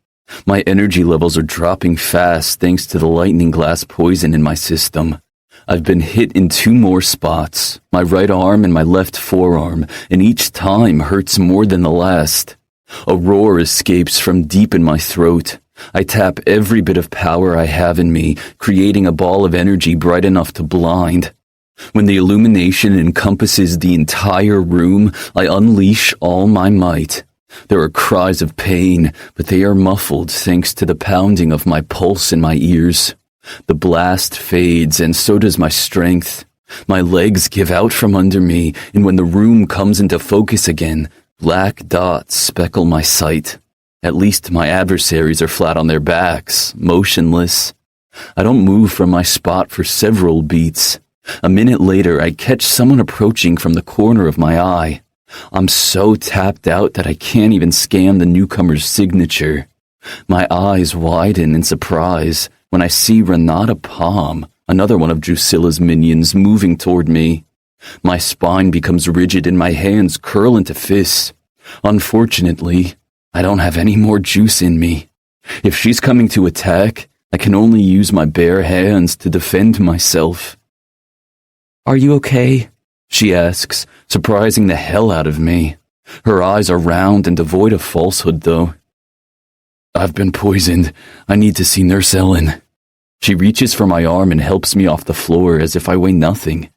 S1: My energy levels are dropping fast thanks to the lightning glass poison in my system. I've been hit in 2 more spots, my right arm and my left forearm, and each time hurts more than the last. A roar escapes from deep in my throat. I tap every bit of power I have in me, creating a ball of energy bright enough to blind. When the illumination encompasses the entire room, I unleash all my might. There are cries of pain, but they are muffled thanks to the pounding of my pulse in my ears. The blast fades, and so does my strength. My legs give out from under me, and when the room comes into focus again, black dots speckle my sight. At least my adversaries are flat on their backs, motionless. I don't move from my spot for several beats. A minute later, I catch someone approaching from the corner of my eye. I'm so tapped out that I can't even scan the newcomer's signature. My eyes widen in surprise when I see Renata Palm, another one of Drusilla's minions, moving toward me. My spine becomes rigid and my hands curl into fists. Unfortunately, I don't have any more juice in me. If she's coming to attack, I can only use my bare hands to defend myself. "Are you okay?" she asks, surprising the hell out of me. Her eyes are round and devoid of falsehood, though. "I've been poisoned. I need to see Nurse Ellen." She reaches for my arm and helps me off the floor as if I weigh nothing.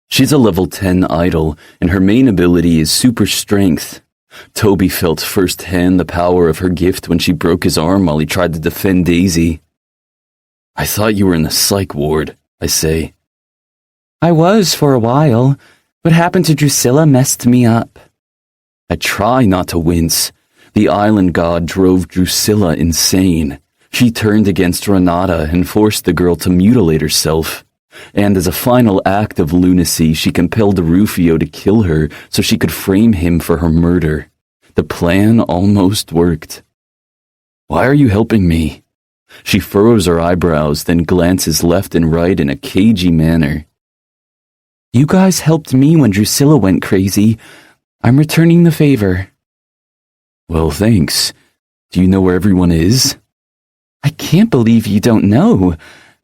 S1: She's a level 10 idol, and her main ability is super strength. Toby felt firsthand the power of her gift when she broke his arm while he tried to defend Daisy. "I thought you were in the psych ward," I say.
S5: "I was for a while. What happened to Drusilla messed me up."
S1: I try not to wince. The island god drove Drusilla insane. She turned against Renata and forced the girl to mutilate herself. And as a final act of lunacy, she compelled Rufio to kill her so she could frame him for her murder. The plan almost worked. "Why are you helping me?" She furrows her eyebrows, then glances left and right in a cagey manner.
S5: "You guys helped me when Drusilla went crazy. I'm returning the favor."
S1: "Well, thanks. Do you know where everyone is?"
S5: "I can't believe you don't know.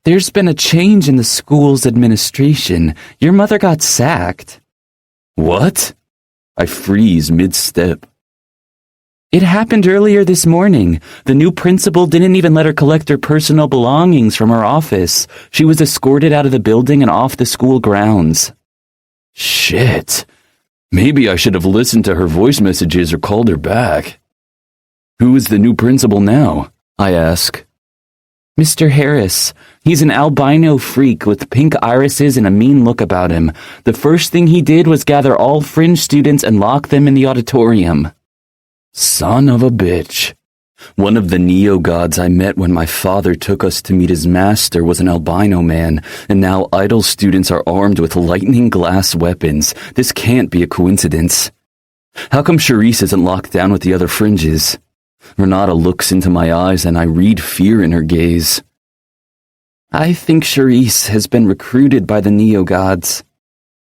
S5: There's been a change in the school's administration. Your mother got sacked."
S1: "What?" I freeze mid-step.
S5: "It happened earlier this morning. The new principal didn't even let her collect her personal belongings from her office. She was escorted out of the building and off the school grounds."
S1: Shit. Maybe I should have listened to her voice messages or called her back. "Who is the new principal now?" I ask.
S5: "Mr. Harris. He's an albino freak with pink irises and a mean look about him. The first thing he did was gather all Fringe students and lock them in the auditorium."
S1: Son of a bitch. One of the neo-gods I met when my father took us to meet his master was an albino man, and now idol students are armed with lightning glass weapons. This can't be a coincidence. How come Charisse isn't locked down with the other Fringes? Renata looks into my eyes and I read fear in her gaze.
S5: "I think Charisse has been recruited by the neo-gods."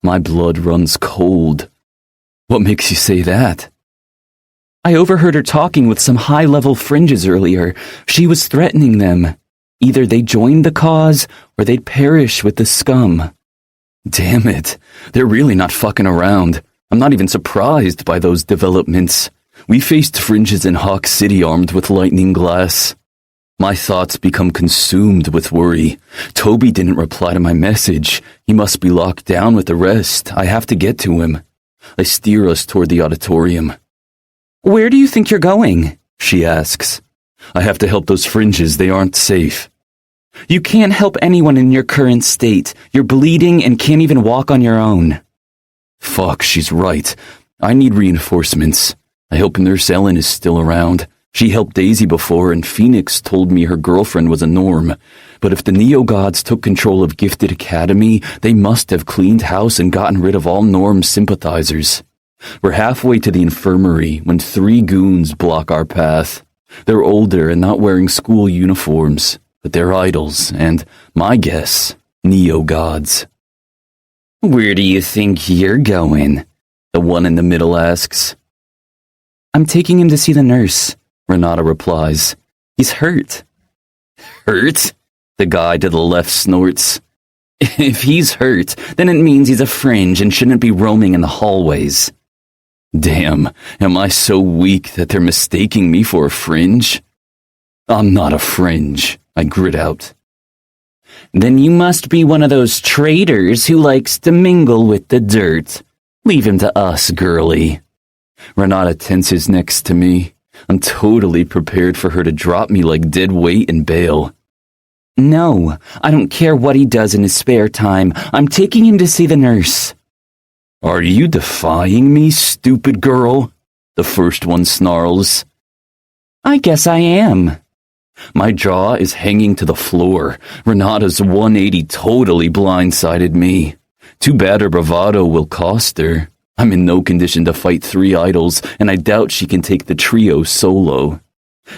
S1: My blood runs cold. What makes you say that?
S5: "I overheard her talking with some high-level Fringes earlier. She was threatening them. Either they joined the cause, or they'd perish with the scum."
S1: Damn it. They're really not fucking around. I'm not even surprised by those developments.
S2: We faced Fringes in Hawk City armed with lightning glass. My thoughts become consumed with worry. Toby didn't reply to my message. He must be locked down with the rest. I have to get to him. I steer us toward the auditorium.
S5: Where do you think you're going?
S2: She asks. I have to help those Fringes. They aren't safe.
S5: You can't help anyone in your current state. You're bleeding and can't even walk on your own.
S2: Fuck, she's right. I need reinforcements. I hope Nurse Ellen is still around. She helped Daisy before, and Phoenix told me her girlfriend was a Norm. But if the Neo-Gods took control of Gifted Academy, they must have cleaned house and gotten rid of all Norm sympathizers. We're halfway to the infirmary when 3 goons block our path. They're older and not wearing school uniforms, but they're idols, and, my guess, Neo-Gods.
S5: Where do you think you're going?
S2: The one in the middle asks.
S5: I'm taking him to see the nurse, Renata replies. He's hurt.
S2: Hurt? The guy to the left snorts.
S5: If he's hurt, then it means he's a Fringe and shouldn't be roaming in the hallways.
S2: Damn, am I so weak that they're mistaking me for a Fringe? I'm not a Fringe, I grit out.
S5: Then you must be one of those traitors who likes to mingle with the dirt. Leave him to us, girlie.
S2: Renata tenses next to me. I'm totally prepared for her to drop me like dead weight and bail.
S5: No, I don't care what he does in his spare time. I'm taking him to see the nurse.
S2: Are you defying me, stupid girl? The first one snarls.
S5: I guess I am.
S2: My jaw is hanging to the floor. Renata's 180 totally blindsided me. Too bad her bravado will cost her. I'm in no condition to fight 3 idols, and I doubt she can take the trio solo.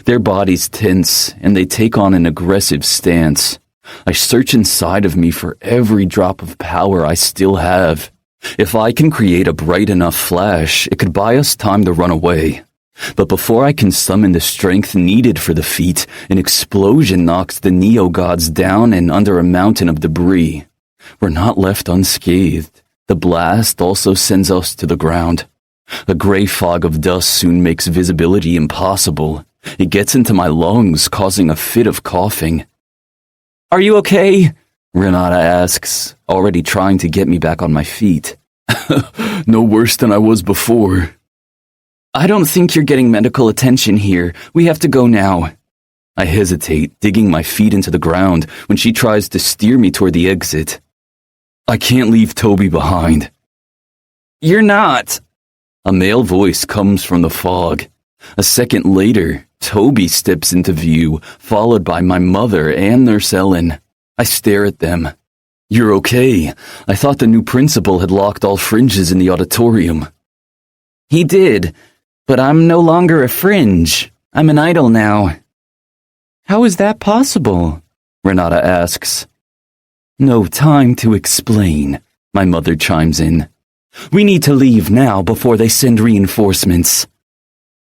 S2: Their bodies tense, and they take on an aggressive stance. I search inside of me for every drop of power I still have. If I can create a bright enough flash, it could buy us time to run away. But before I can summon the strength needed for the feat, an explosion knocks the Neo-Gods down and under a mountain of debris. We're not left unscathed. The blast also sends us to the ground. A gray fog of dust soon makes visibility impossible. It gets into my lungs, causing a fit of coughing.
S5: Are you okay?
S2: Renata asks, already trying to get me back on my feet. No worse than I was before.
S5: I don't think you're getting medical attention here. We have to go now.
S2: I hesitate, digging my feet into the ground when she tries to steer me toward the exit. I can't leave Toby behind.
S5: You're not.
S2: A male voice comes from the fog. A second later, Toby steps into view, followed by my mother and Nurse Ellen. I stare at them. You're okay. I thought the new principal had locked all Fringes in the auditorium.
S5: He did, but I'm no longer a Fringe. I'm an idol now. How is that possible?
S2: Renata asks. No time to explain, my mother chimes in. We need to leave now before they send reinforcements.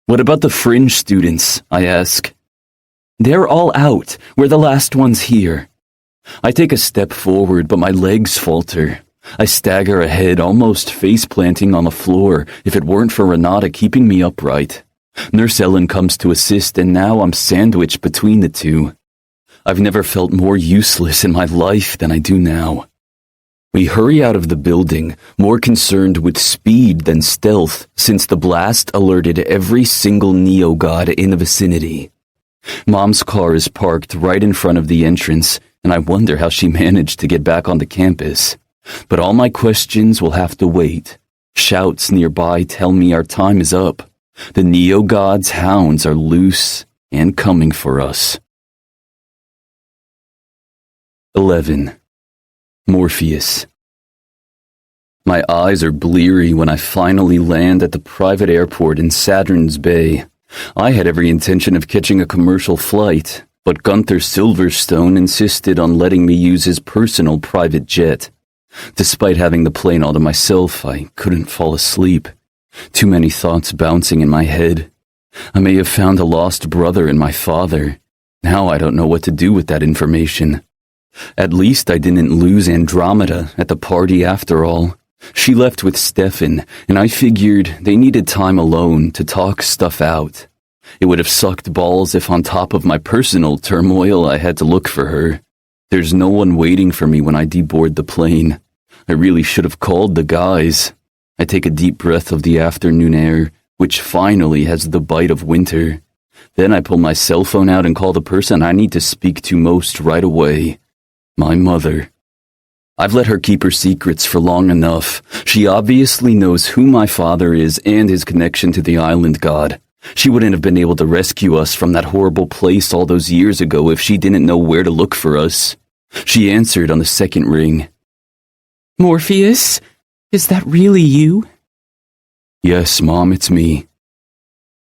S2: What about the Fringe students? I ask. They're all out. We're the last ones here. I take a step forward, but my legs falter. I stagger ahead, almost face-planting on the floor if it weren't for Renata keeping me upright. Nurse Ellen comes to assist, and now I'm sandwiched between the two. I've never felt more useless in my life than I do now. We hurry out of the building, more concerned with speed than stealth, since the blast alerted every single Neo-God in the vicinity. Mom's car is parked right in front of the entrance, and I wonder how she managed to get back onto campus. But all my questions will have to wait. Shouts nearby tell me our time is up. The Neo-Gods' hounds are loose and coming for us. 11. Morpheus. My eyes are bleary when I finally land at the private airport in Saturn's Bay. I had every intention of catching a commercial flight, but Gunther Silverstone insisted on letting me use his personal private jet. Despite having the plane all to myself, I couldn't fall asleep. Too many thoughts bouncing in my head. I may have found a lost brother in my father. Now I don't know what to do with that information. At least I didn't lose Andromeda at the party after all. She left with Stefan, and I figured they needed time alone to talk stuff out. It would have sucked balls if on top of my personal turmoil I had to look for her. There's no one waiting for me when I deboard the plane. I really should have called the guys. I take a deep breath of the afternoon air, which finally has the bite of winter. Then I pull my cell phone out and call the person I need to speak to most right away. My mother. I've let her keep her secrets for long enough. She obviously knows who my father is and his connection to the island god. She wouldn't have been able to rescue us from that horrible place all those years ago if she didn't know where to look for us. She answered on the second ring.
S5: Morpheus? Is that really you?
S2: Yes, Mom, it's me.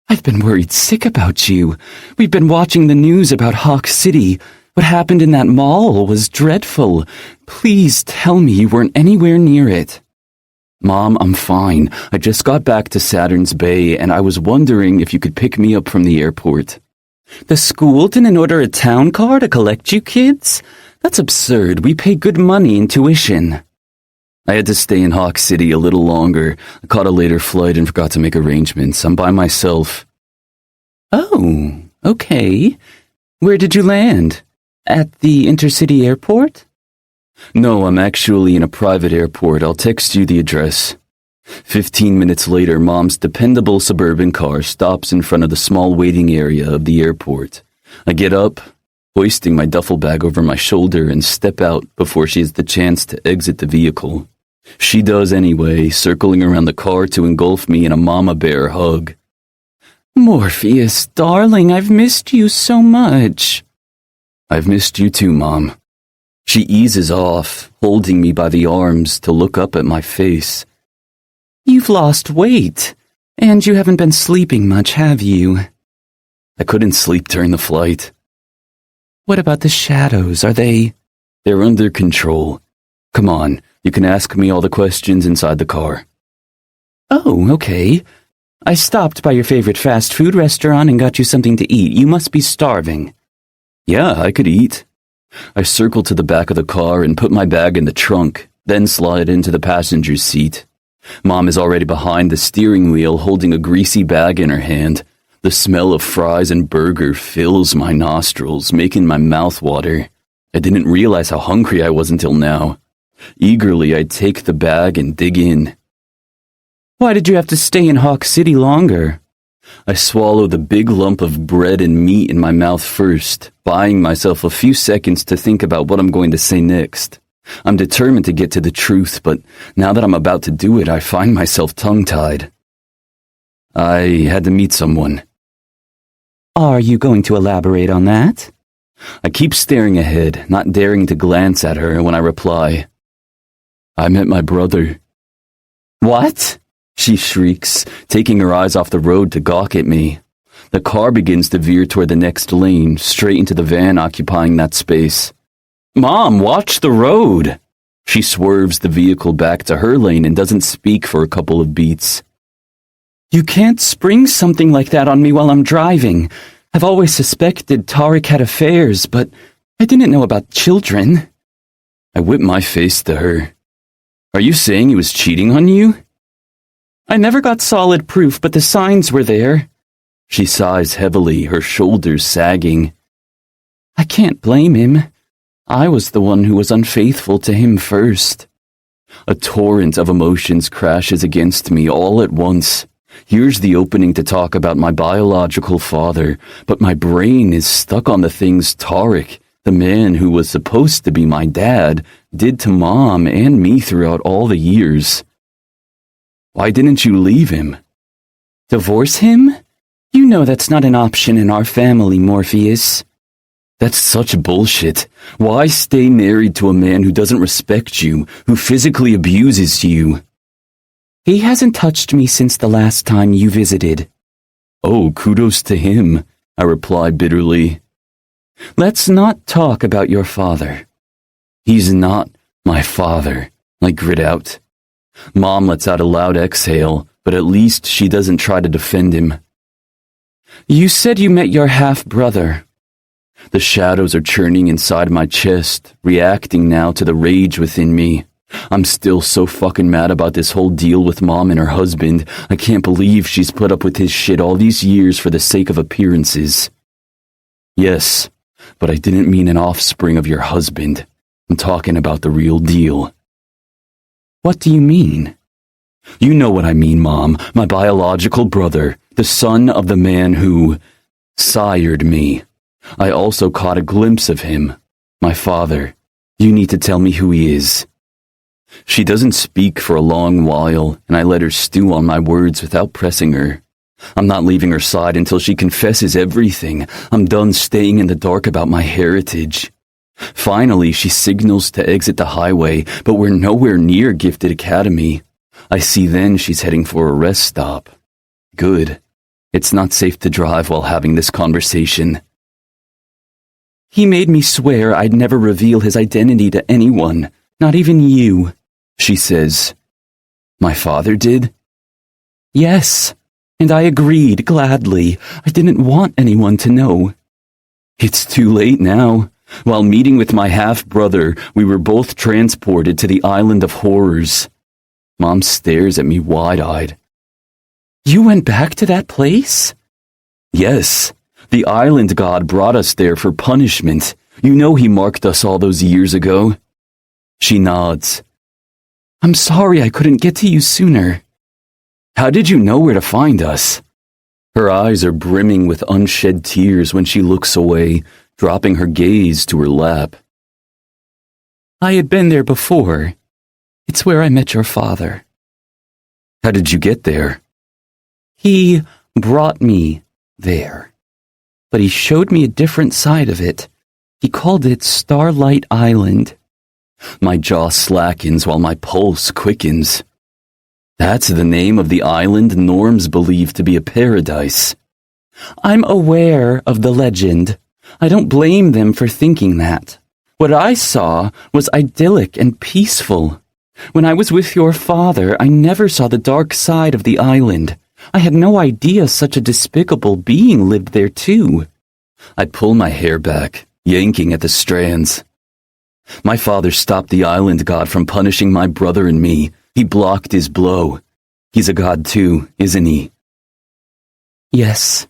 S5: I've been worried sick about you. We've been watching the news about Hawk City. What happened in that mall was dreadful. Please tell me you weren't anywhere near it.
S2: Mom, I'm fine. I just got back to Saturn's Bay, and I was wondering if you could pick me up from the airport.
S5: The school didn't order a town car to collect you kids? That's absurd. We pay good money in tuition.
S2: I had to stay in Hawk City a little longer. I caught a later flight and forgot to make arrangements. I'm by myself.
S5: Oh, okay. Where did you land? At the intercity airport?
S2: No, I'm actually in a private airport. I'll text you the address. 15 minutes later, Mom's dependable suburban car stops in front of the small waiting area of the airport. I get up, hoisting my duffel bag over my shoulder, and step out before she has the chance to exit the vehicle. She does anyway, circling around the car to engulf me in a mama bear hug.
S5: Morpheus, darling, I've missed you so much.
S2: I've missed you too, Mom. She eases off, holding me by the arms to look up at my face.
S5: You've lost weight, and you haven't been sleeping much, have you?
S2: I couldn't sleep during the flight.
S5: What about the shadows?
S2: They're under control. Come on, you can ask me all the questions inside the car.
S5: Oh, okay. I stopped by your favorite fast food restaurant and got you something to eat. You must be starving.
S2: Yeah, I could eat. I circle to the back of the car and put my bag in the trunk, then slide into the passenger's seat. Mom is already behind the steering wheel holding a greasy bag in her hand. The smell of fries and burger fills my nostrils, making my mouth water. I didn't realize how hungry I was until now. Eagerly, I take the bag and dig in.
S5: Why did you have to stay in Hawk City longer?
S2: I swallow the big lump of bread and meat in my mouth first, buying myself a few seconds to think about what I'm going to say next. I'm determined to get to the truth, but now that I'm about to do it, I find myself tongue-tied. I had to meet someone.
S5: Are you going to elaborate on that?
S2: I keep staring ahead, not daring to glance at her when I reply. I met my brother.
S5: What?
S2: She shrieks, taking her eyes off the road to gawk at me. The car begins to veer toward the next lane, straight into the van occupying that space. Mom, watch the road! She swerves the vehicle back to her lane and doesn't speak for a couple of beats.
S5: You can't spring something like that on me while I'm driving. I've always suspected Tariq had affairs, but I didn't know about children.
S2: I whip my face to her. Are you saying he was cheating on you?
S5: I never got solid proof, but the signs were there.
S2: She sighs heavily, her shoulders sagging.
S5: I can't blame him. I was the one who was unfaithful to him first.
S2: A torrent of emotions crashes against me all at once. Here's the opening to talk about my biological father, but my brain is stuck on the things Tariq, the man who was supposed to be my dad, did to Mom and me throughout all the years. Why didn't you leave him?
S5: Divorce him? You know that's not an option in our family, Morpheus.
S2: That's such bullshit. Why stay married to a man who doesn't respect you, who physically abuses you?
S5: He hasn't touched me since the last time you visited.
S2: Oh, kudos to him, I reply bitterly.
S5: Let's not talk about your father.
S2: He's not my father, I grit out. Mom lets out a loud exhale, but at least she doesn't try to defend him.
S5: You said you met your half-brother.
S2: The shadows are churning inside my chest, reacting now to the rage within me.
S1: I'm still so fucking mad about this whole deal with Mom and her husband. I can't believe she's put up with his shit all these years for the sake of appearances. Yes, but I didn't mean an offspring of your husband. I'm talking about the real deal.
S5: What do you mean?
S1: You know what I mean, Mom. My biological brother, the son of the man who sired me. I also caught a glimpse of him. My father. You need to tell me who he is. She doesn't speak for a long while, and I let her stew on my words without pressing her. I'm not leaving her side until she confesses everything. I'm done staying in the dark about my heritage. Finally, she signals to exit the highway, but we're nowhere near Gifted Academy. I see then she's heading for a rest stop. Good. It's not safe to drive while having this conversation.
S5: He made me swear I'd never reveal his identity to anyone, not even you, she says.
S1: My father did?
S5: Yes, and I agreed gladly. I didn't want anyone to know.
S1: It's too late now. While meeting with my half-brother, we were both transported to the Island of Horrors. Mom stares at me wide-eyed.
S5: You went back to that place?
S1: Yes. The island god brought us there for punishment. You know he marked us all those years ago. She nods.
S5: I'm sorry I couldn't get to you sooner.
S1: How did you know where to find us? Her eyes are brimming with unshed tears when she looks away, dropping her gaze to her lap.
S5: I had been there before. It's where I met your father.
S1: How did you get there?
S5: He brought me there. But he showed me a different side of it. He called it Starlight Island.
S1: My jaw slackens while my pulse quickens. That's the name of the island Norms believe to be a paradise.
S5: I'm aware of the legend. I don't blame them for thinking that. What I saw was idyllic and peaceful. When I was with your father, I never saw the dark side of the island. I had no idea such a despicable being lived there too.
S1: I pull my hair back, yanking at the strands. My father stopped the island god from punishing my brother and me. He blocked his blow. He's a god too, isn't he?
S5: Yes.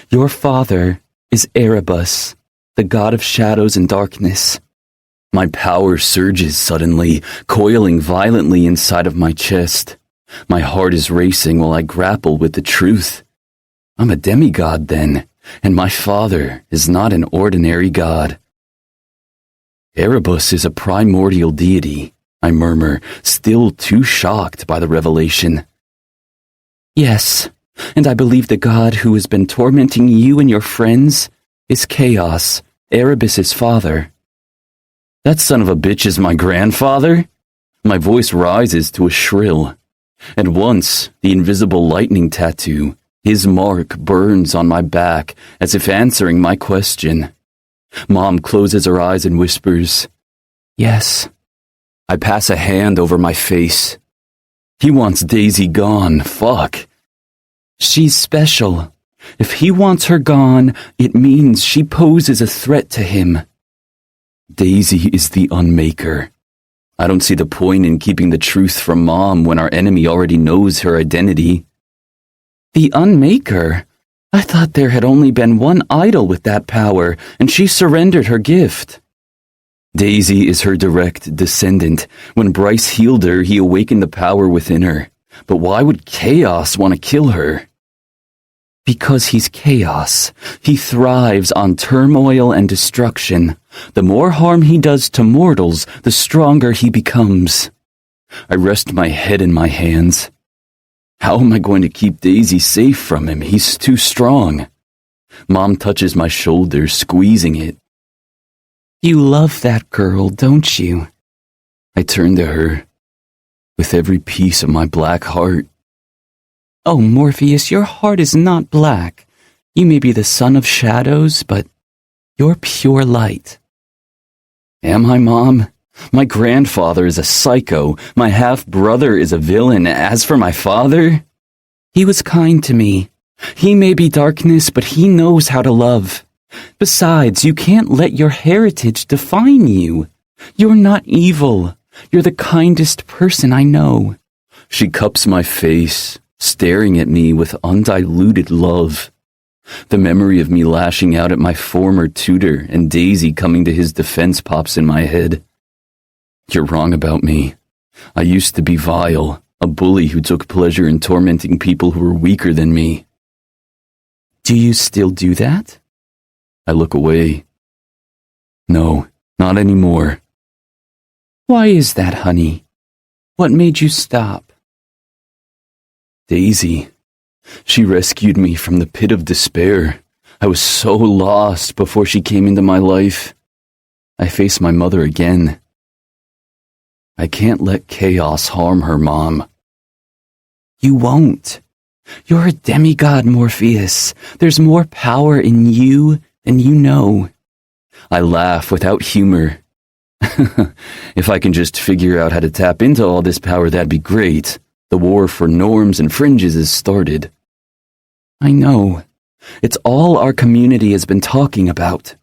S5: Your father is Erebus, the god of shadows and darkness.
S1: My power surges suddenly, coiling violently inside of my chest. My heart is racing while I grapple with the truth. I'm a demigod then, and my father is not an ordinary god. Erebus is a primordial deity, I murmur, still too shocked by the revelation.
S5: Yes, and I believe the god who has been tormenting you and your friends is Chaos, Erebus's father.
S1: That son of a bitch is my grandfather? My voice rises to a shrill. At once, the invisible lightning tattoo, his mark, burns on my back as if answering my question. Mom closes her eyes and whispers,
S5: Yes.
S1: I pass a hand over my face. He wants Daisy gone, fuck.
S5: She's special. If he wants her gone, it means she poses a threat to him.
S1: Daisy is the Unmaker. I don't see the point in keeping the truth from Mom when our enemy already knows her identity.
S5: The Unmaker? I thought there had only been one idol with that power, and she surrendered her gift.
S1: Daisy is her direct descendant. When Bryce healed her, he awakened the power within her. But why would Chaos want to kill her?
S5: Because he's Chaos. He thrives on turmoil and destruction. The more harm he does to mortals, the stronger he becomes.
S1: I rest my head in my hands. How am I going to keep Daisy safe from him? He's too strong. Mom touches my shoulder, squeezing it.
S5: You love that girl, don't you?
S1: I turn to her, with every piece of my black heart.
S5: Oh, Morpheus, your heart is not black. You may be the son of shadows, but you're pure light.
S1: Am I, Mom? My grandfather is a psycho. My half-brother is a villain. As for my father,
S5: he was kind to me. He may be darkness, but he knows how to love. Besides, you can't let your heritage define you. You're not evil. You're the kindest person I know.
S1: She cups my face, staring at me with undiluted love. The memory of me lashing out at my former tutor and Daisy coming to his defense pops in my head. You're wrong about me. I used to be vile, a bully who took pleasure in tormenting people who were weaker than me.
S5: Do you still do that?
S1: I look away. No, not anymore.
S5: Why is that, honey? What made you stop?
S1: Daisy. She rescued me from the pit of despair. I was so lost before she came into my life. I face my mother again. I can't let chaos harm her, Mom.
S5: You won't. You're a demigod, Morpheus. There's more power in you than you know.
S1: I laugh without humor. If I can just figure out how to tap into all this power, that'd be great. The war for norms and fringes has started.
S5: I know. It's all our community has been talking about.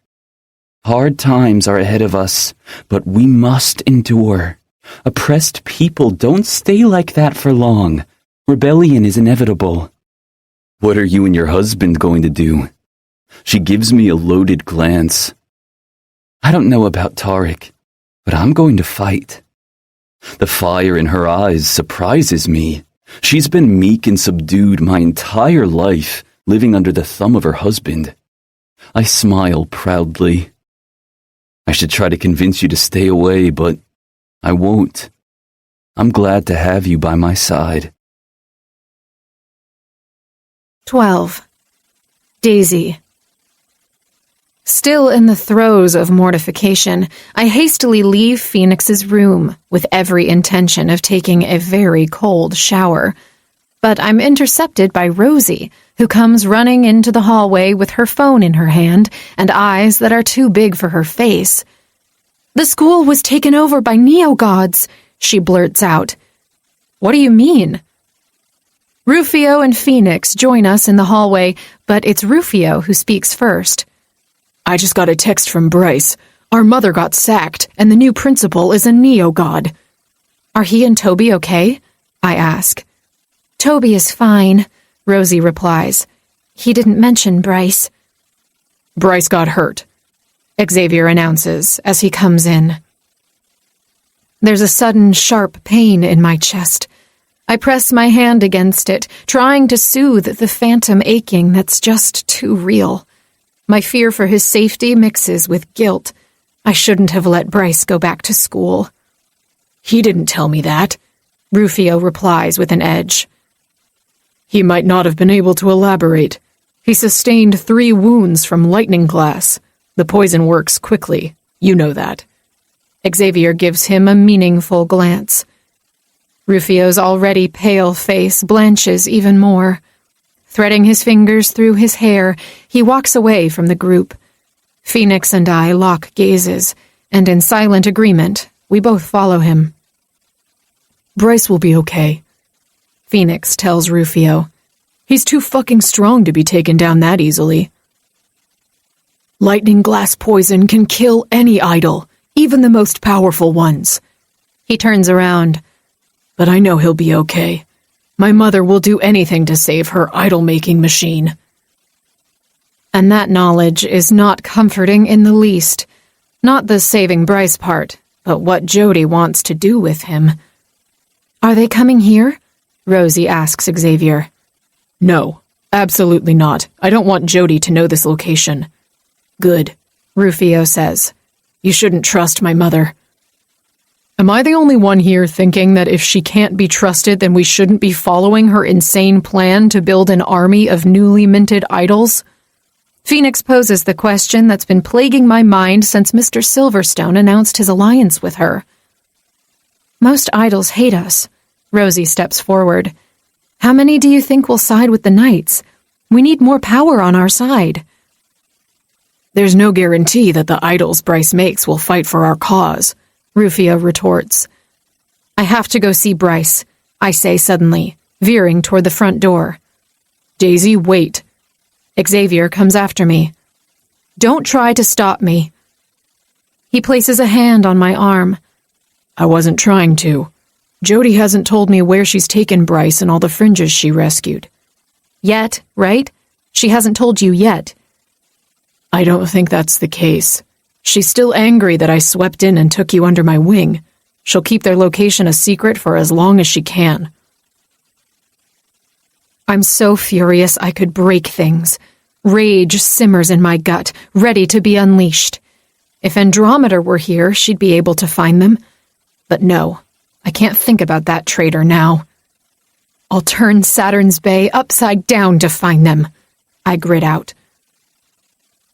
S5: Hard times are ahead of us, but we must endure. Oppressed people don't stay like that for long. Rebellion is inevitable.
S1: What are you and your husband going to do? She gives me a loaded glance.
S5: I don't know about Tariq, but I'm going to fight.
S1: The fire in her eyes surprises me. She's been meek and subdued my entire life, living under the thumb of her husband. I smile proudly. I should try to convince you to stay away, but I won't. I'm glad to have you by my side.
S3: 12. Daisy. Still in the throes of mortification, I hastily leave Phoenix's room with every intention of taking a very cold shower. But I'm intercepted by Rosie, who comes running into the hallway with her phone in her hand and eyes that are too big for her face. "The school was taken over by neo-gods," she blurts out. "What do you mean?" Rufio and Phoenix join us in the hallway, but it's Rufio who speaks first.
S4: "I just got a text from Bryce. Our mother got sacked, and the new principal is a neo-god."
S3: "Are he and Toby okay?" I ask. "Toby is fine," Rosie replies. "He didn't mention Bryce."
S4: "Bryce got hurt,"
S3: Xavier announces as he comes in. There's a sudden sharp pain in my chest. I press my hand against it, trying to soothe the phantom aching that's just too real. My fear for his safety mixes with guilt. I shouldn't have let Bryce go back to school.
S4: "He didn't tell me that,"
S3: Rufio replies with an edge.
S4: "He might not have been able to elaborate. He sustained 3 wounds from lightning glass. The poison works quickly. You know that."
S3: Xavier gives him a meaningful glance. Rufio's already pale face blanches even more. Threading his fingers through his hair, he walks away from the group. Phoenix and I lock gazes, and in silent agreement, we both follow him.
S4: "Bryce will be okay,"
S3: Phoenix tells Rufio.
S4: "He's too fucking strong to be taken down that easily. Lightning glass poison can kill any idol, even the most powerful ones."
S3: He turns around.
S4: "But I know he'll be okay. My mother will do anything to save her idol-making machine."
S3: And that knowledge is not comforting in the least. Not the saving Bryce part, but what Jody wants to do with him. "Are they coming here?" Rosie asks Xavier.
S4: "No, absolutely not. I don't want Jody to know this location."
S3: "Good," Rufio says.
S4: "You shouldn't trust my mother." "Am I the only one here thinking that if she can't be trusted, then we shouldn't be following her insane plan to build an army of newly minted idols?"
S3: Phoenix poses the question that's been plaguing my mind since Mr. Silverstone announced his alliance with her. "Most idols hate us." Rosie steps forward. "How many do you think will side with the Knights? We need more power on our side."
S4: "There's no guarantee that the idols Bryce makes will fight for our cause,"
S3: Rufio retorts. "I have to go see Bryce," I say suddenly, veering toward the front door.
S4: "Daisy, wait."
S3: Xavier comes after me. "Don't try to stop me." He places a hand on my arm.
S4: I wasn't trying to. Jody hasn't told me where she's taken Bryce and all the Fringes she rescued.
S3: Yet, right? She hasn't told you yet.
S4: I don't think that's the case. She's still angry that I swept in and took you under my wing. She'll keep their location a secret for as long as she can.
S3: I'm so furious I could break things. Rage simmers in my gut, ready to be unleashed. If Andromeda were here, she'd be able to find them. But no, I can't think about that traitor now. I'll turn Saturn's Bay upside down to find them, I grit out.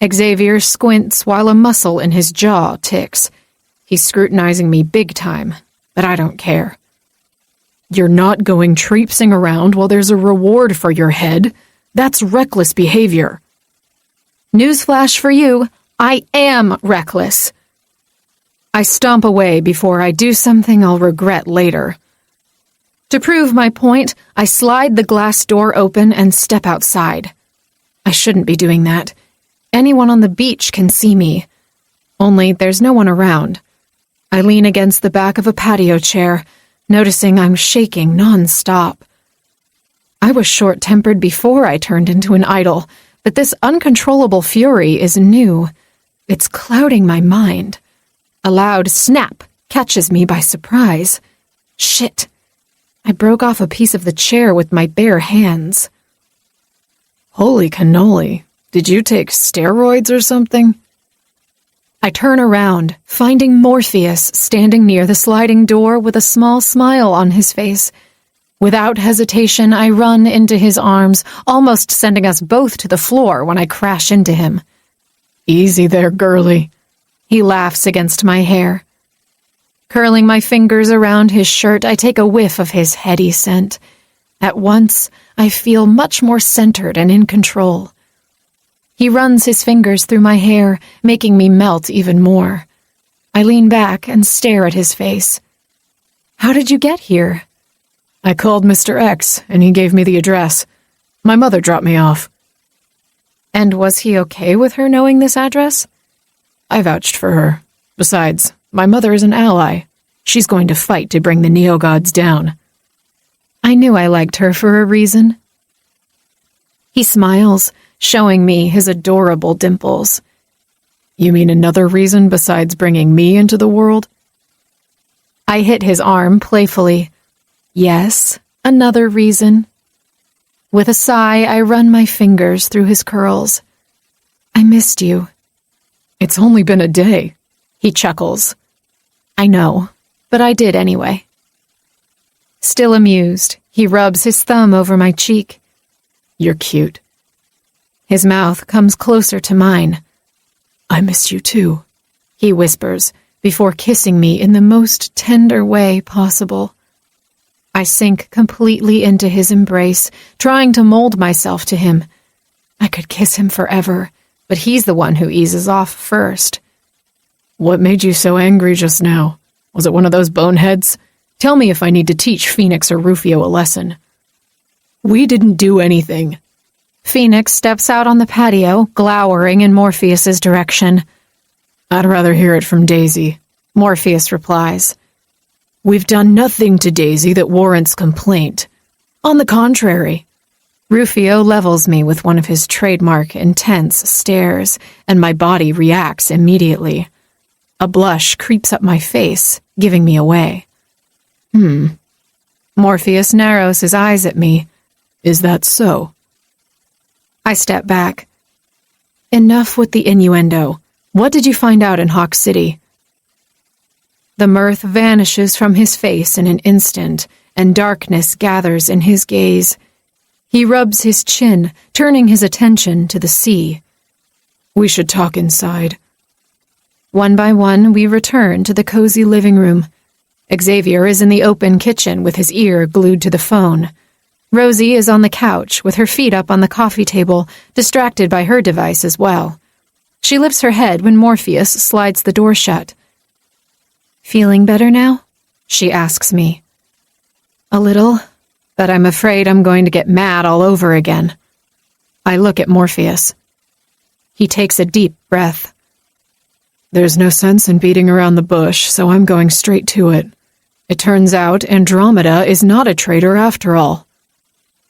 S3: Xavier squints while a muscle in his jaw ticks. He's scrutinizing me big time, but I don't care.
S4: You're not going traipsing around while there's a reward for your head. That's reckless behavior.
S3: Newsflash for you, I am reckless. I stomp away before I do something I'll regret later. To prove my point, I slide the glass door open and step outside. I shouldn't be doing that. Anyone on the beach can see me. Only there's no one around. I lean against the back of a patio chair, noticing I'm shaking non-stop. I was short-tempered before I turned into an idol, but this uncontrollable fury is new. It's clouding my mind. A loud snap catches me by surprise. Shit. I broke off a piece of the chair with my bare hands.
S4: Holy cannoli. Did you take steroids or something?
S3: I turn around, finding Morpheus standing near the sliding door with a small smile on his face. Without hesitation, I run into his arms, almost sending us both to the floor when I crash into him.
S4: Easy there, girlie.
S3: He laughs against my hair. Curling my fingers around his shirt, I take a whiff of his heady scent. At once, I feel much more centered and in control. He runs his fingers through my hair, making me melt even more. I lean back and stare at his face. How did you get here?
S4: I called Mr. X, and he gave me the address. My mother dropped me off.
S3: And was he okay with her knowing this address?
S4: I vouched for her. Besides, my mother is an ally. She's going to fight to bring the Neo-Gods down.
S3: I knew I liked her for a reason. He smiles, showing me his adorable dimples.
S4: You mean another reason besides bringing me into the world?
S3: I hit his arm playfully. Yes, another reason. With a sigh, I run my fingers through his curls. I missed you.
S4: It's only been a day.
S3: He chuckles. I know, but I did anyway. Still amused, he rubs his thumb over my cheek.
S4: You're cute.
S3: His mouth comes closer to mine.
S4: I missed you too,
S3: he whispers, before kissing me in the most tender way possible. I sink completely into his embrace, trying to mold myself to him. I could kiss him forever, but he's the one who eases off first.
S4: What made you so angry just now? Was it one of those boneheads? Tell me if I need to teach Phoenix or Rufio a lesson. We didn't do anything.
S3: Phoenix steps out on the patio, glowering in Morpheus's direction.
S4: I'd rather hear it from Daisy,
S3: Morpheus replies.
S4: We've done nothing to Daisy that warrants complaint. On the contrary.
S3: Rufio levels me with one of his trademark intense stares, and my body reacts immediately. A blush creeps up my face, giving me away. Morpheus narrows his eyes at me.
S4: Is that so?
S3: I step back. Enough with the innuendo. What did you find out in Hawk City? The mirth vanishes from his face in an instant, and darkness gathers in his gaze. He rubs his chin, turning his attention to the sea.
S4: We should talk inside.
S3: One by one, we return to the cozy living room. Xavier is in the open kitchen with his ear glued to the phone. Rosie is on the couch with her feet up on the coffee table, distracted by her device as well. She lifts her head when Morpheus slides the door shut. Feeling better now? She asks me. A little, but I'm afraid I'm going to get mad all over again. I look at Morpheus. He takes a deep breath.
S4: There's no sense in beating around the bush, so I'm going straight to it.
S3: It turns out Andromeda is not a traitor after all.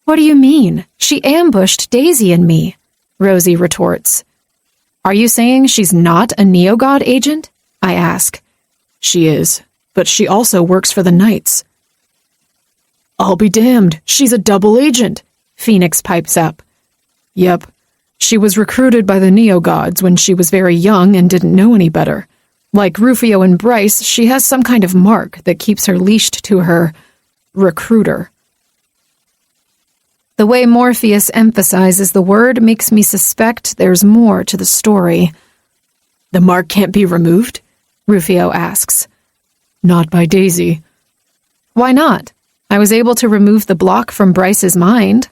S3: What do you mean? She ambushed Daisy and me, Rosie retorts. Are you saying she's not a Neogod agent? I ask.
S4: She is, but she also works for the Knights. I'll be damned, she's a double agent, Phoenix pipes up. Yep, she was recruited by the Neogods when she was very young and didn't know any better. Like Rufio and Bryce, she has some kind of mark that keeps her leashed to her recruiter.
S3: The way Morpheus emphasizes the word makes me suspect there's more to the story.
S4: The mark can't be removed?
S3: Rufio asks.
S4: Not by Daisy.
S3: Why not? I was able to remove the block from Bryce's mind.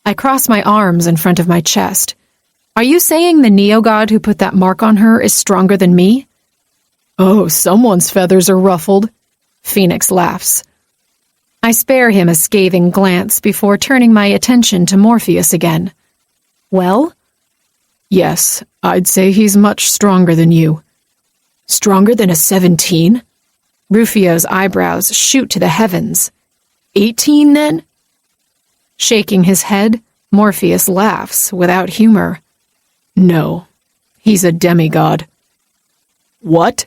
S3: I cross my arms in front of my chest. Are you saying the Neogod who put that mark on her is stronger than me?
S4: Oh, someone's feathers are ruffled.
S3: Phoenix laughs. I spare him a scathing glance before turning my attention to Morpheus again. Well?
S4: Yes, I'd say he's much stronger than you.
S3: Stronger than a 17? Rufio's eyebrows shoot to the heavens. 18, then? Shaking his head, Morpheus laughs without humor.
S4: No, he's a demigod.
S3: What?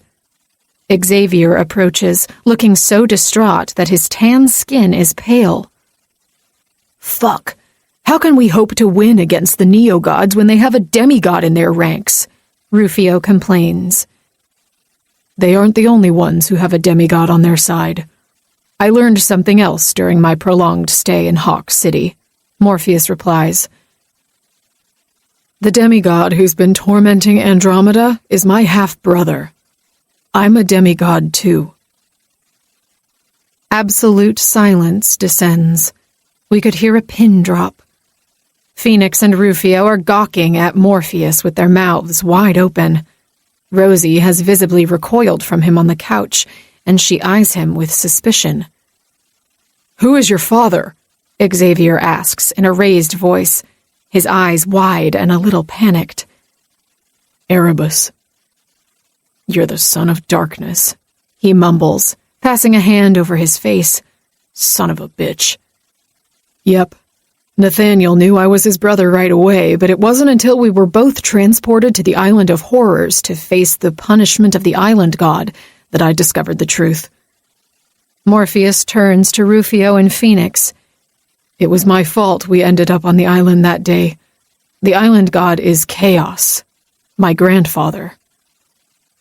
S3: Xavier approaches, looking so distraught that his tan skin is pale.
S4: Fuck. How can we hope to win against the Neogods when they have a demigod in their ranks?
S3: Rufio complains.
S4: They aren't the only ones who have a demigod on their side. I learned something else during my prolonged stay in Hawk City, Morpheus replies. The demigod who's been tormenting Andromeda is my half-brother. I'm a demigod, too.
S3: Absolute silence descends. We could hear a pin drop. Phoenix and Rufio are gawking at Morpheus with their mouths wide open. Rosie has visibly recoiled from him on the couch, and she eyes him with suspicion.
S4: Who is your father?
S3: Xavier asks in a raised voice, his eyes wide and a little panicked.
S4: Erebus. You're the son of darkness,
S3: he mumbles, passing a hand over his face.
S4: Son of a bitch. Yep. Nathaniel knew I was his brother right away, but it wasn't until we were both transported to the Island of Horrors to face the punishment of the Island God that I discovered the truth.
S3: Morpheus turns to Rufio and Phoenix.
S4: It was my fault we ended up on the island that day. The Island God is Chaos, my grandfather.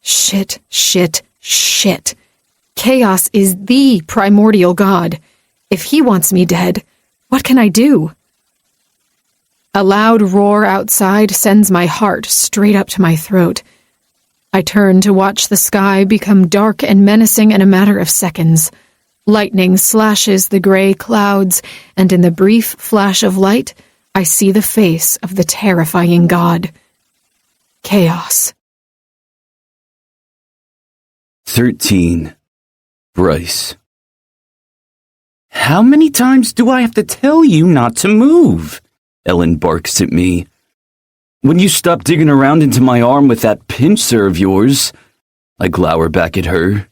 S3: Shit, shit, shit. Chaos is the primordial god. If he wants me dead, what can I do? A loud roar outside sends my heart straight up to my throat. I turn to watch the sky become dark and menacing in a matter of seconds. Lightning slashes the gray clouds, and in the brief flash of light, I see the face of the terrifying god. Chaos.
S1: 13. Bryce.
S2: How many times do I have to tell you not to move? Ellen barks at me.
S1: When you stop digging around into my arm with that pincer of yours, I glower back at her.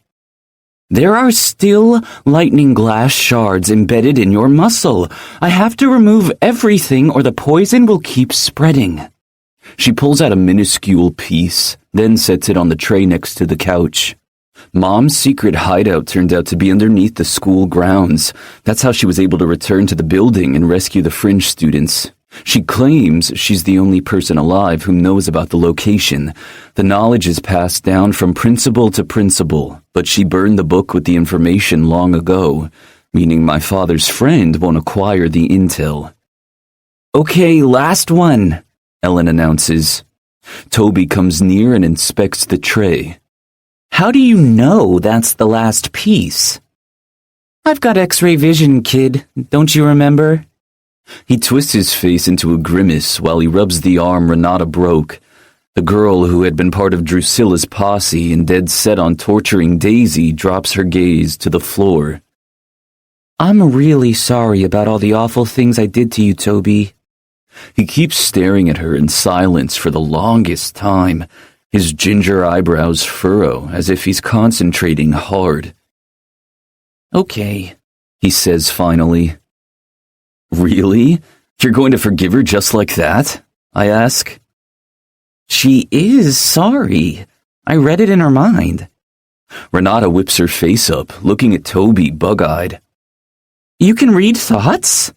S2: There are still lightning glass shards embedded in your muscle. I have to remove everything or the poison will keep spreading.
S1: She pulls out a minuscule piece, then sets it on the tray next to the couch. Mom's secret hideout turned out to be underneath the school grounds. That's how she was able to return to the building and rescue the Fringe students. She claims she's the only person alive who knows about the location. The knowledge is passed down from principal to principal, but she burned the book with the information long ago, meaning my father's friend won't acquire the intel.
S2: Okay, last one,
S1: Ellen announces. Toby comes near and inspects the tray.
S2: How do you know that's the last piece? I've got X-ray vision, kid. Don't you remember?
S1: He twists his face into a grimace while he rubs the arm Renata broke. The girl who had been part of Drusilla's posse and dead set on torturing Daisy drops her gaze to the floor.
S2: I'm really sorry about all the awful things I did to you, Toby.
S1: He keeps staring at her in silence for the longest time. His ginger eyebrows furrow as if he's concentrating hard.
S2: Okay, he says finally. Really? You're going to forgive her just like that? I ask. She is sorry. I read it in her mind. Renata whips her face up, looking at Toby bug-eyed. You can read thoughts?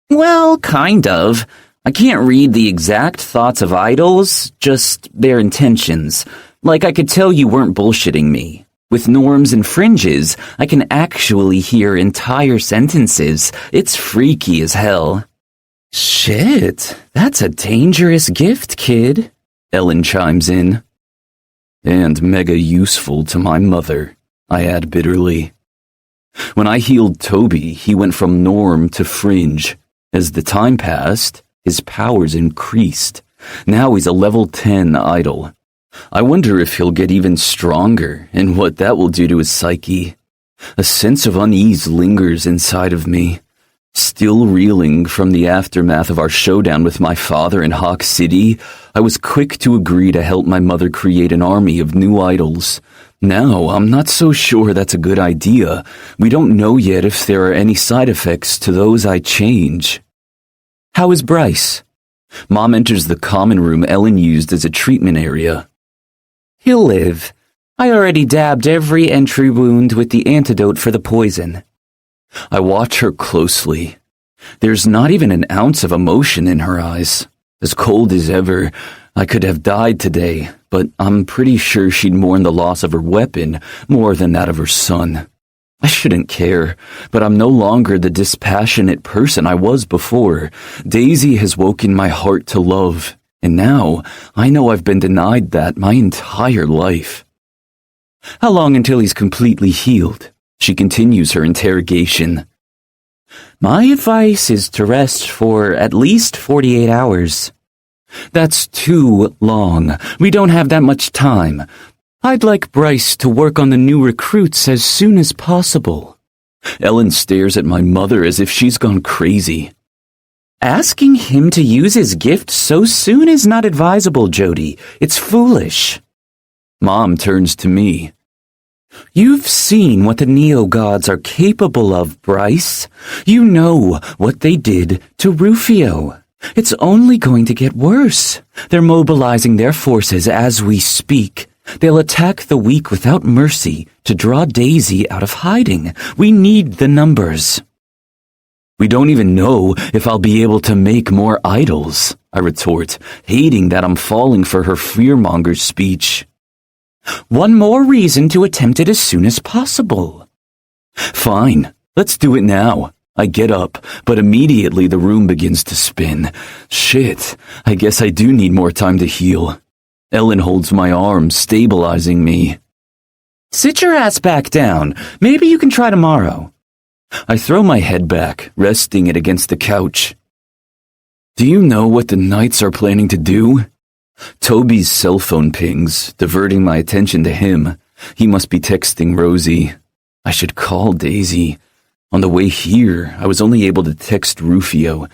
S2: Well, kind of. I can't read the exact thoughts of idols, just their intentions. Like I could tell you weren't bullshitting me. With norms and fringes, I can actually hear entire sentences. It's freaky as hell. Shit, that's a dangerous gift, kid, Ellen chimes in. And mega useful to my mother, I add bitterly. When I healed Toby, he went from norm to fringe. As the time passed, his powers increased. Now he's a level 10 idol. I wonder if he'll get even stronger and what that will do to his psyche. A sense of unease lingers inside of me. Still reeling from the aftermath of our showdown with my father in Hawk City, I was quick to agree to help my mother create an army of new idols. Now, I'm not so sure that's a good idea. We don't know yet if there are any side effects to those I change. How is Bryce? Mom enters the common room Ellen used as a treatment area. He'll live. I already dabbed every entry wound with the antidote for the poison. I watch her closely. There's not even an ounce of emotion in her eyes. As cold as ever, I could have died today, but I'm pretty sure she'd mourn the loss of her weapon more than that of her son. I shouldn't care, but I'm no longer the dispassionate person I was before. Daisy has woken my heart to love, and now I know I've been denied that my entire life. How long until he's completely healed? She continues her interrogation. My advice is to rest for at least 48 hours. That's too long. We don't have that much time. I'd like Bryce to work on the new recruits as soon as possible. Ellen stares at my mother as if she's gone crazy. Asking him to use his gift so soon is not advisable, Jody. It's foolish. Mom turns to me. You've seen what the neo-gods are capable of, Bryce. You know what they did to Rufio. It's only going to get worse. They're mobilizing their forces as we speak. They'll attack the weak without mercy to draw Daisy out of hiding. We need the numbers. We don't even know if I'll be able to make more idols, I retort, hating that I'm falling for her fearmonger speech. One more reason to attempt it as soon as possible. Fine, let's do it now. I get up, but immediately the room begins to spin. Shit, I guess I do need more time to heal. Ellen holds my arm, stabilizing me. Sit your ass back down. Maybe you can try tomorrow. I throw my head back, resting it against the couch. Do you know what the Knights are planning to do? Toby's cell phone pings, diverting my attention to him. He must be texting Rosie. I should call Daisy. On the way here, I was only able to text Rufio.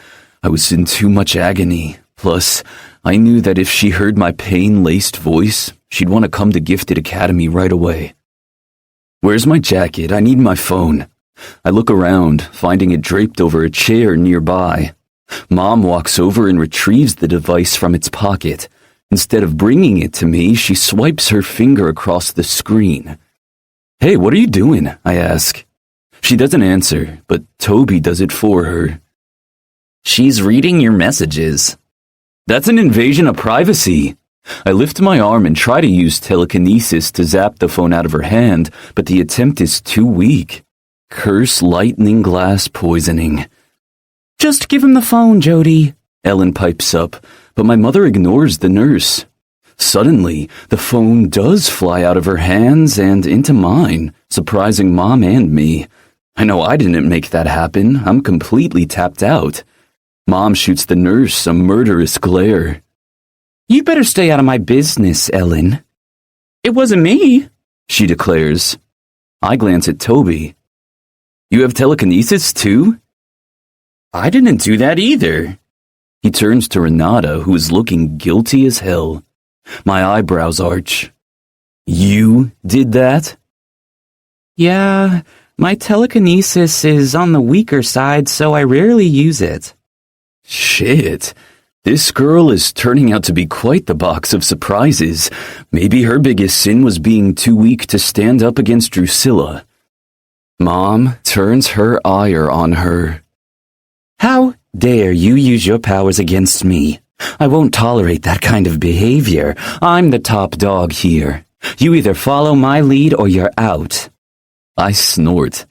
S2: I was in too much agony. Plus, I knew that if she heard my pain-laced voice, she'd want to come to Gifted Academy right away. Where's my jacket? I need my phone. I look around, finding it draped over a chair nearby. Mom walks over and retrieves the device from its pocket. Instead of bringing it to me, she swipes her finger across the screen. Hey, what are you doing? I ask. She doesn't answer, but Toby does it for her. She's reading your messages. That's an invasion of privacy. I lift my arm and try to use telekinesis to zap the phone out of her hand, but the attempt is too weak. Curse lightning glass poisoning. Just give him the phone, Jody, Ellen pipes up, but my mother ignores the nurse. Suddenly, the phone does fly out of her hands and into mine, surprising Mom and me. I know I didn't make that happen. I'm completely tapped out. Mom shoots the nurse a murderous glare. You better stay out of my business, Ellen. It wasn't me, she declares. I glance at Toby. You have telekinesis too? I didn't do that either. He turns to Renata, who is looking guilty as hell. My eyebrows arch. You did that? Yeah,
S5: My telekinesis is on the weaker side, so I rarely use it.
S1: Shit. This girl is turning out to be quite the box of surprises. Maybe her biggest sin was being too weak to stand up against Drusilla. Mom turns her ire on her.
S5: How dare you use your powers against me? I won't tolerate that kind of behavior. I'm the top dog here. You either follow my lead or you're out.
S1: I snort.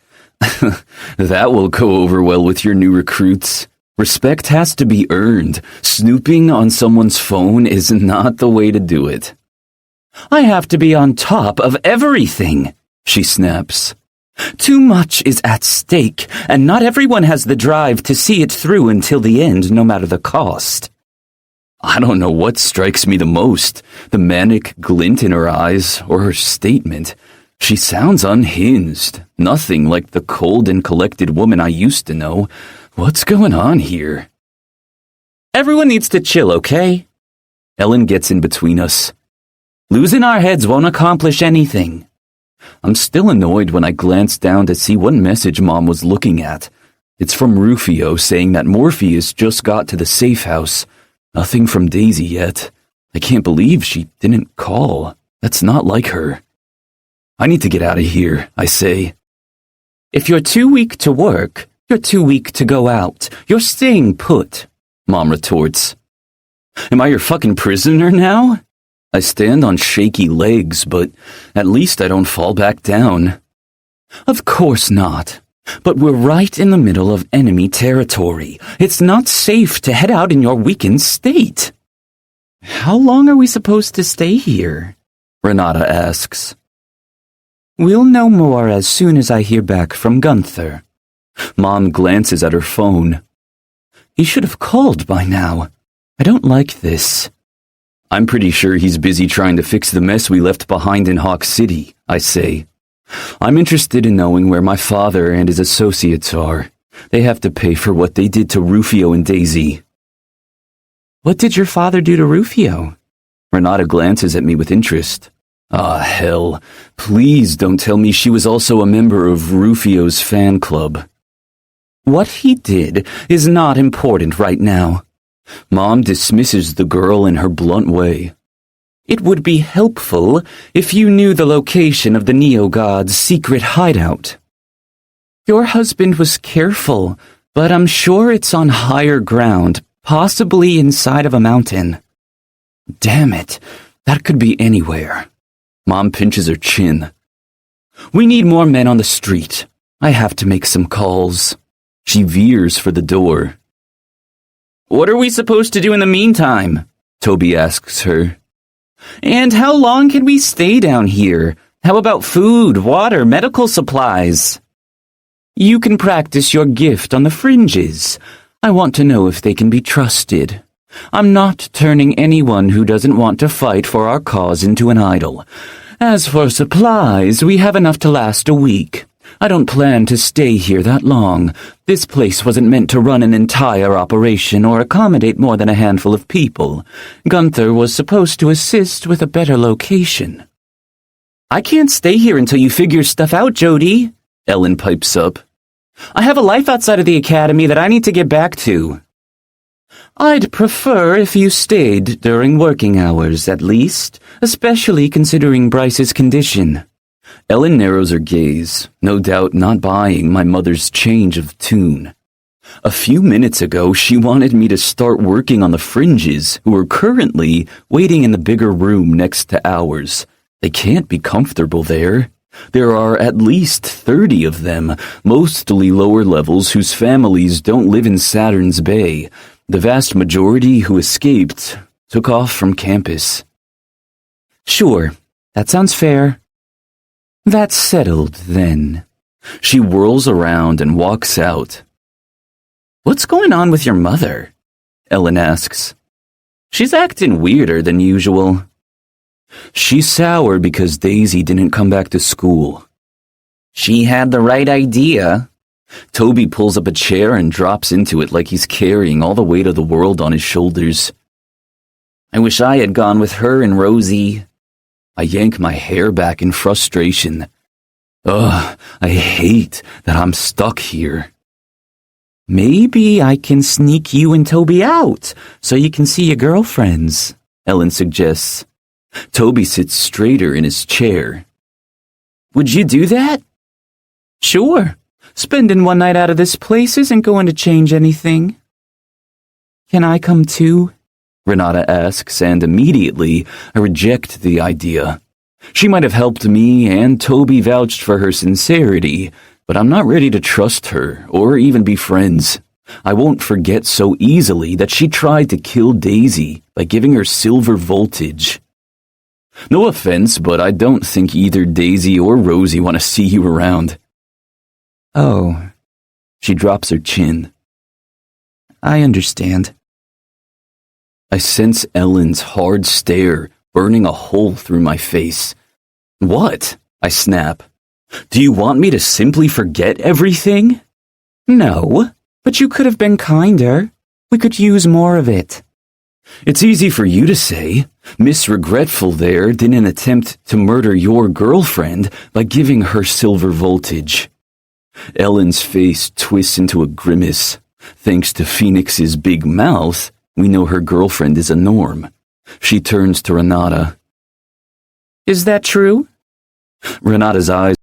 S1: That will go over well with your new recruits. Respect has to be earned. Snooping on someone's phone is not the way to do it.
S5: I have to be on top of everything, she snaps. Too much is at stake, and not everyone has the drive to see it through until the end, no matter the cost.
S1: I don't know what strikes me the most, the manic glint in her eyes or her statement. She sounds unhinged, nothing like the cold and collected woman I used to know. What's going on here?
S5: Everyone needs to chill, okay?
S1: Ellen gets in between us.
S5: Losing our heads won't accomplish anything.
S1: I'm still annoyed when I glance down to see what message Mom was looking at. It's from Rufio saying that Morpheus just got to the safe house. Nothing from Daisy yet. I can't believe she didn't call. That's not like her. I need to get out of here, I say.
S5: If you're too weak to work, you're too weak to go out. You're staying put, Mom retorts.
S1: Am I your fucking prisoner now? I stand on shaky legs, but at least I don't fall back down.
S5: Of course not. But we're right in the middle of enemy territory. It's not safe to head out in your weakened state.
S1: How long are we supposed to stay here? Renata asks.
S5: We'll know more as soon as I hear back from Gunther.
S1: Mom glances at her phone.
S5: He should have called by now. I don't like this.
S1: I'm pretty sure he's busy trying to fix the mess we left behind in Hawk City, I say. I'm interested in knowing where my father and his associates are. They have to pay for what they did to Rufio and Daisy.
S5: What did your father do to Rufio?
S1: Renata glances at me with interest. Ah, hell. Please don't tell me she was also a member of Rufio's fan club.
S5: What he did is not important right now.
S1: Mom dismisses the girl in her blunt way.
S5: It would be helpful if you knew the location of the Neo-God's secret hideout. Your husband was careful, but I'm sure it's on higher ground, possibly inside of a mountain.
S1: Damn it, that could be anywhere. Mom pinches her chin.
S5: We need more men on the street. I have to make some calls.
S1: She veers for the door.
S5: What are we supposed to do in the meantime?
S1: Toby asks her.
S5: And how long can we stay down here? How about food, water, medical supplies? You can practice your gift on the Fringes. I want to know if they can be trusted. I'm not turning anyone who doesn't want to fight for our cause into an idol. As for supplies, we have enough to last a week. I don't plan to stay here that long. This place wasn't meant to run an entire operation or accommodate more than a handful of people. Gunther was supposed to assist with a better location. I can't stay here until you figure stuff out, Jody,
S1: Ellen pipes up.
S5: I have a life outside of the academy that I need to get back to. I'd prefer if you stayed during working hours, at least, especially considering Bryce's condition.
S1: Ellen narrows her gaze, no doubt not buying my mother's change of tune. A few minutes ago, she wanted me to start working on the Fringes, who are currently waiting in the bigger room next to ours. They can't be comfortable there. There are at least 30 of them, mostly lower levels whose families don't live in Saturn's Bay. The vast majority who escaped took off from campus.
S5: Sure, that sounds fair. That's settled, then.
S1: She whirls around and walks out.
S5: What's going on with your mother?
S1: Ellen asks.
S5: She's acting weirder than usual.
S1: She's sour because Daisy didn't come back to school.
S5: She had the right idea.
S1: Toby pulls up a chair and drops into it like he's carrying all the weight of the world on his shoulders.
S5: I wish I had gone with her and Rosie.
S1: I yank my hair back in frustration. Ugh, I hate that I'm stuck here.
S2: Maybe I can sneak you and Toby out so you can see your girlfriends, Ellen suggests.
S1: Toby sits straighter in his chair.
S2: Would you do that? Sure. Spending one night out of this place isn't going to change anything. Can I come too?
S1: Renata asks, and immediately I reject the idea. She might have helped me, and Toby vouched for her sincerity, but I'm not ready to trust her or even be friends. I won't forget so easily that she tried to kill Daisy by giving her silver voltage. No offense, but I don't think either Daisy or Rosie want to see you around.
S2: Oh.
S1: She drops her chin.
S2: I understand.
S1: I sense Ellen's hard stare burning a hole through my face. What? I snap. Do you want me to simply forget everything?
S2: No, but you could have been kinder. We could use more of it.
S1: It's easy for you to say. Miss Regretful there didn't attempt to murder your girlfriend by giving her silver voltage. Ellen's face twists into a grimace. Thanks to Phoenix's big mouth, we know her girlfriend is a norm. She turns to Renata.
S2: Is that true?
S1: Renata's eyes.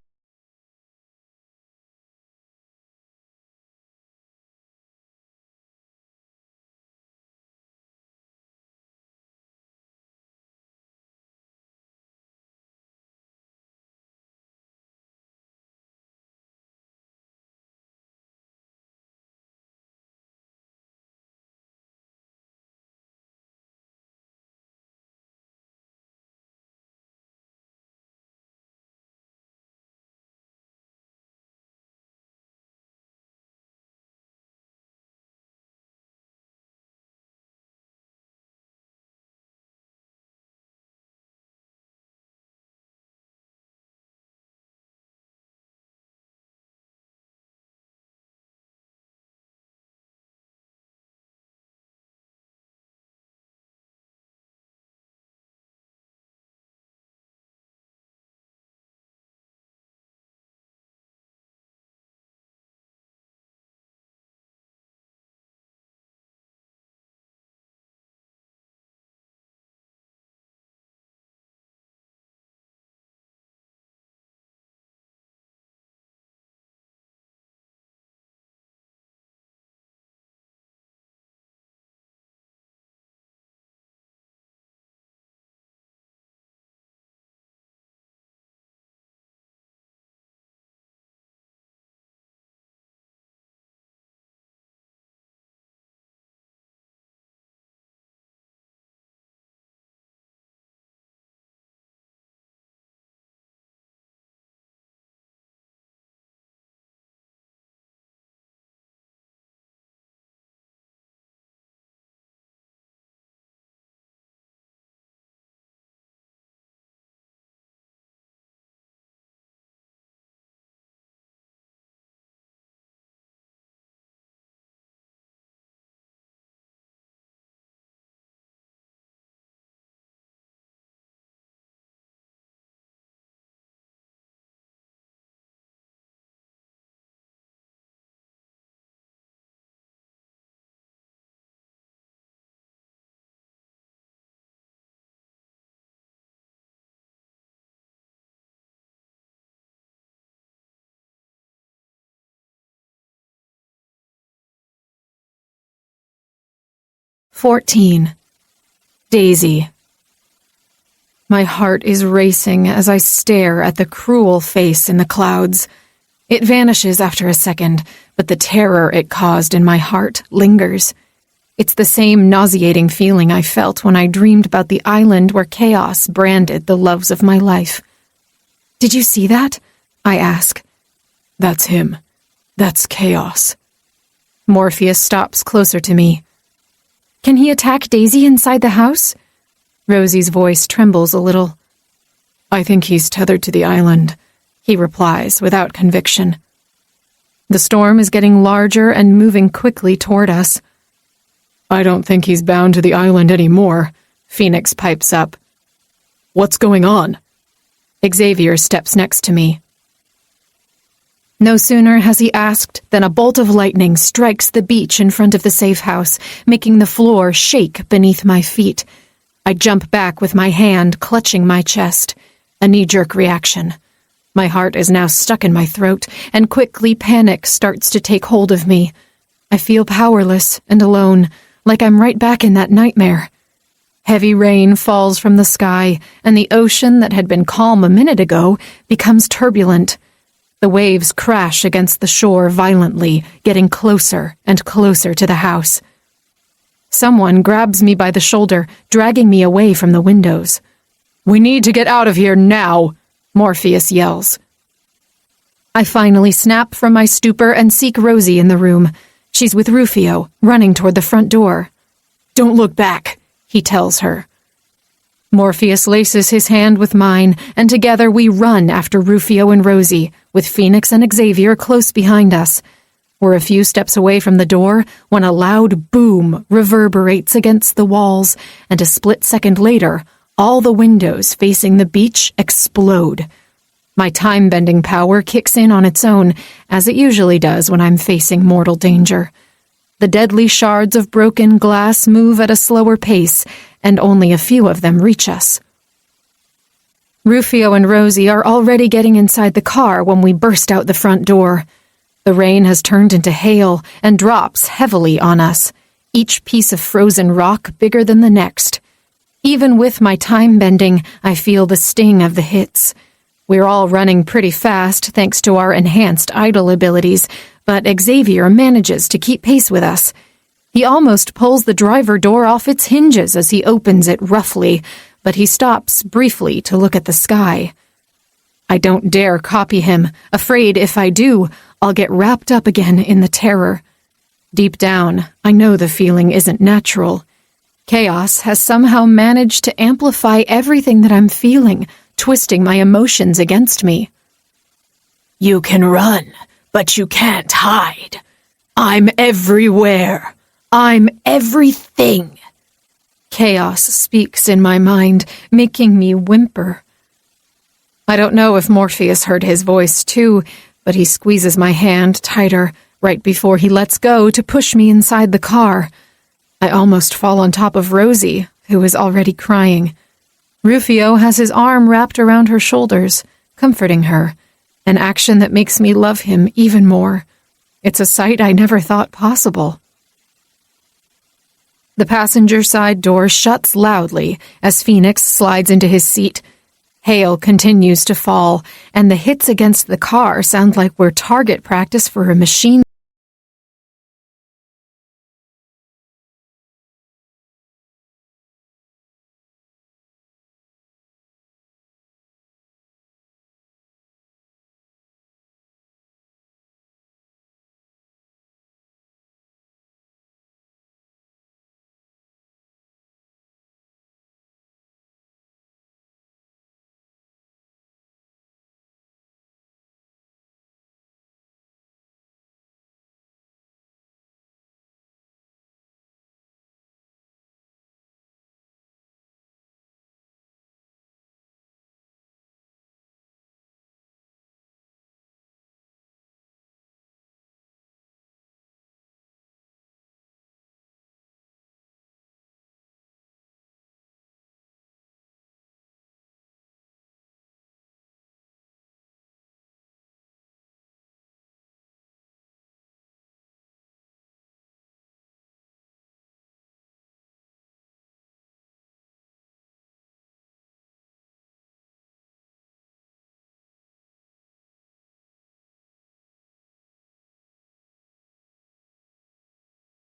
S3: "14. Daisy." My heart is racing as I stare at the cruel face in the clouds. It vanishes after a second, but the terror it caused in my heart lingers. It's the same nauseating feeling I felt when I dreamed about the island where chaos branded the loves of my life. "Did you see that?" I ask.
S4: That's him. That's chaos.
S3: Morpheus stops closer to me. "Can he attack Daisy inside the house?" Rosie's voice trembles a little.
S4: I think he's tethered to the island,
S3: he replies without conviction. The storm is getting larger and moving quickly toward us.
S4: I don't think he's bound to the island anymore,
S3: Phoenix pipes up.
S4: What's going on?
S3: Xavier steps next to me. No sooner has he asked than a bolt of lightning strikes the beach in front of the safe house, making the floor shake beneath my feet. I jump back with my hand clutching my chest. A knee-jerk reaction. My heart is now stuck in my throat, and quickly panic starts to take hold of me. I feel powerless and alone, like I'm right back in that nightmare. Heavy rain falls from the sky, and the ocean that had been calm a minute ago becomes turbulent. The waves crash against the shore violently, getting closer and closer to the house. Someone grabs me by the shoulder, dragging me away from the windows.
S4: "We need to get out of here now," Morpheus yells.
S3: I finally snap from my stupor and seek Rosie in the room. She's with Rufio, running toward the front door.
S4: "Don't look back," he tells her.
S3: Morpheus laces his hand with mine, and together we run after Rufio and Rosie, with Phoenix and Xavier close behind us. We're a few steps away from the door when a loud boom reverberates against the walls, and a split second later, all the windows facing the beach explode. My time-bending power kicks in on its own, as it usually does when I'm facing mortal danger. The deadly shards of broken glass move at a slower pace, and only a few of them reach us. Rufio and Rosie are already getting inside the car when we burst out the front door. The rain has turned into hail and drops heavily on us, each piece of frozen rock bigger than the next. Even with my time bending, I feel the sting of the hits. We're all running pretty fast thanks to our enhanced idol abilities, but Xavier manages to keep pace with us. He almost pulls the driver door off its hinges as he opens it roughly, but he stops briefly to look at the sky. I don't dare copy him, afraid if I do, I'll get wrapped up again in the terror. Deep down, I know the feeling isn't natural. Chaos has somehow managed to amplify everything that I'm feeling, twisting my emotions against me.
S4: "You can run, but you can't hide. I'm everywhere. I'm everything."
S3: Chaos speaks in my mind, making me whimper. I don't know if Morpheus heard his voice too, but he squeezes my hand tighter right before he lets go to push me inside the car. I almost fall on top of Rosie, who is already crying. Rufio has his arm wrapped around her shoulders, comforting her, an action that makes me love him even more. It's a sight I never thought possible. The passenger side door shuts loudly as Phoenix slides into his seat. Hail continues to fall, and the hits against the car sound like we're target practice for a machine